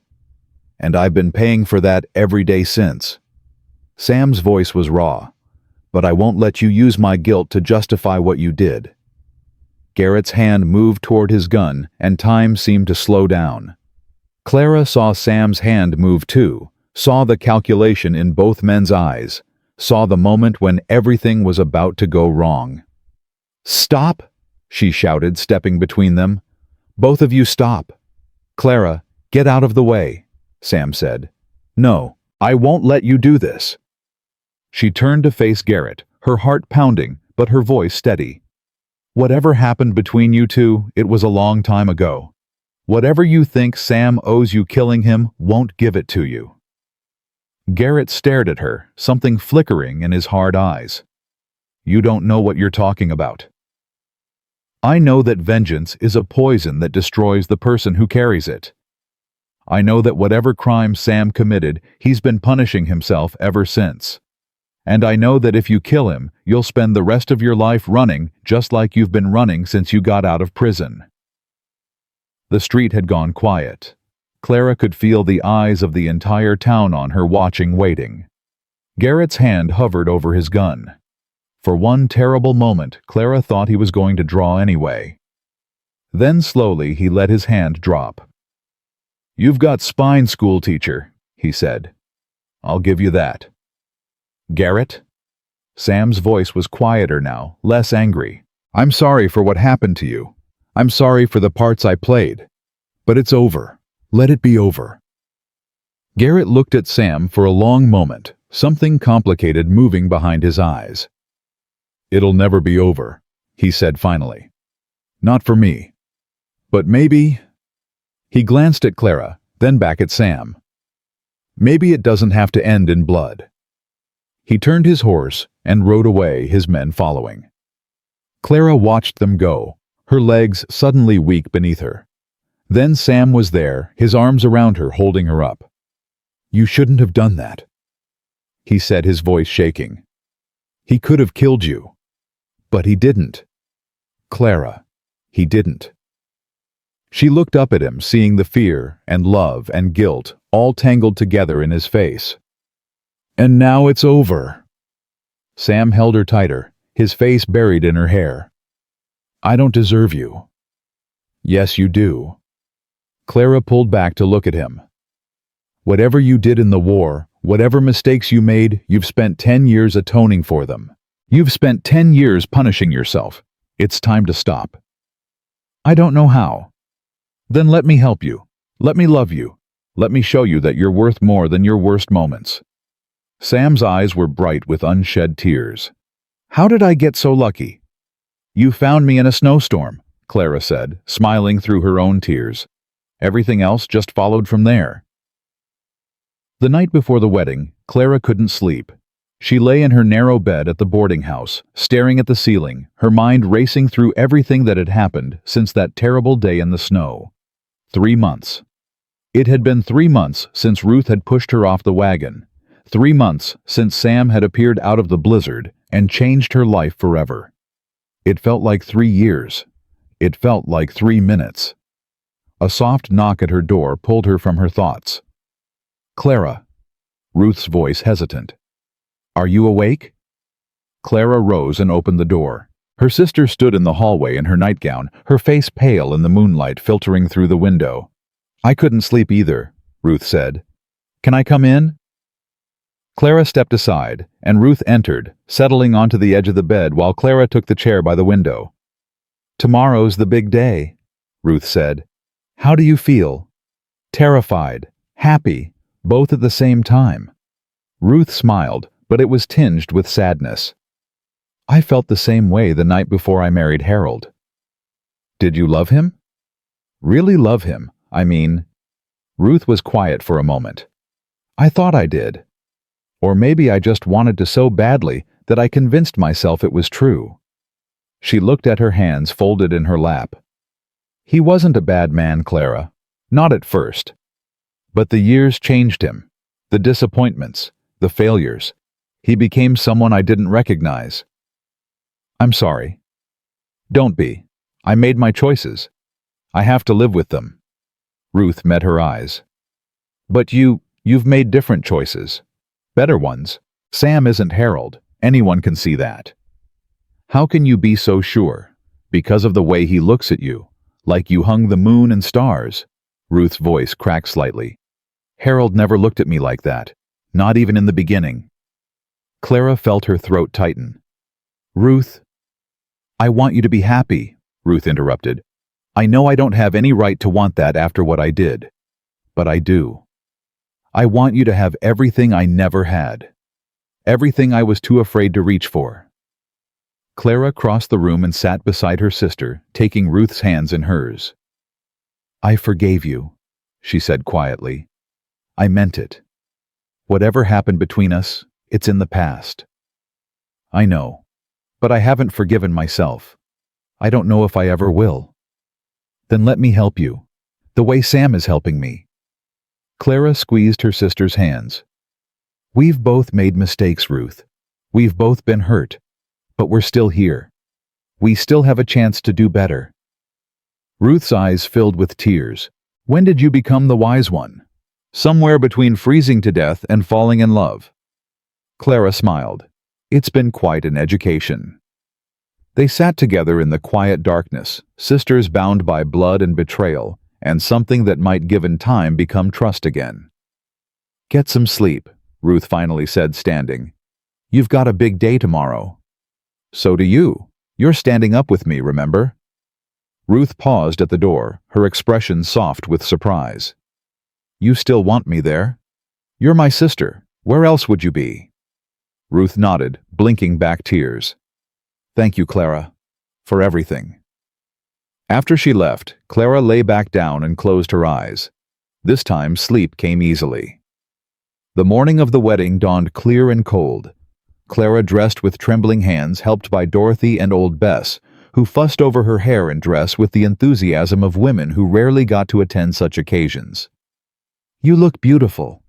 And I've been paying for that every day since." Sam's voice was raw. "But I won't let you use my guilt to justify what you did." Garrett's hand moved toward his gun, and time seemed to slow down. Clara saw Sam's hand move too, saw the calculation in both men's eyes, saw the moment when everything was about to go wrong. "Stop!" she shouted, stepping between them. "Both of you stop." "Clara, get out of the way," Sam said. "No, I won't let you do this." She turned to face Garrett, her heart pounding, but her voice steady. "Whatever happened between you two, it was a long time ago. Whatever you think Sam owes you killing him won't give it to you." Garrett stared at her, something flickering in his hard eyes. "You don't know what you're talking about." "I know that vengeance is a poison that destroys the person who carries it. I know that whatever crime Sam committed, he's been punishing himself ever since. And I know that if you kill him, you'll spend the rest of your life running, just like you've been running since you got out of prison." The street had gone quiet. Clara could feel the eyes of the entire town on her, watching, waiting. Garrett's hand hovered over his gun. For one terrible moment, Clara thought he was going to draw anyway. Then slowly he let his hand drop. "You've got spine, school teacher," he said. "I'll give you that." "Garrett?" Sam's voice was quieter now, less angry. "I'm sorry for what happened to you. I'm sorry for the parts I played. But it's over. Let it be over." Garrett looked at Sam for a long moment, something complicated moving behind his eyes. "It'll never be over," he said finally. "Not for me. But maybe—" He glanced at Clara, then back at Sam. "Maybe it doesn't have to end in blood." He turned his horse and rode away, his men following. Clara watched them go, her legs suddenly weak beneath her. Then Sam was there, his arms around her, holding her up. "You shouldn't have done that," he said, his voice shaking. "He could have killed you. But he didn't. Clara, he didn't." She looked up at him, seeing the fear and love and guilt all tangled together in his face. "And now it's over." Sam held her tighter, his face buried in her hair. "I don't deserve you." "Yes, you do." Clara pulled back to look at him. "Whatever you did in the war, whatever mistakes you made, you've spent 10 years atoning for them. You've spent 10 years punishing yourself. It's time to stop." "I don't know how." "Then let me help you. Let me love you. Let me show you that you're worth more than your worst moments." Sam's eyes were bright with unshed tears. "How did I get so lucky?" "You found me in a snowstorm," Clara said, smiling through her own tears. "Everything else just followed from there." The night before the wedding, Clara couldn't sleep. She lay in her narrow bed at the boarding house, staring at the ceiling, her mind racing through everything that had happened since that terrible day in the snow. 3 months. It had been 3 months since Ruth had pushed her off the wagon. 3 months since Sam had appeared out of the blizzard and changed her life forever. It felt like 3 years. It felt like 3 minutes. A soft knock at her door pulled her from her thoughts. "Clara." Ruth's voice hesitant. "Are you awake?" Clara rose and opened the door. Her sister stood in the hallway in her nightgown, her face pale in the moonlight filtering through the window. "I couldn't sleep either," Ruth said. "Can I come in?" Clara stepped aside, and Ruth entered, settling onto the edge of the bed while Clara took the chair by the window. "Tomorrow's the big day," Ruth said. "How do you feel?" "Terrified, happy, both at the same time." Ruth smiled, but it was tinged with sadness. "I felt the same way the night before I married Harold." "Did you love him?" "Really love him, I mean." Ruth was quiet for a moment. "I thought I did. Or maybe I just wanted to so badly that I convinced myself it was true." She looked at her hands folded in her lap. "He wasn't a bad man, Clara. Not at first. But the years changed him. The disappointments, the failures. He became someone I didn't recognize. I'm sorry. Don't be. I made my choices. I have to live with them. Ruth met her eyes. But you've made different choices. Better ones. Sam isn't Harold. Anyone can see that. How can you be so sure? Because of the way he looks at you, like you hung the moon and stars. Ruth's voice cracked slightly. Harold never looked at me like that, not even in the beginning. Clara felt her throat tighten. Ruth, I want you to be happy, Ruth interrupted. I know I don't have any right to want that after what I did, but I do. I want you to have everything I never had, everything I was too afraid to reach for. Clara crossed the room and sat beside her sister, taking Ruth's hands in hers. I forgave you, she said quietly. I meant it. Whatever happened between us, it's in the past. I know, but I haven't forgiven myself. I don't know if I ever will. Then let me help you, the way Sam is helping me. Clara squeezed her sister's hands. We've both made mistakes, Ruth. We've both been hurt, but we're still here. We still have a chance to do better. Ruth's eyes filled with tears. When did you become the wise one? Somewhere between freezing to death and falling in love. Clara smiled. It's been quite an education. They sat together in the quiet darkness, sisters bound by blood and betrayal, and something that might given time become trust again. Get some sleep, Ruth finally said, standing. You've got a big day tomorrow. So do you. You're standing up with me, remember? Ruth paused at the door, her expression soft with surprise. You still want me there? You're my sister. Where else would you be? Ruth nodded, blinking back tears. Thank you, Clara, for everything. After she left, Clara lay back down and closed her eyes. This time sleep came easily. The morning of the wedding dawned clear and cold. Clara dressed with trembling hands, helped by Dorothy and old Bess, who fussed over her hair and dress with the enthusiasm of women who rarely got to attend such occasions. You look beautiful,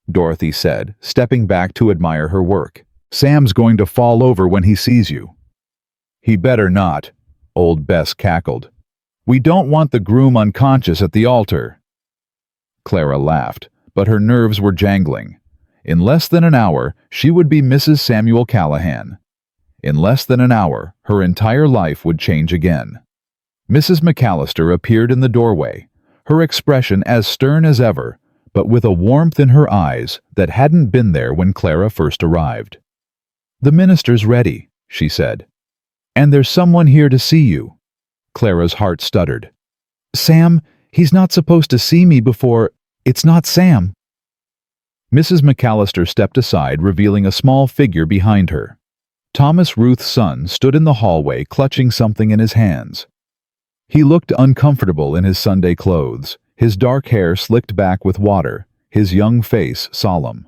Dorothy said, stepping back to admire her work. Sam's going to fall over when he sees you. He better not, old Bess cackled. We don't want the groom unconscious at the altar. Clara laughed, but her nerves were jangling. In less than an hour, she would be Mrs. Samuel Callahan. In less than an hour, her entire life would change again. Mrs. McAllister appeared in the doorway, her expression as stern as ever, but with a warmth in her eyes that hadn't been there when Clara first arrived. The minister's ready, she said. And there's someone here to see you. Clara's heart stuttered. Sam, he's not supposed to see me before. It's not Sam. Mrs. McAllister stepped aside, revealing a small figure behind her. Thomas, Ruth's son, stood in the hallway clutching something in his hands. He looked uncomfortable in his Sunday clothes, his dark hair slicked back with water, his young face solemn.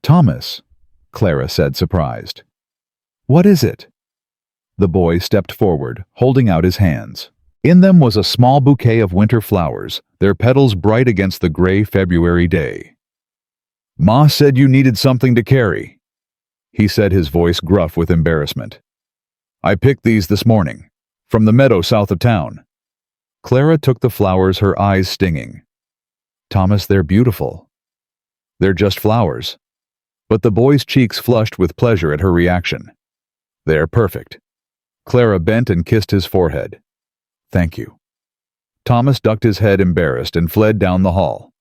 Thomas, Clara said, surprised. What is it? The boy stepped forward, holding out his hands. In them was a small bouquet of winter flowers, their petals bright against the gray February day. Ma said you needed something to carry, he said, his voice gruff with embarrassment. I picked these this morning, from the meadow south of town. Clara took the flowers, her eyes stinging. Thomas, they're beautiful. They're just flowers. But the boy's cheeks flushed with pleasure at her reaction. They're perfect. Clara bent and kissed his forehead. Thank you. Thomas ducked his head embarrassed and fled down the hall.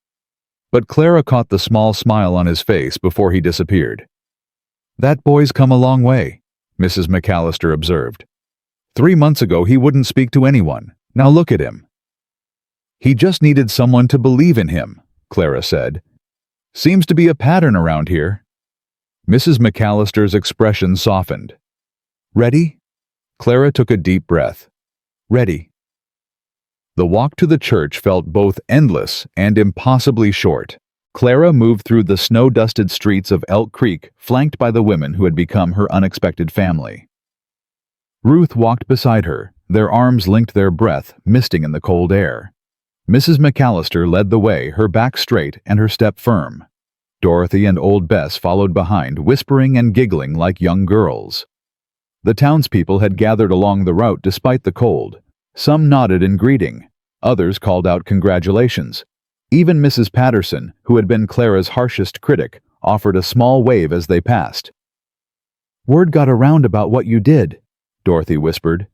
But Clara caught the small smile on his face before he disappeared. That boy's come a long way, Mrs. McAllister observed. 3 months ago he wouldn't speak to anyone. Now look at him. He just needed someone to believe in him, Clara said. Seems to be a pattern around here. Mrs. McAllister's expression softened. Ready? Clara took a deep breath. Ready. The walk to the church felt both endless and impossibly short. Clara moved through the snow-dusted streets of Elk Creek, flanked by the women who had become her unexpected family. Ruth walked beside her, their arms linked, their breath misting in the cold air. Mrs. McAllister led the way, her back straight and her step firm. Dorothy and old Bess followed behind, whispering and giggling like young girls. The townspeople had gathered along the route despite the cold. Some nodded in greeting. Others called out congratulations. Even Mrs. Patterson, who had been Clara's harshest critic, offered a small wave as they passed. "Word got around about what you did," Dorothy whispered.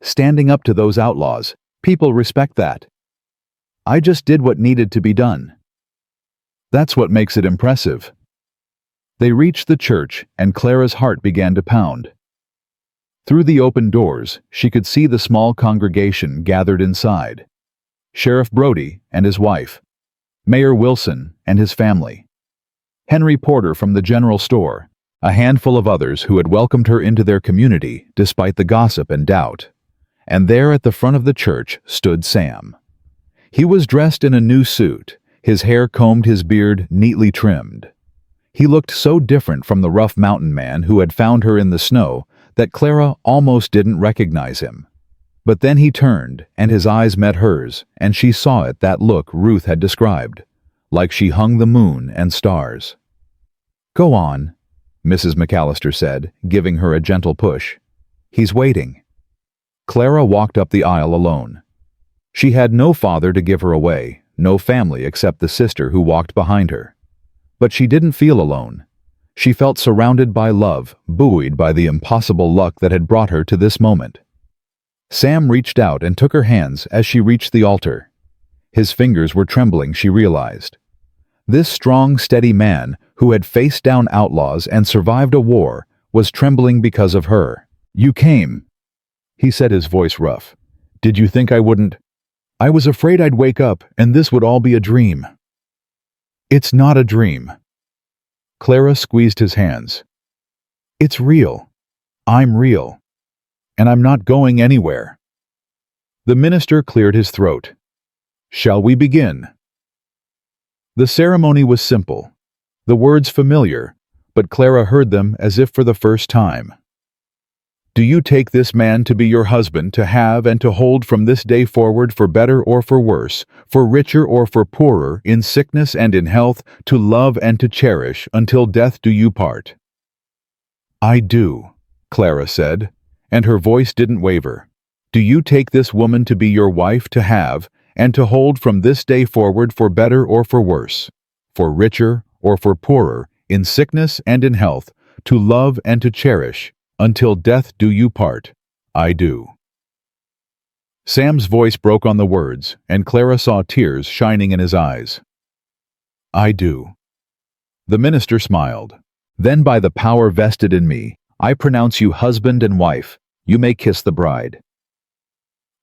"Standing up to those outlaws. People respect that." "I just did what needed to be done." "That's what makes it impressive." They reached the church, and Clara's heart began to pound. Through the open doors, she could see the small congregation gathered inside. Sheriff Brody and his wife, Mayor Wilson and his family, Henry Porter from the general store, a handful of others who had welcomed her into their community despite the gossip and doubt. And there at the front of the church stood Sam. He was dressed in a new suit, his hair combed, his beard neatly trimmed. He looked so different from the rough mountain man who had found her in the snow that Clara almost didn't recognize him. But then he turned, and his eyes met hers, and she saw it, that look Ruth had described, like she hung the moon and stars. "Go on," Mrs. McAllister said, giving her a gentle push. "He's waiting." Clara walked up the aisle alone. She had no father to give her away, no family except the sister who walked behind her. But she didn't feel alone. She felt surrounded by love, buoyed by the impossible luck that had brought her to this moment. Sam reached out and took her hands as she reached the altar. His fingers were trembling, she realized. This strong, steady man, who had faced down outlaws and survived a war, was trembling because of her. "You came," he said, his voice rough. "Did you think I wouldn't? I was afraid I'd wake up and this would all be a dream." "It's not a dream." Clara squeezed his hands. "It's real. I'm real. And I'm not going anywhere." The minister cleared his throat. "Shall we begin?" The ceremony was simple, the words familiar, but Clara heard them as if for the first time. "Do you take this man to be your husband, to have and to hold from this day forward, for better or for worse, for richer or for poorer, in sickness and in health, to love and to cherish, until death do you part?" "I do," Clara said, and her voice didn't waver. "Do you take this woman to be your wife, to have and to hold from this day forward, for better or for worse, for richer or for poorer, in sickness and in health, to love and to cherish, until death do you part?" "I do." Sam's voice broke on the words, and Clara saw tears shining in his eyes. "I do." The minister smiled. "Then by the power vested in me, I pronounce you husband and wife. You may kiss the bride."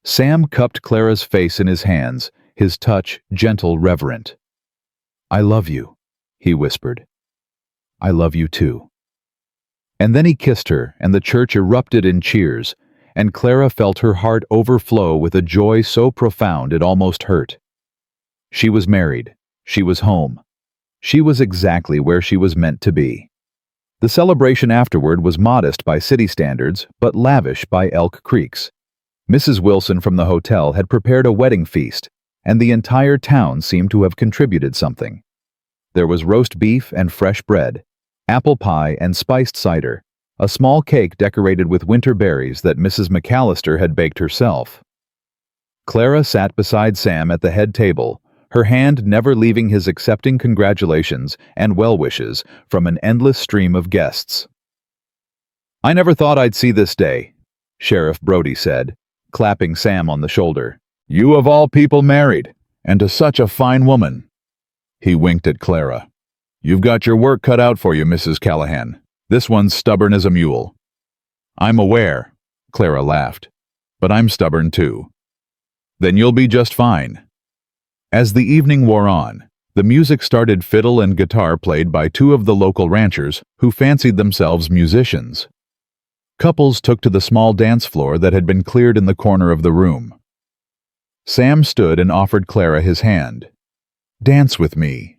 Sam cupped Clara's face in his hands, his touch gentle, reverent. "I love you," he whispered. "I love you too." And then he kissed her, and the church erupted in cheers, and Clara felt her heart overflow with a joy so profound it almost hurt. She was married. She was home. She was exactly where she was meant to be. The celebration afterward was modest by city standards, but lavish by Elk Creek's. Mrs. Wilson from the hotel had prepared a wedding feast, and the entire town seemed to have contributed something. There was roast beef and fresh bread, apple pie and spiced cider, a small cake decorated with winter berries that Mrs. McAllister had baked herself. Clara sat beside Sam at the head table, her hand never leaving his, accepting congratulations and well wishes from an endless stream of guests. "I never thought I'd see this day," Sheriff Brody said, clapping Sam on the shoulder. "You of all people married, and to such a fine woman." He winked at Clara. "You've got your work cut out for you, Mrs. Callahan. This one's stubborn as a mule." "I'm aware," Clara laughed, "but I'm stubborn too." "Then you'll be just fine." As the evening wore on, the music started. Fiddle and guitar played by two of the local ranchers who fancied themselves musicians. Couples took to the small dance floor that had been cleared in the corner of the room. Sam stood and offered Clara his hand. "Dance with me."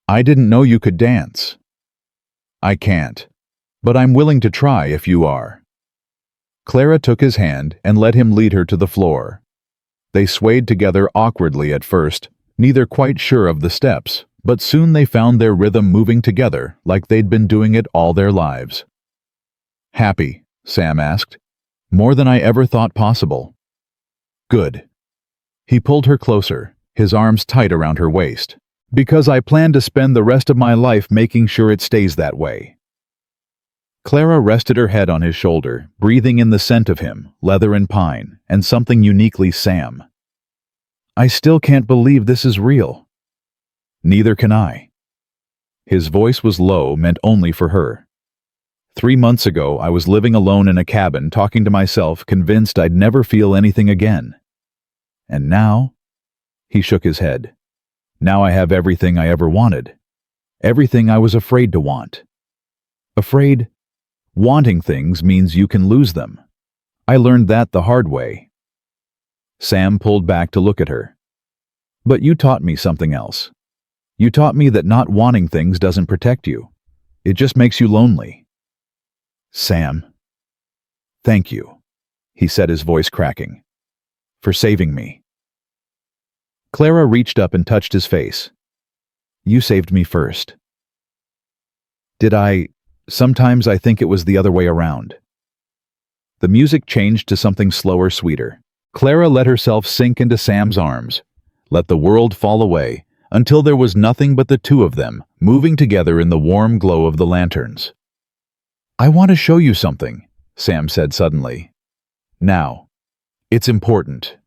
"I didn't know you could dance." "I can't, but I'm willing to try if you are." Clara took his hand and let him lead her to the floor. They swayed together awkwardly at first, neither quite sure of the steps, but soon they found their rhythm moving together like they'd been doing it all their lives. "Happy?" Sam asked. "More than I ever thought possible." "Good." He pulled her closer, his arms tight around her waist. "Because I plan to spend the rest of my life making sure it stays that way." Clara rested her head on his shoulder, breathing in the scent of him, leather and pine, and something uniquely Sam. "I still can't believe this is real." "Neither can I." His voice was low, meant only for her. 3 months ago, I was living alone in a cabin, talking to myself, convinced I'd never feel anything again. And now? He shook his head. Now I have everything I ever wanted. Everything I was afraid to want. Afraid? Wanting things means you can lose them. I learned that the hard way. Sam pulled back to look at her. "But you taught me something else. You taught me that not wanting things doesn't protect you. It just makes you lonely." "Sam, thank you," he said, his voice cracking, "for saving me." Clara reached up and touched his face. "You saved me first." "Did I? Sometimes I think it was the other way around." The music changed to something slower, sweeter. Clara let herself sink into Sam's arms, let the world fall away, until there was nothing but the two of them, moving together in the warm glow of the lanterns. "I want to show you something," Sam said suddenly. "Now. It's important."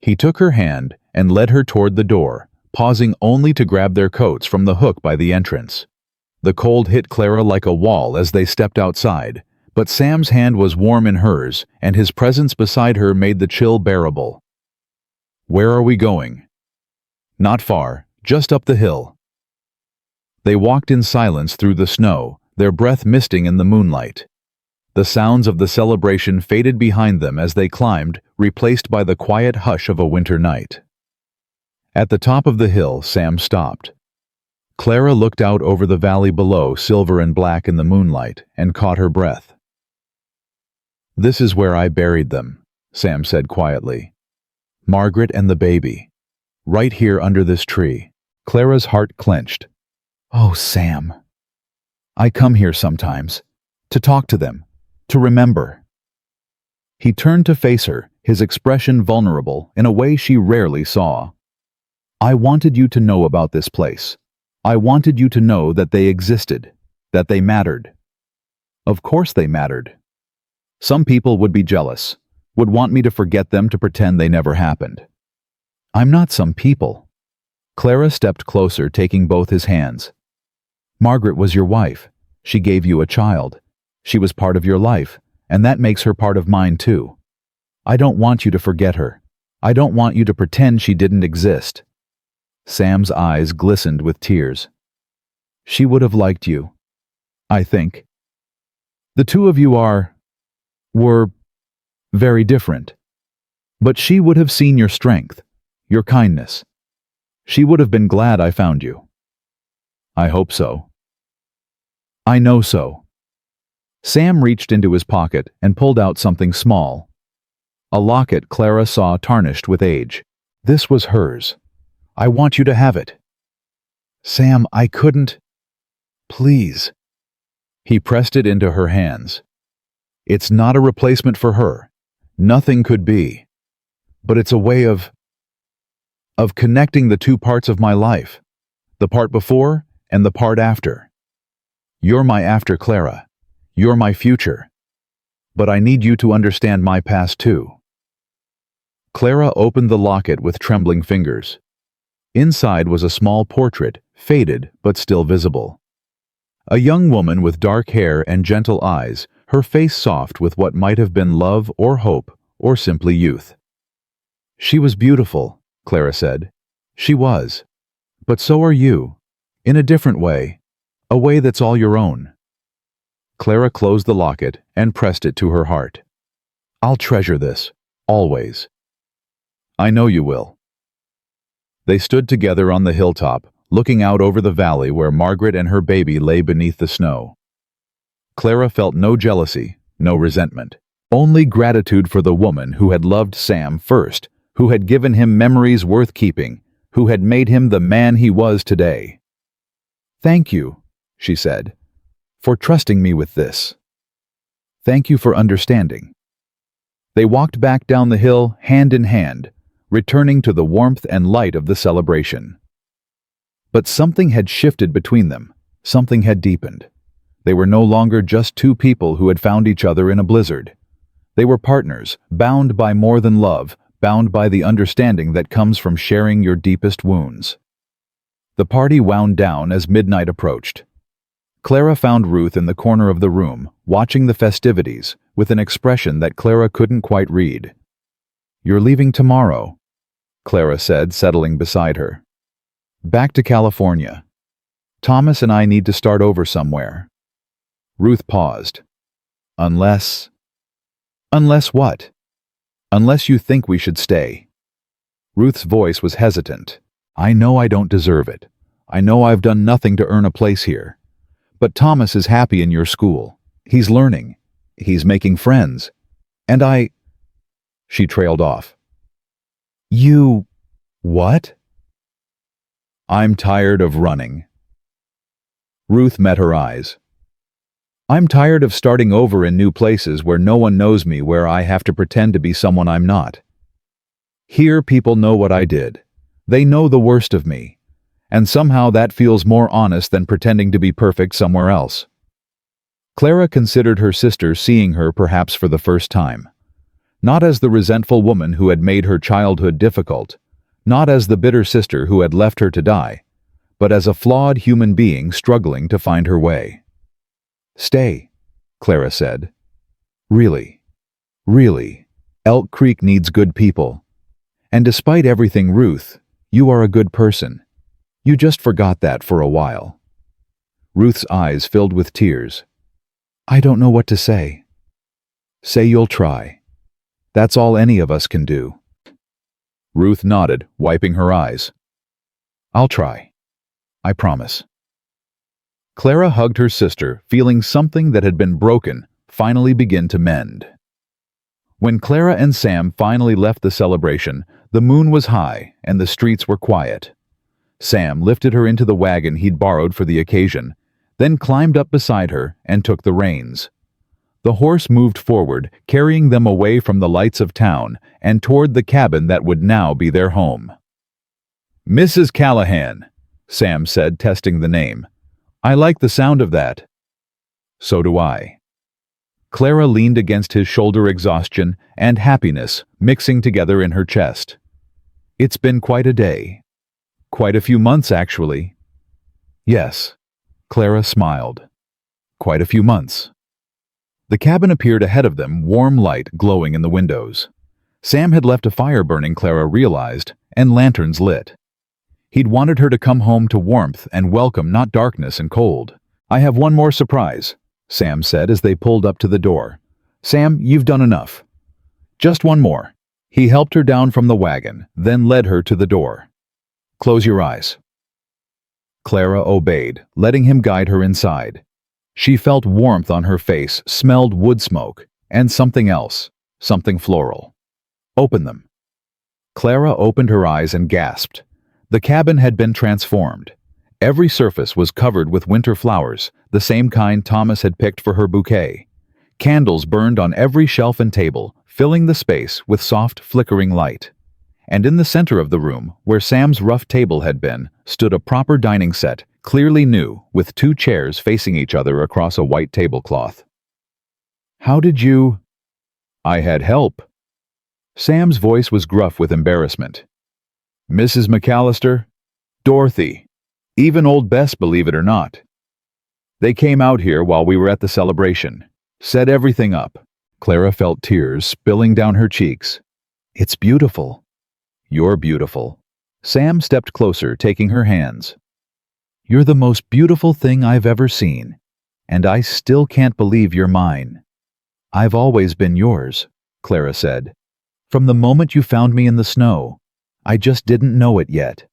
He took her hand and led her toward the door, pausing only to grab their coats from the hook by the entrance. The cold hit Clara like a wall as they stepped outside, but Sam's hand was warm in hers, and his presence beside her made the chill bearable. "Where are we going?" "Not far, just up the hill." They walked in silence through the snow, their breath misting in the moonlight. The sounds of the celebration faded behind them as they climbed, replaced by the quiet hush of a winter night. At the top of the hill, Sam stopped. Clara looked out over the valley below, silver and black in the moonlight, and caught her breath. "This is where I buried them," Sam said quietly. "Margaret and the baby. Right here under this tree." Clara's heart clenched. "Oh, Sam. I come here sometimes, to talk to them, to remember." He turned to face her, his expression vulnerable in a way she rarely saw. "I wanted you to know about this place. I wanted you to know that they existed, that they mattered." Of course they mattered. Some people would be jealous, would want me to forget them, to pretend they never happened. I'm not some people. Clara stepped closer, taking both his hands. "Margaret was your wife. She gave you a child. She was part of your life, and that makes her part of mine too. I don't want you to forget her. I don't want you to pretend she didn't exist." Sam's eyes glistened with tears. "She would have liked you, I think. The two of you were very different. But she would have seen your strength, your kindness. She would have been glad I found you." "I hope so." "I know so." Sam reached into his pocket and pulled out something small. A locket Clara saw tarnished with age. This was hers. "I want you to have it." "Sam, I couldn't." "Please." He pressed it into her hands. "It's not a replacement for her. Nothing could be. But it's a way of connecting the two parts of my life, the part before and the part after. You're my after, Clara. You're my future. But I need you to understand my past too." Clara opened the locket with trembling fingers. Inside was a small portrait, faded but still visible. A young woman with dark hair and gentle eyes, her face soft with what might have been love or hope or simply youth. "She was beautiful," Clara said. "She was. But so are you, in a different way, a way that's all your own." Clara closed the locket and pressed it to her heart. "I'll treasure this, always." "I know you will." They stood together on the hilltop, looking out over the valley where Margaret and her baby lay beneath the snow. Clara felt no jealousy, no resentment, only gratitude for the woman who had loved Sam first, who had given him memories worth keeping, who had made him the man he was today. "Thank you," she said, "for trusting me with this. Thank you for understanding." They walked back down the hill, hand in hand, returning to the warmth and light of the celebration. But something had shifted between them. Something had deepened. They were no longer just two people who had found each other in a blizzard. They were partners, bound by more than love, bound by the understanding that comes from sharing your deepest wounds. The party wound down as midnight approached. Clara found Ruth in the corner of the room, watching the festivities, with an expression that Clara couldn't quite read. "You're leaving tomorrow," Clara said, settling beside her. "Back to California. Thomas and I need to start over somewhere." Ruth paused. "Unless..." "Unless what?" "Unless you think we should stay." Ruth's voice was hesitant. "I know I don't deserve it. I know I've done nothing to earn a place here. But Thomas is happy in your school. He's learning. He's making friends. And I..." She trailed off. "You... what?" "I'm tired of running." Ruth met her eyes. "I'm tired of starting over in new places where no one knows me, where I have to pretend to be someone I'm not. Here people know what I did. They know the worst of me. And somehow that feels more honest than pretending to be perfect somewhere else." Clara considered her sister, seeing her perhaps for the first time. Not as the resentful woman who had made her childhood difficult, not as the bitter sister who had left her to die, but as a flawed human being struggling to find her way. "Stay," Clara said. "Really, really, Elk Creek needs good people. And despite everything, Ruth, you are a good person. You just forgot that for a while." Ruth's eyes filled with tears. "I don't know what to say." "Say you'll try. That's all any of us can do." Ruth nodded, wiping her eyes. "I'll try. I promise." Clara hugged her sister, feeling something that had been broken finally begin to mend. When Clara and Sam finally left the celebration, the moon was high and the streets were quiet. Sam lifted her into the wagon he'd borrowed for the occasion, then climbed up beside her and took the reins. The horse moved forward, carrying them away from the lights of town and toward the cabin that would now be their home. "Mrs. Callahan," Sam said, testing the name. "I like the sound of that." "So do I." Clara leaned against his shoulder, exhaustion and happiness mixing together in her chest. "It's been quite a day. Quite a few months, actually." "Yes," Clara smiled. "Quite a few months." The cabin appeared ahead of them, warm light glowing in the windows. Sam had left a fire burning, Clara realized, and lanterns lit. He'd wanted her to come home to warmth and welcome, not darkness and cold. "I have one more surprise," Sam said as they pulled up to the door. "Sam, you've done enough. Just one more." He helped her down from the wagon, then led her to the door. "Close your eyes." Clara obeyed, letting him guide her inside. She felt warmth on her face, smelled wood smoke, and something else, something floral. "Open them." Clara opened her eyes and gasped. The cabin had been transformed. Every surface was covered with winter flowers, the same kind Thomas had picked for her bouquet. Candles burned on every shelf and table, filling the space with soft, flickering light. And in the center of the room, where Sam's rough table had been, stood a proper dining set, clearly new, with two chairs facing each other across a white tablecloth. "How did you..." "I had help." Sam's voice was gruff with embarrassment. "Mrs. McAllister, Dorothy, even old Bess, believe it or not. They came out here while we were at the celebration, set everything up." Clara felt tears spilling down her cheeks. "It's beautiful." "You're beautiful." Sam stepped closer, taking her hands. "You're the most beautiful thing I've ever seen, and I still can't believe you're mine." "I've always been yours," Clara said. "From the moment you found me in the snow. I just didn't know it yet."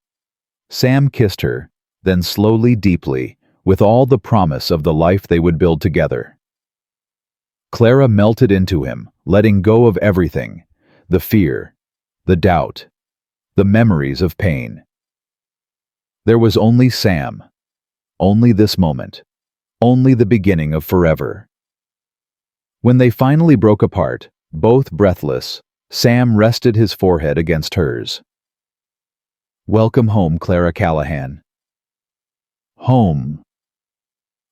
Sam kissed her, then slowly, deeply, with all the promise of the life they would build together. Clara melted into him, letting go of everything, the fear, the doubt, the memories of pain. There was only Sam, only this moment, only the beginning of forever. When they finally broke apart, both breathless, Sam rested his forehead against hers. "Welcome home, Clara Callahan." "Home,"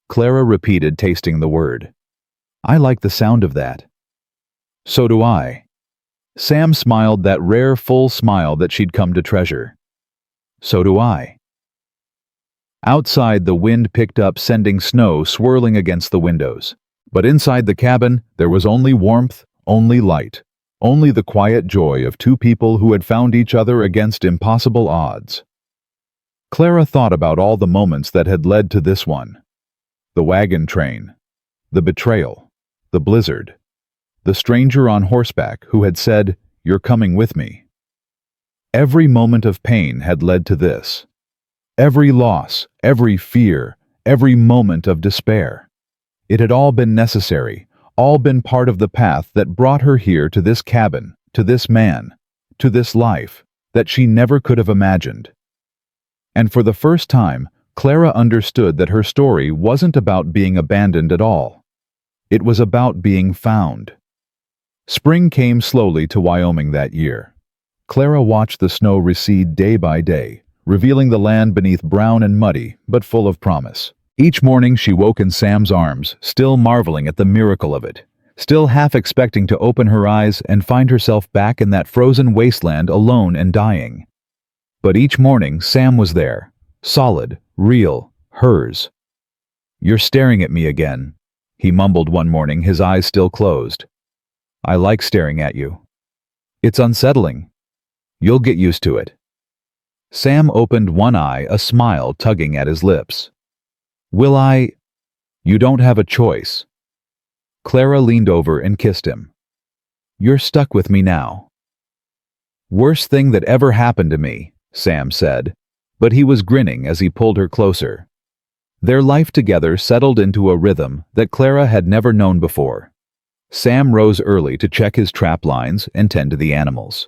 Clara repeated, tasting the word. "I like the sound of that." "So do I." Sam smiled, that rare full smile that she'd come to treasure. "So do I." Outside, the wind picked up, sending snow swirling against the windows. But inside the cabin, there was only warmth, only light, only the quiet joy of two people who had found each other against impossible odds. Clara thought about all the moments that had led to this one. The wagon train, the betrayal, the blizzard, the stranger on horseback who had said, "You're coming with me." Every moment of pain had led to this. Every loss, every fear, every moment of despair. It had all been necessary, all been part of the path that brought her here, to this cabin, to this man, to this life that she never could have imagined. And for the first time, Clara understood that her story wasn't about being abandoned at all. It was about being found. Spring came slowly to Wyoming that year. Clara watched the snow recede day by day, revealing the land beneath brown and muddy, but full of promise. Each morning she woke in Sam's arms, still marveling at the miracle of it, still half expecting to open her eyes and find herself back in that frozen wasteland, alone and dying. But each morning Sam was there, solid, real, hers. "You're staring at me again," he mumbled one morning, his eyes still closed. "I like staring at you. It's unsettling. You'll get used to it." Sam opened one eye, a smile tugging at his lips. "Will I?" "You don't have a choice." Clara leaned over and kissed him. "You're stuck with me now." "Worst thing that ever happened to me," Sam said, but he was grinning as he pulled her closer. Their life together settled into a rhythm that Clara had never known before. Sam rose early to check his trap lines and tend to the animals.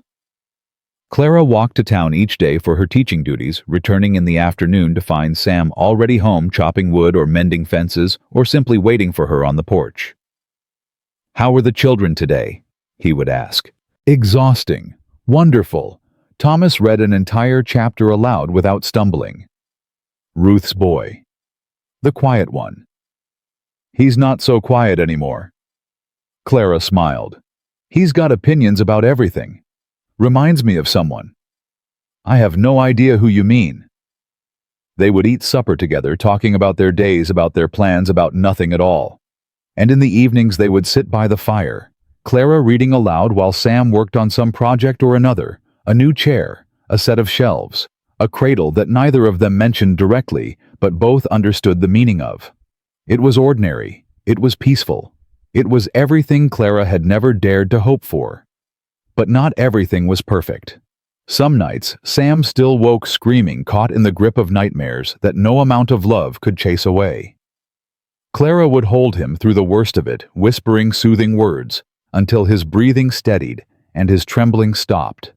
Clara walked to town each day for her teaching duties, returning in the afternoon to find Sam already home, chopping wood or mending fences or simply waiting for her on the porch. "How were the children today?" he would ask. "Exhausting. Wonderful." Thomas read an entire chapter aloud without stumbling. "Ruth's boy." "The quiet one." "He's not so quiet anymore." Clara smiled. "He's got opinions about everything. Reminds me of someone." "I have no idea who you mean." They would eat supper together, talking about their days, about their plans, about nothing at all. And in the evenings they would sit by the fire, Clara reading aloud while Sam worked on some project or another, a new chair, a set of shelves, a cradle that neither of them mentioned directly, but both understood the meaning of. It was ordinary, it was peaceful, it was everything Clara had never dared to hope for. But not everything was perfect. Some nights, Sam still woke screaming, caught in the grip of nightmares that no amount of love could chase away. Clara would hold him through the worst of it, whispering soothing words, until his breathing steadied and his trembling stopped.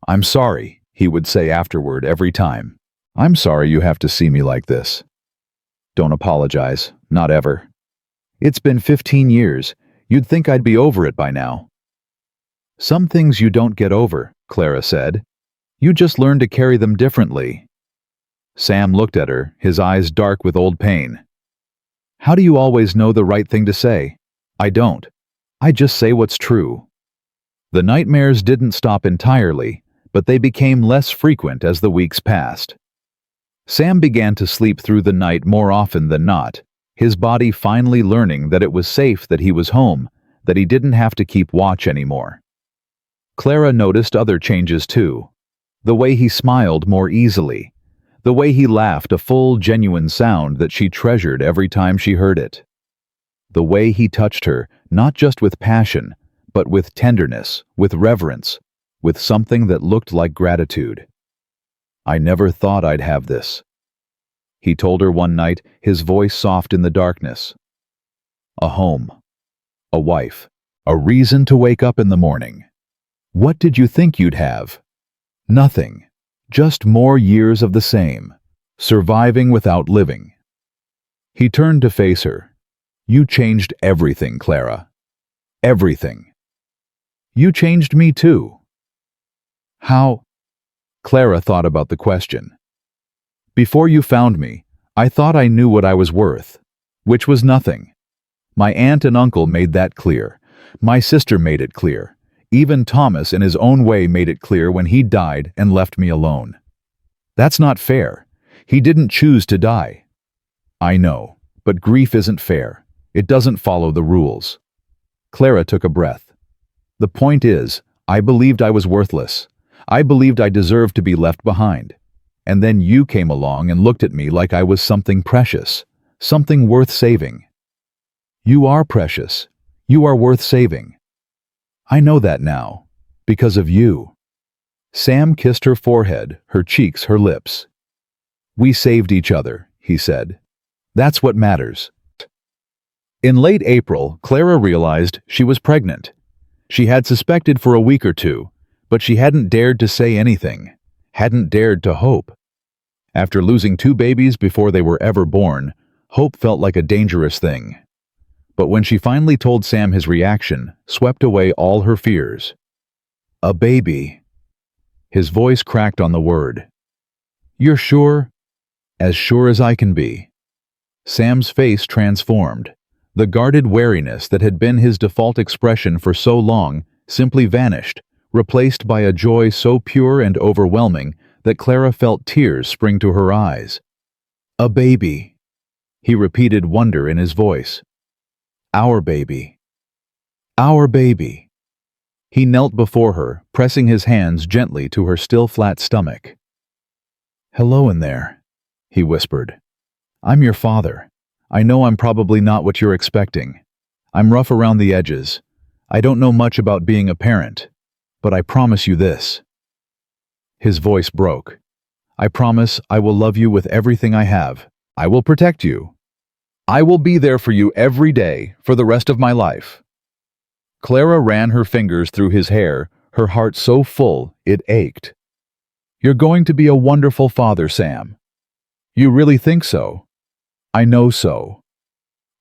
"I'm sorry," he would say afterward every time. "I'm sorry you have to see me like this." "Don't apologize, not ever. It's been 15 years. You'd think I'd be over it by now." "Some things you don't get over," Clara said. "You just learn to carry them differently." Sam looked at her, his eyes dark with old pain. "How do you always know the right thing to say?" "I don't. I just say what's true." The nightmares didn't stop entirely, but they became less frequent as the weeks passed. Sam began to sleep through the night more often than not, his body finally learning that it was safe, that he was home, that he didn't have to keep watch anymore. Clara noticed other changes too. The way he smiled more easily. The way he laughed, a full, genuine sound that she treasured every time she heard it. The way he touched her, not just with passion, but with tenderness, with reverence, with something that looked like gratitude. "I never thought I'd have this," he told her one night, his voice soft in the darkness. "A home, a wife, a reason to wake up in the morning. What did you think you'd have? Nothing. Just more years of the same. Surviving without living. He turned to face her. You changed everything, Clara. Everything. You changed me too. How? Clara thought about the question. Before you found me, I thought I knew what I was worth, which was nothing. My aunt and uncle made that clear. My sister made it clear. Even Thomas in his own way made it clear when he died and left me alone. That's not fair. He didn't choose to die. I know, but grief isn't fair. It doesn't follow the rules. Clara took a breath. The point is, I believed I was worthless. I believed I deserved to be left behind. And then you came along and looked at me like I was something precious, something worth saving. You are precious. You are worth saving. I know that now, because of you. Sam kissed her forehead, her cheeks, her lips. We saved each other, he said. That's what matters. In late April, Clara realized she was pregnant. She had suspected for a week or two, but she hadn't dared to say anything, hadn't dared to hope. After losing 2 babies before they were ever born, hope felt like a dangerous thing. But when she finally told Sam, his reaction swept away all her fears. A baby. His voice cracked on the word. You're sure? As sure as I can be. Sam's face transformed. The guarded wariness that had been his default expression for so long simply vanished, replaced by a joy so pure and overwhelming that Clara felt tears spring to her eyes. A baby. He repeated, wonder in his voice. Our baby. Our baby. He knelt before her, pressing his hands gently to her still flat stomach. Hello in there, he whispered. I'm your father. I know I'm probably not what you're expecting. I'm rough around the edges. I don't know much about being a parent, but I promise you this. His voice broke. I promise I will love you with everything I have. I will protect you. I will be there for you every day for the rest of my life. Clara ran her fingers through his hair, her heart so full it ached. You're going to be a wonderful father, Sam. You really think so? I know so.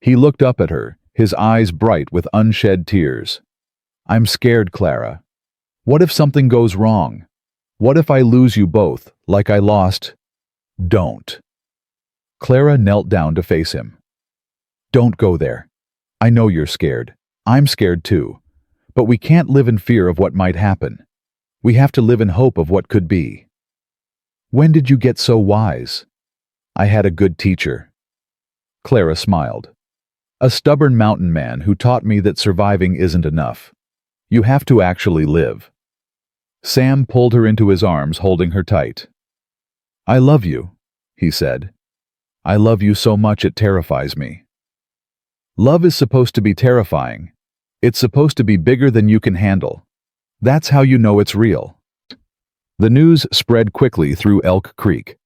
He looked up at her, his eyes bright with unshed tears. I'm scared, Clara. What if something goes wrong? What if I lose you both, like I lost? Don't. Clara knelt down to face him. Don't go there. I know you're scared. I'm scared too. But we can't live in fear of what might happen. We have to live in hope of what could be. When did you get so wise? I had a good teacher. Clara smiled. A stubborn mountain man who taught me that surviving isn't enough. You have to actually live. Sam pulled her into his arms, holding her tight. I love you, he said. I love you so much it terrifies me. Love is supposed to be terrifying. It's supposed to be bigger than you can handle. That's how you know it's real. The news spread quickly through Elk Creek.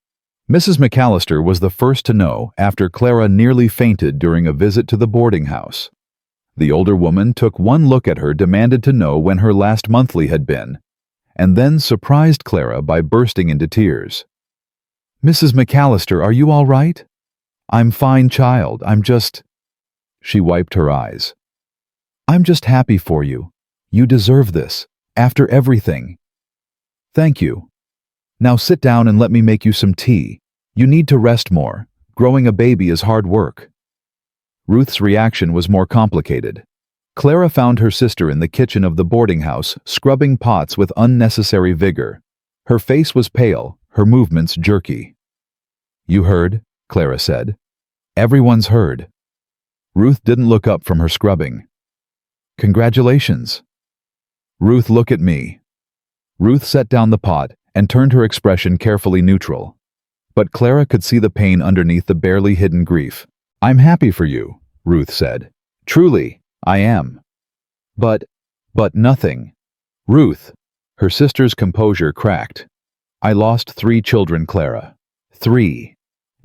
Mrs. McAllister was the first to know after Clara nearly fainted during a visit to the boarding house. The older woman took one look at her, demanded to know when her last monthly had been, and then surprised Clara by bursting into tears. Mrs. McAllister, are you all right? I'm fine, child. She wiped her eyes. I'm just happy for you. You deserve this, after everything. Thank you. Now sit down and let me make you some tea. You need to rest more. Growing a baby is hard work. Ruth's reaction was more complicated. Clara found her sister in the kitchen of the boarding house, scrubbing pots with unnecessary vigor. Her face was pale, her movements jerky. You heard, Clara said. Everyone's heard. Ruth didn't look up from her scrubbing. Congratulations. Ruth, look at me. Ruth set down the pot and turned her expression carefully neutral. But Clara could see the pain underneath the barely hidden grief. I'm happy for you, Ruth said. Truly, I am. But nothing. Ruth, her sister's composure cracked. I lost 3 children, Clara. 3.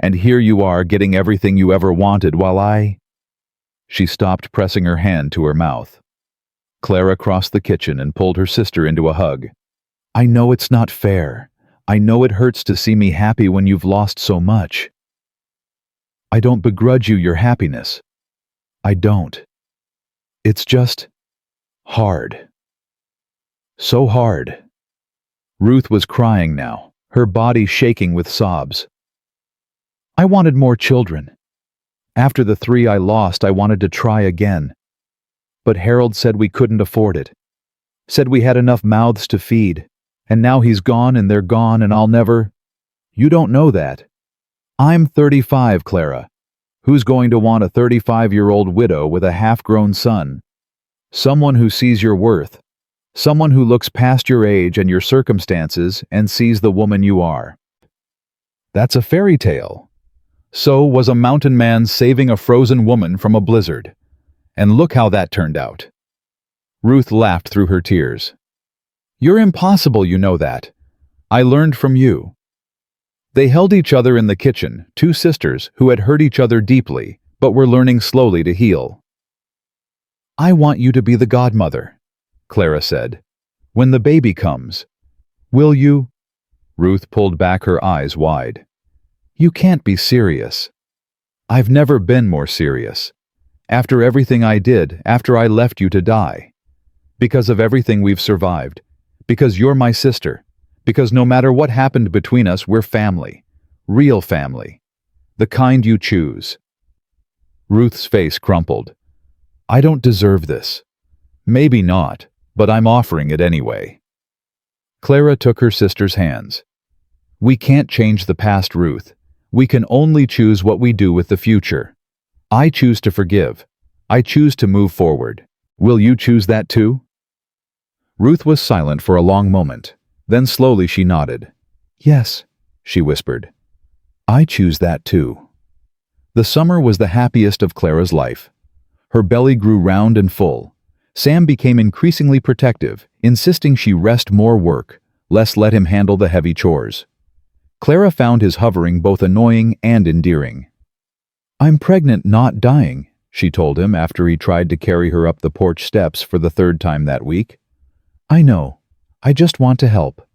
And here you are getting everything you ever wanted while I... She stopped, pressing her hand to her mouth. Clara crossed the kitchen and pulled her sister into a hug. I know it's not fair. I know it hurts to see me happy when you've lost so much. I don't begrudge you your happiness. I don't. It's just hard. So hard. Ruth was crying now, her body shaking with sobs. I wanted more children. After the 3 I lost, I wanted to try again. But Harold said we couldn't afford it. Said we had enough mouths to feed. And now he's gone and they're gone and I'll never... You don't know that. I'm 35, Clara. Who's going to want a 35-year-old widow with a half-grown son? Someone who sees your worth. Someone who looks past your age and your circumstances and sees the woman you are. That's a fairy tale. So was a mountain man saving a frozen woman from a blizzard. And look how that turned out. Ruth laughed through her tears. You're impossible, you know that. I learned from you. They held each other in the kitchen, 2 sisters who had hurt each other deeply, but were learning slowly to heal. I want you to be the godmother, Clara said. When the baby comes. Will you? Ruth pulled back her eyes wide. You can't be serious. I've never been more serious. After everything I did, after I left you to die. Because of everything we've survived. Because you're my sister. Because no matter what happened between us, we're family. Real family. The kind you choose. Ruth's face crumpled. I don't deserve this. Maybe not, but I'm offering it anyway. Clara took her sister's hands. We can't change the past, Ruth. We can only choose what we do with the future. I choose to forgive. I choose to move forward. Will you choose that too? Ruth was silent for a long moment. Then slowly she nodded. Yes, she whispered. I choose that too. The summer was the happiest of Clara's life. Her belly grew round and full. Sam became increasingly protective, insisting she rest more work, less let him handle the heavy chores. Clara found his hovering both annoying and endearing. I'm pregnant, not dying, she told him after he tried to carry her up the porch steps for the 3rd time that week. I know. I just want to help.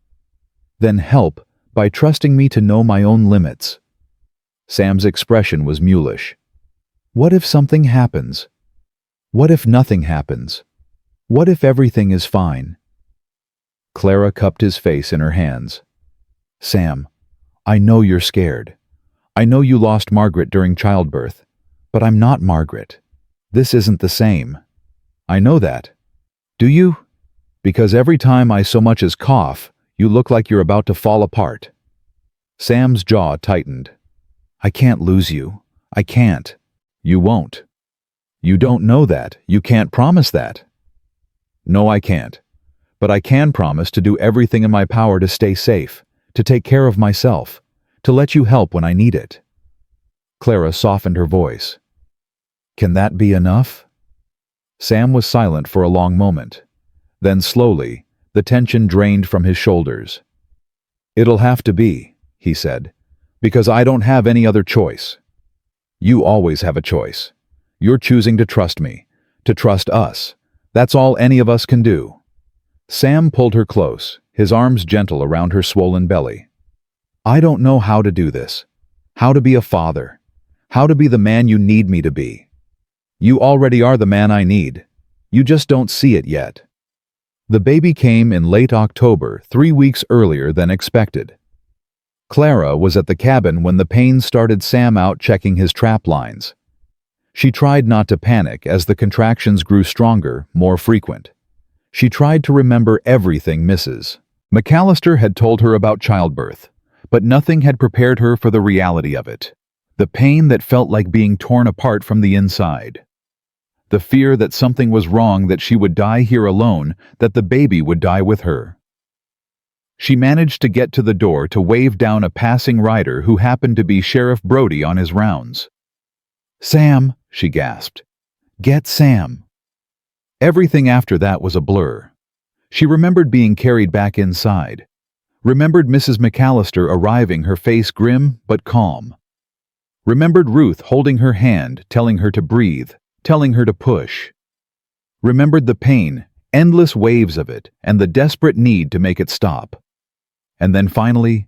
Then help by trusting me to know my own limits. Sam's expression was mulish. What if something happens? What if nothing happens? What if everything is fine? Clara cupped his face in her hands. Sam, I know you're scared. I know you lost Margaret during childbirth, but I'm not Margaret. This isn't the same. I know that. Do you? Because every time I so much as cough, you look like you're about to fall apart. Sam's jaw tightened. I can't lose you. I can't. You won't. You don't know that. You can't promise that. No, I can't. But I can promise to do everything in my power to stay safe, to take care of myself, to let you help when I need it. Clara softened her voice. Can that be enough? Sam was silent for a long moment. Then slowly, the tension drained from his shoulders. It'll have to be, he said, because I don't have any other choice. You always have a choice. You're choosing to trust me, to trust us. That's all any of us can do. Sam pulled her close, his arms gentle around her swollen belly. I don't know how to do this. How to be a father. How to be the man you need me to be. You already are the man I need. You just don't see it yet. The baby came in late October, 3 weeks earlier than expected. Clara was at the cabin when the pain started Sam out checking his trap lines. She tried not to panic as the contractions grew stronger, more frequent. She tried to remember everything Mrs. McAllister had told her about childbirth, but nothing had prepared her for the reality of it. The pain that felt like being torn apart from the inside. The fear that something was wrong, that she would die here alone, that the baby would die with her. She managed to get to the door to wave down a passing rider who happened to be Sheriff Brody on his rounds. Sam, she gasped. Get Sam. Everything after that was a blur. She remembered being carried back inside. Remembered Mrs. McAllister arriving, her face grim but calm. Remembered Ruth holding her hand, telling her to breathe, telling her to push. Remembered the pain, Endless waves of it, and the desperate need to make it stop. And then finally,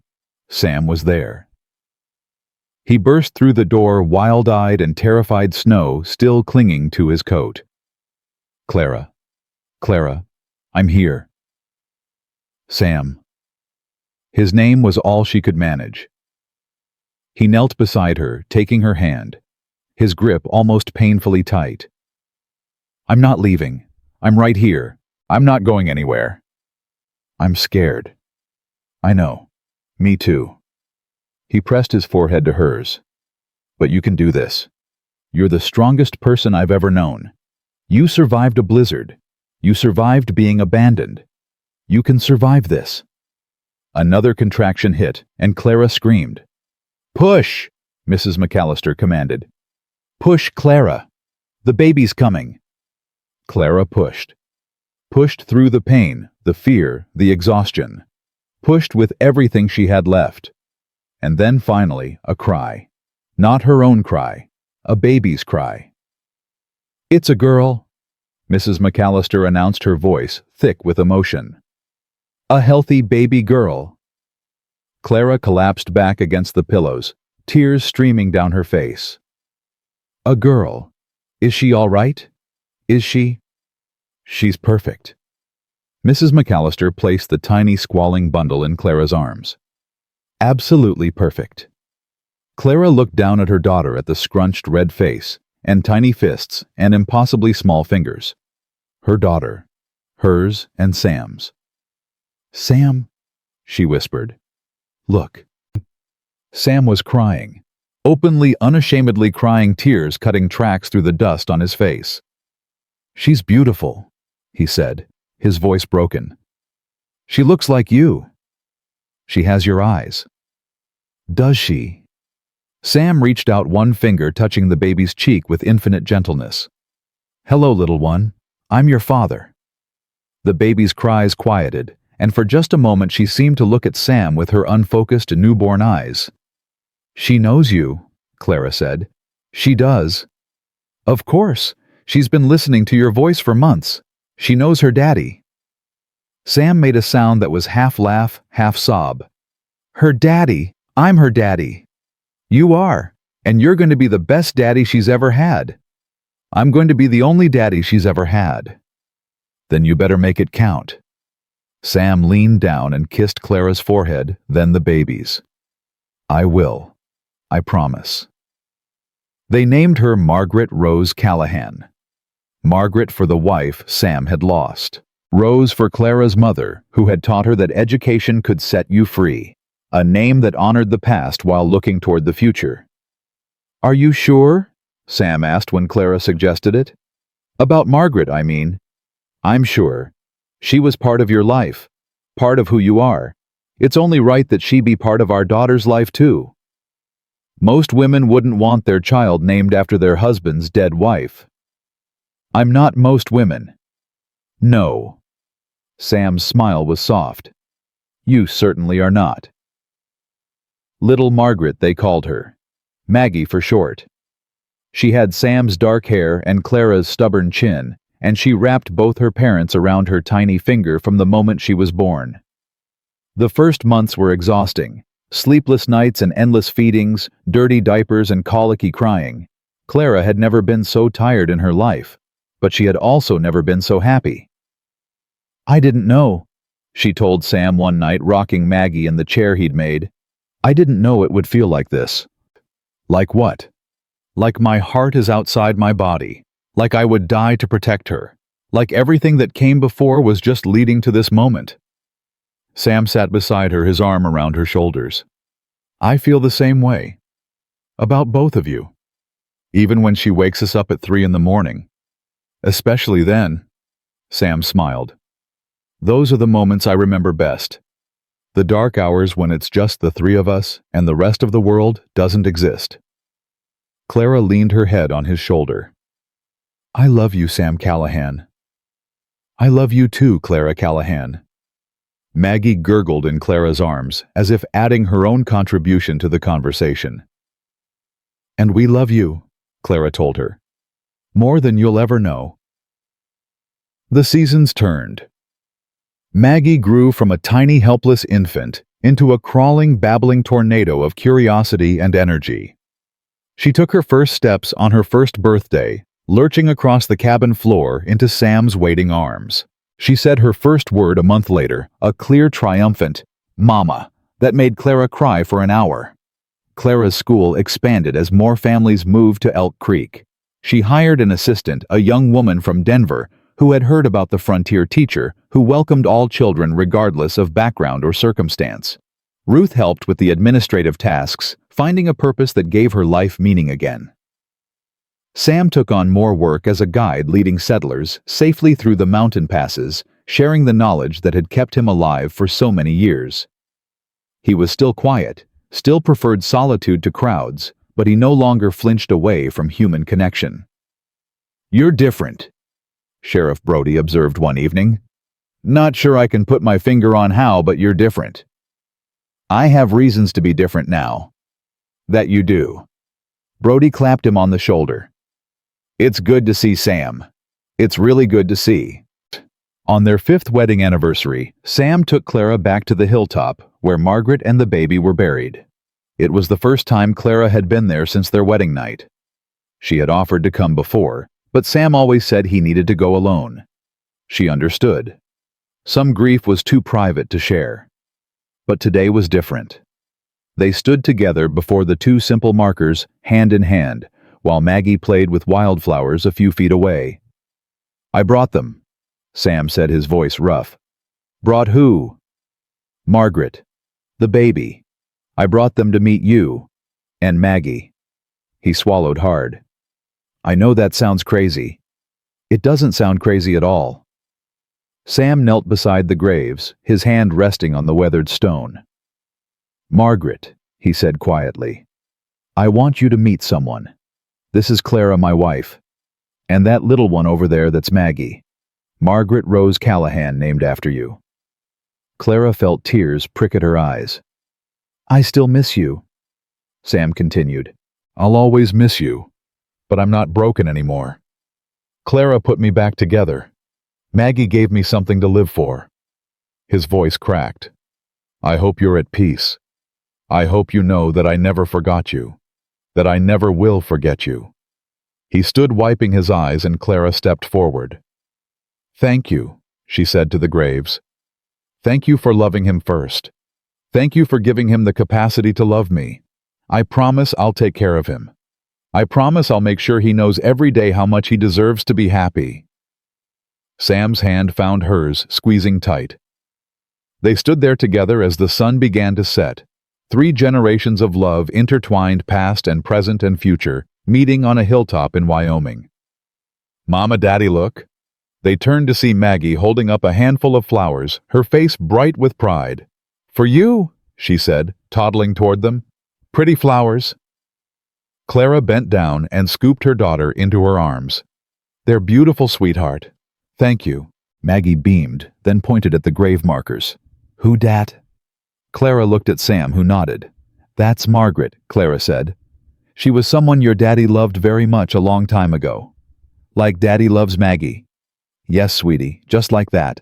Sam was there. He burst through the door, wild-eyed and terrified, snow still clinging to his coat. "Clara, Clara, I'm here." Sam. His name was all she could manage. He knelt beside her, taking her hand, his grip almost painfully tight. "I'm not leaving. I'm right here. I'm not going anywhere." "I'm scared." "I know. Me too." He pressed his forehead to hers. "But you can do this. You're the strongest person I've ever known. You survived a blizzard. You survived being abandoned. You can survive this." Another contraction hit, and Clara screamed. "Push!" Mrs. McAllister commanded. "Push, Clara. The baby's coming." Clara pushed. Pushed through the pain, the fear, the exhaustion. Pushed with everything she had left. And then finally, a cry. Not her own cry, a baby's cry. "It's a girl," Mrs. McAllister announced, her voice thick with emotion. "A healthy baby girl." Clara collapsed back against the pillows, tears streaming down her face. "A girl. Is she all right? Is she?" "She's perfect." Mrs. McAllister placed the tiny squalling bundle in Clara's arms. "Absolutely perfect." Clara looked down at her daughter, at the scrunched red face, and tiny fists, and impossibly small fingers. Her daughter. Hers and Sam's. "Sam," she whispered. "Look." Sam was crying. Openly, unashamedly crying, tears cutting tracks through the dust on his face. "She's beautiful," he said, his voice broken. "She looks like you. She has your eyes." "Does she?" Sam reached out one finger, touching the baby's cheek with infinite gentleness. "Hello, little one. I'm your father." The baby's cries quieted, and for just a moment she seemed to look at Sam with her unfocused, newborn eyes. "She knows you," Clara said. "She does." "Of course. She's been listening to your voice for months. She knows her daddy." Sam made a sound that was half laugh, half sob. "Her daddy? I'm her daddy." "You are, and you're going to be the best daddy she's ever had." "I'm going to be the only daddy she's ever had." "Then you better make it count." Sam leaned down and kissed Clara's forehead, then the baby's. "I will. I promise." They named her Margaret Rose Callahan. Margaret for the wife Sam had lost. Rose for Clara's mother, who had taught her that education could set you free. A name that honored the past while looking toward the future. "Are you sure?" Sam asked when Clara suggested it. "About Margaret, I mean." "I'm sure. She was part of your life. Part of who you are. It's only right that she be part of our daughter's life too." "Most women wouldn't want their child named after their husband's dead wife." "I'm not most women." "No." Sam's smile was soft. "You certainly are not." Little Margaret, they called her. Maggie for short. She had Sam's dark hair and Clara's stubborn chin, and she wrapped both her parents around her tiny finger from the moment she was born. The first months were exhausting. Sleepless nights and endless feedings, dirty diapers and colicky crying. Clara had never been so tired in her life, but she had also never been so happy. "I didn't know," she told Sam one night, rocking Maggie in the chair he'd made. "I didn't know it would feel like this." "Like what?" "Like my heart is outside my body. Like I would die to protect her. Like everything that came before was just leading to this moment." Sam sat beside her, his arm around her shoulders. "I feel the same way. About both of you. Even when she wakes us up at 3 in the morning. Especially then." Sam smiled. "Those are the moments I remember best. The dark hours when it's just the three of us and the rest of the world doesn't exist." Clara leaned her head on his shoulder. "I love you, Sam Callahan." "I love you too, Clara Callahan." Maggie gurgled in Clara's arms, as if adding her own contribution to the conversation. "And we love you," Clara told her. "More than you'll ever know." The seasons turned. Maggie grew from a tiny helpless infant into a crawling, babbling tornado of curiosity and energy. She took her first steps on her first birthday, lurching across the cabin floor into Sam's waiting arms. She said her first word a month later, a clear, triumphant, "Mama," that made Clara cry for an hour. Clara's school expanded as more families moved to Elk Creek. She hired an assistant, a young woman from Denver, who had heard about the frontier teacher who welcomed all children regardless of background or circumstance. Ruth helped with the administrative tasks, finding a purpose that gave her life meaning again. Sam took on more work as a guide leading settlers safely through the mountain passes, sharing the knowledge that had kept him alive for so many years. He was still quiet, still preferred solitude to crowds, but he no longer flinched away from human connection. "You're different," Sheriff Brody observed one evening. "Not sure I can put my finger on how, but you're different." "I have reasons to be different now." "That you do." Brody clapped him on the shoulder. "It's good to see Sam. It's really good to see." On their 5th wedding anniversary, Sam took Clara back to the hilltop where Margaret and the baby were buried. It was the first time Clara had been there since their wedding night. She had offered to come before, but Sam always said he needed to go alone. She understood. Some grief was too private to share. But today was different. They stood together before the 2 simple markers, hand in hand, while Maggie played with wildflowers a few feet away. "I brought them," Sam said, his voice rough. "Brought who?" "Margaret. The baby. I brought them to meet you. And Maggie." He swallowed hard. "I know that sounds crazy." "It doesn't sound crazy at all." Sam knelt beside the graves, his hand resting on the weathered stone. "Margaret," he said quietly, "I want you to meet someone. This is Clara, my wife. And that little one over there, that's Maggie. Margaret Rose Callahan, named after you." Clara felt tears prick at her eyes. "I still miss you," Sam continued. "I'll always miss you. But I'm not broken anymore. Clara put me back together. Maggie gave me something to live for." His voice cracked. "I hope you're at peace. I hope you know that I never forgot you, that I never will forget you." He stood wiping his eyes and Clara stepped forward. "Thank you," she said to the graves. "Thank you for loving him first. Thank you for giving him the capacity to love me. I promise I'll take care of him. I promise I'll make sure he knows every day how much he deserves to be happy." Sam's hand found hers, squeezing tight. They stood there together as the sun began to set. 3 generations of love intertwined past and present and future, meeting on a hilltop in Wyoming. "Mama, Daddy, look." They turned to see Maggie holding up a handful of flowers, her face bright with pride. "For you," she said, toddling toward them. "Pretty flowers." Clara bent down and scooped her daughter into her arms. "They're beautiful, sweetheart." "Thank you." Maggie beamed, then pointed at the grave markers. "Who dat?" Clara looked at Sam, who nodded. "That's Margaret," Clara said. "She was someone your daddy loved very much a long time ago. Like Daddy loves Maggie." "Yes, sweetie, just like that."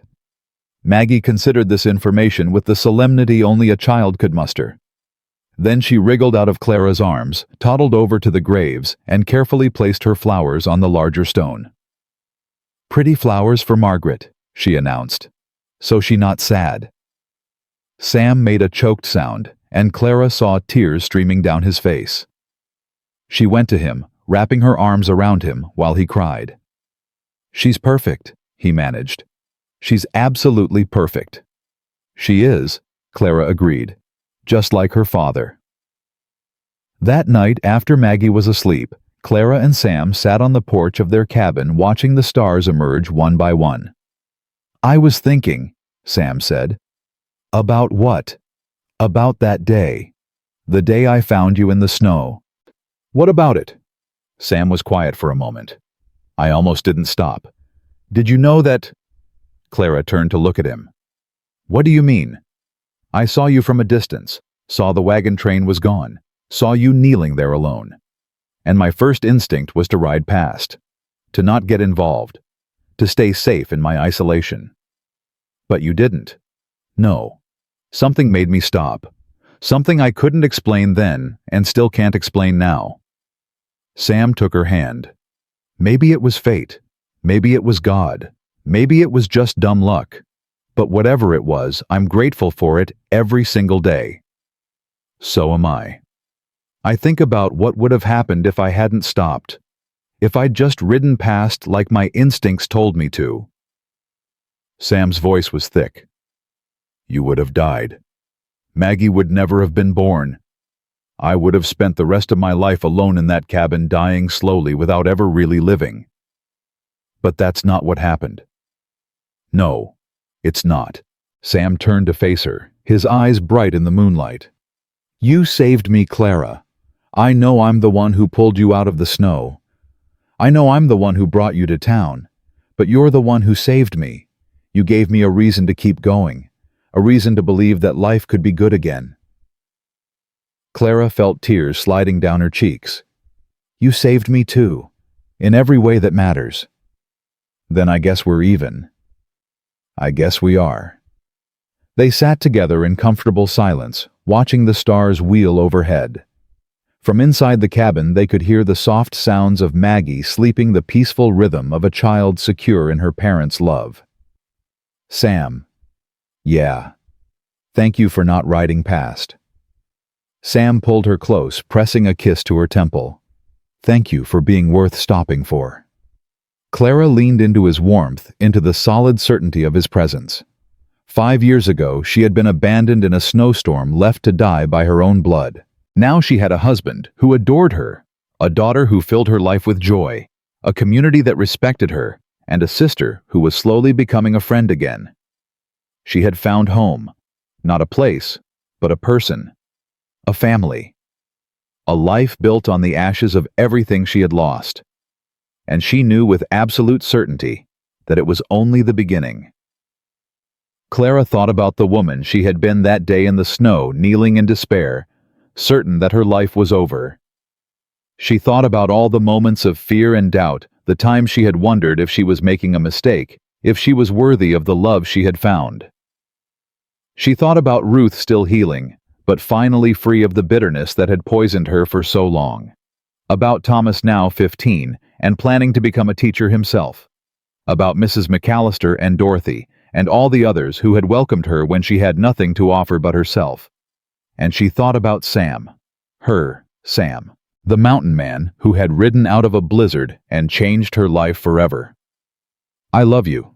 Maggie considered this information with the solemnity only a child could muster. Then she wriggled out of Clara's arms, toddled over to the graves, and carefully placed her flowers on the larger stone. "Pretty flowers for Margaret," she announced. "So she not sad." Sam made a choked sound, and Clara saw tears streaming down his face. She went to him, wrapping her arms around him while he cried. "She's perfect," he managed. "She's absolutely perfect." "She is," Clara agreed. "Just like her father." That night, after Maggie was asleep, Clara and Sam sat on the porch of their cabin watching the stars emerge one by one. "I was thinking," Sam said. "About what?" "About that day. The day I found you in the snow." "What about it?" Sam was quiet for a moment. "I almost didn't stop. Did you know that—" Clara turned to look at him. "What do you mean?" "I saw you from a distance, saw the wagon train was gone, saw you kneeling there alone. And my first instinct was to ride past, to not get involved, to stay safe in my isolation. But you didn't. No. Something made me stop. Something I couldn't explain then and still can't explain now. Sam took her hand. Maybe it was fate. Maybe it was God. Maybe it was just dumb luck. But whatever it was, I'm grateful for it every single day. So am I. I think about what would have happened if I hadn't stopped. If I'd just ridden past like my instincts told me to. Sam's voice was thick. You would have died. Maggie would never have been born. I would have spent the rest of my life alone in that cabin, dying slowly without ever really living. But that's not what happened. No, it's not. Sam turned to face her, his eyes bright in the moonlight. You saved me, Clara. I know I'm the one who pulled you out of the snow. I know I'm the one who brought you to town, but you're the one who saved me. You gave me a reason to keep going, a reason to believe that life could be good again. Clara felt tears sliding down her cheeks. You saved me too, in every way that matters. Then I guess we're even. I guess we are. They sat together in comfortable silence, watching the stars wheel overhead. From inside the cabin, they could hear the soft sounds of Maggie sleeping the peaceful rhythm of a child secure in her parents' love. Sam. Yeah. Thank you for not riding past. Sam pulled her close, pressing a kiss to her temple. Thank you for being worth stopping for. Clara leaned into his warmth, into the solid certainty of his presence. 5 years ago, she had been abandoned in a snowstorm, left to die by her own blood. Now she had a husband who adored her, a daughter who filled her life with joy, a community that respected her, and a sister who was slowly becoming a friend again. She had found home, not a place, but a person, a family, a life built on the ashes of everything she had lost. And she knew with absolute certainty that it was only the beginning. Clara thought about the woman she had been that day in the snow, kneeling in despair, certain that her life was over. She thought about all the moments of fear and doubt, the times she had wondered if she was making a mistake, if she was worthy of the love she had found. She thought about Ruth still healing, but finally free of the bitterness that had poisoned her for so long. About Thomas, now 15, and planning to become a teacher himself. About Mrs. McAllister and Dorothy, and all the others who had welcomed her when she had nothing to offer but herself. And she thought about Sam. Her Sam. The mountain man who had ridden out of a blizzard and changed her life forever. I love you.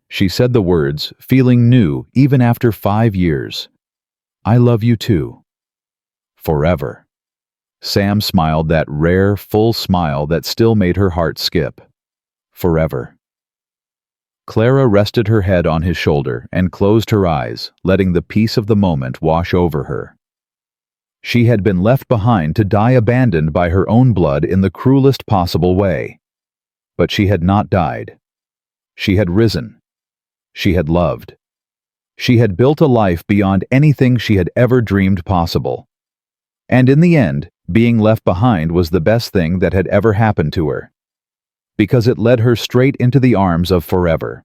She said the words, feeling new even after 5 years. I love you too. Forever. Sam smiled, that rare, full smile that still made her heart skip. Forever. Clara rested her head on his shoulder and closed her eyes, letting the peace of the moment wash over her. She had been left behind to die abandoned by her own blood in the cruelest possible way. But she had not died. She had risen. She had loved. She had built a life beyond anything she had ever dreamed possible. And in the end, being left behind was the best thing that had ever happened to her. Because it led her straight into the arms of forever.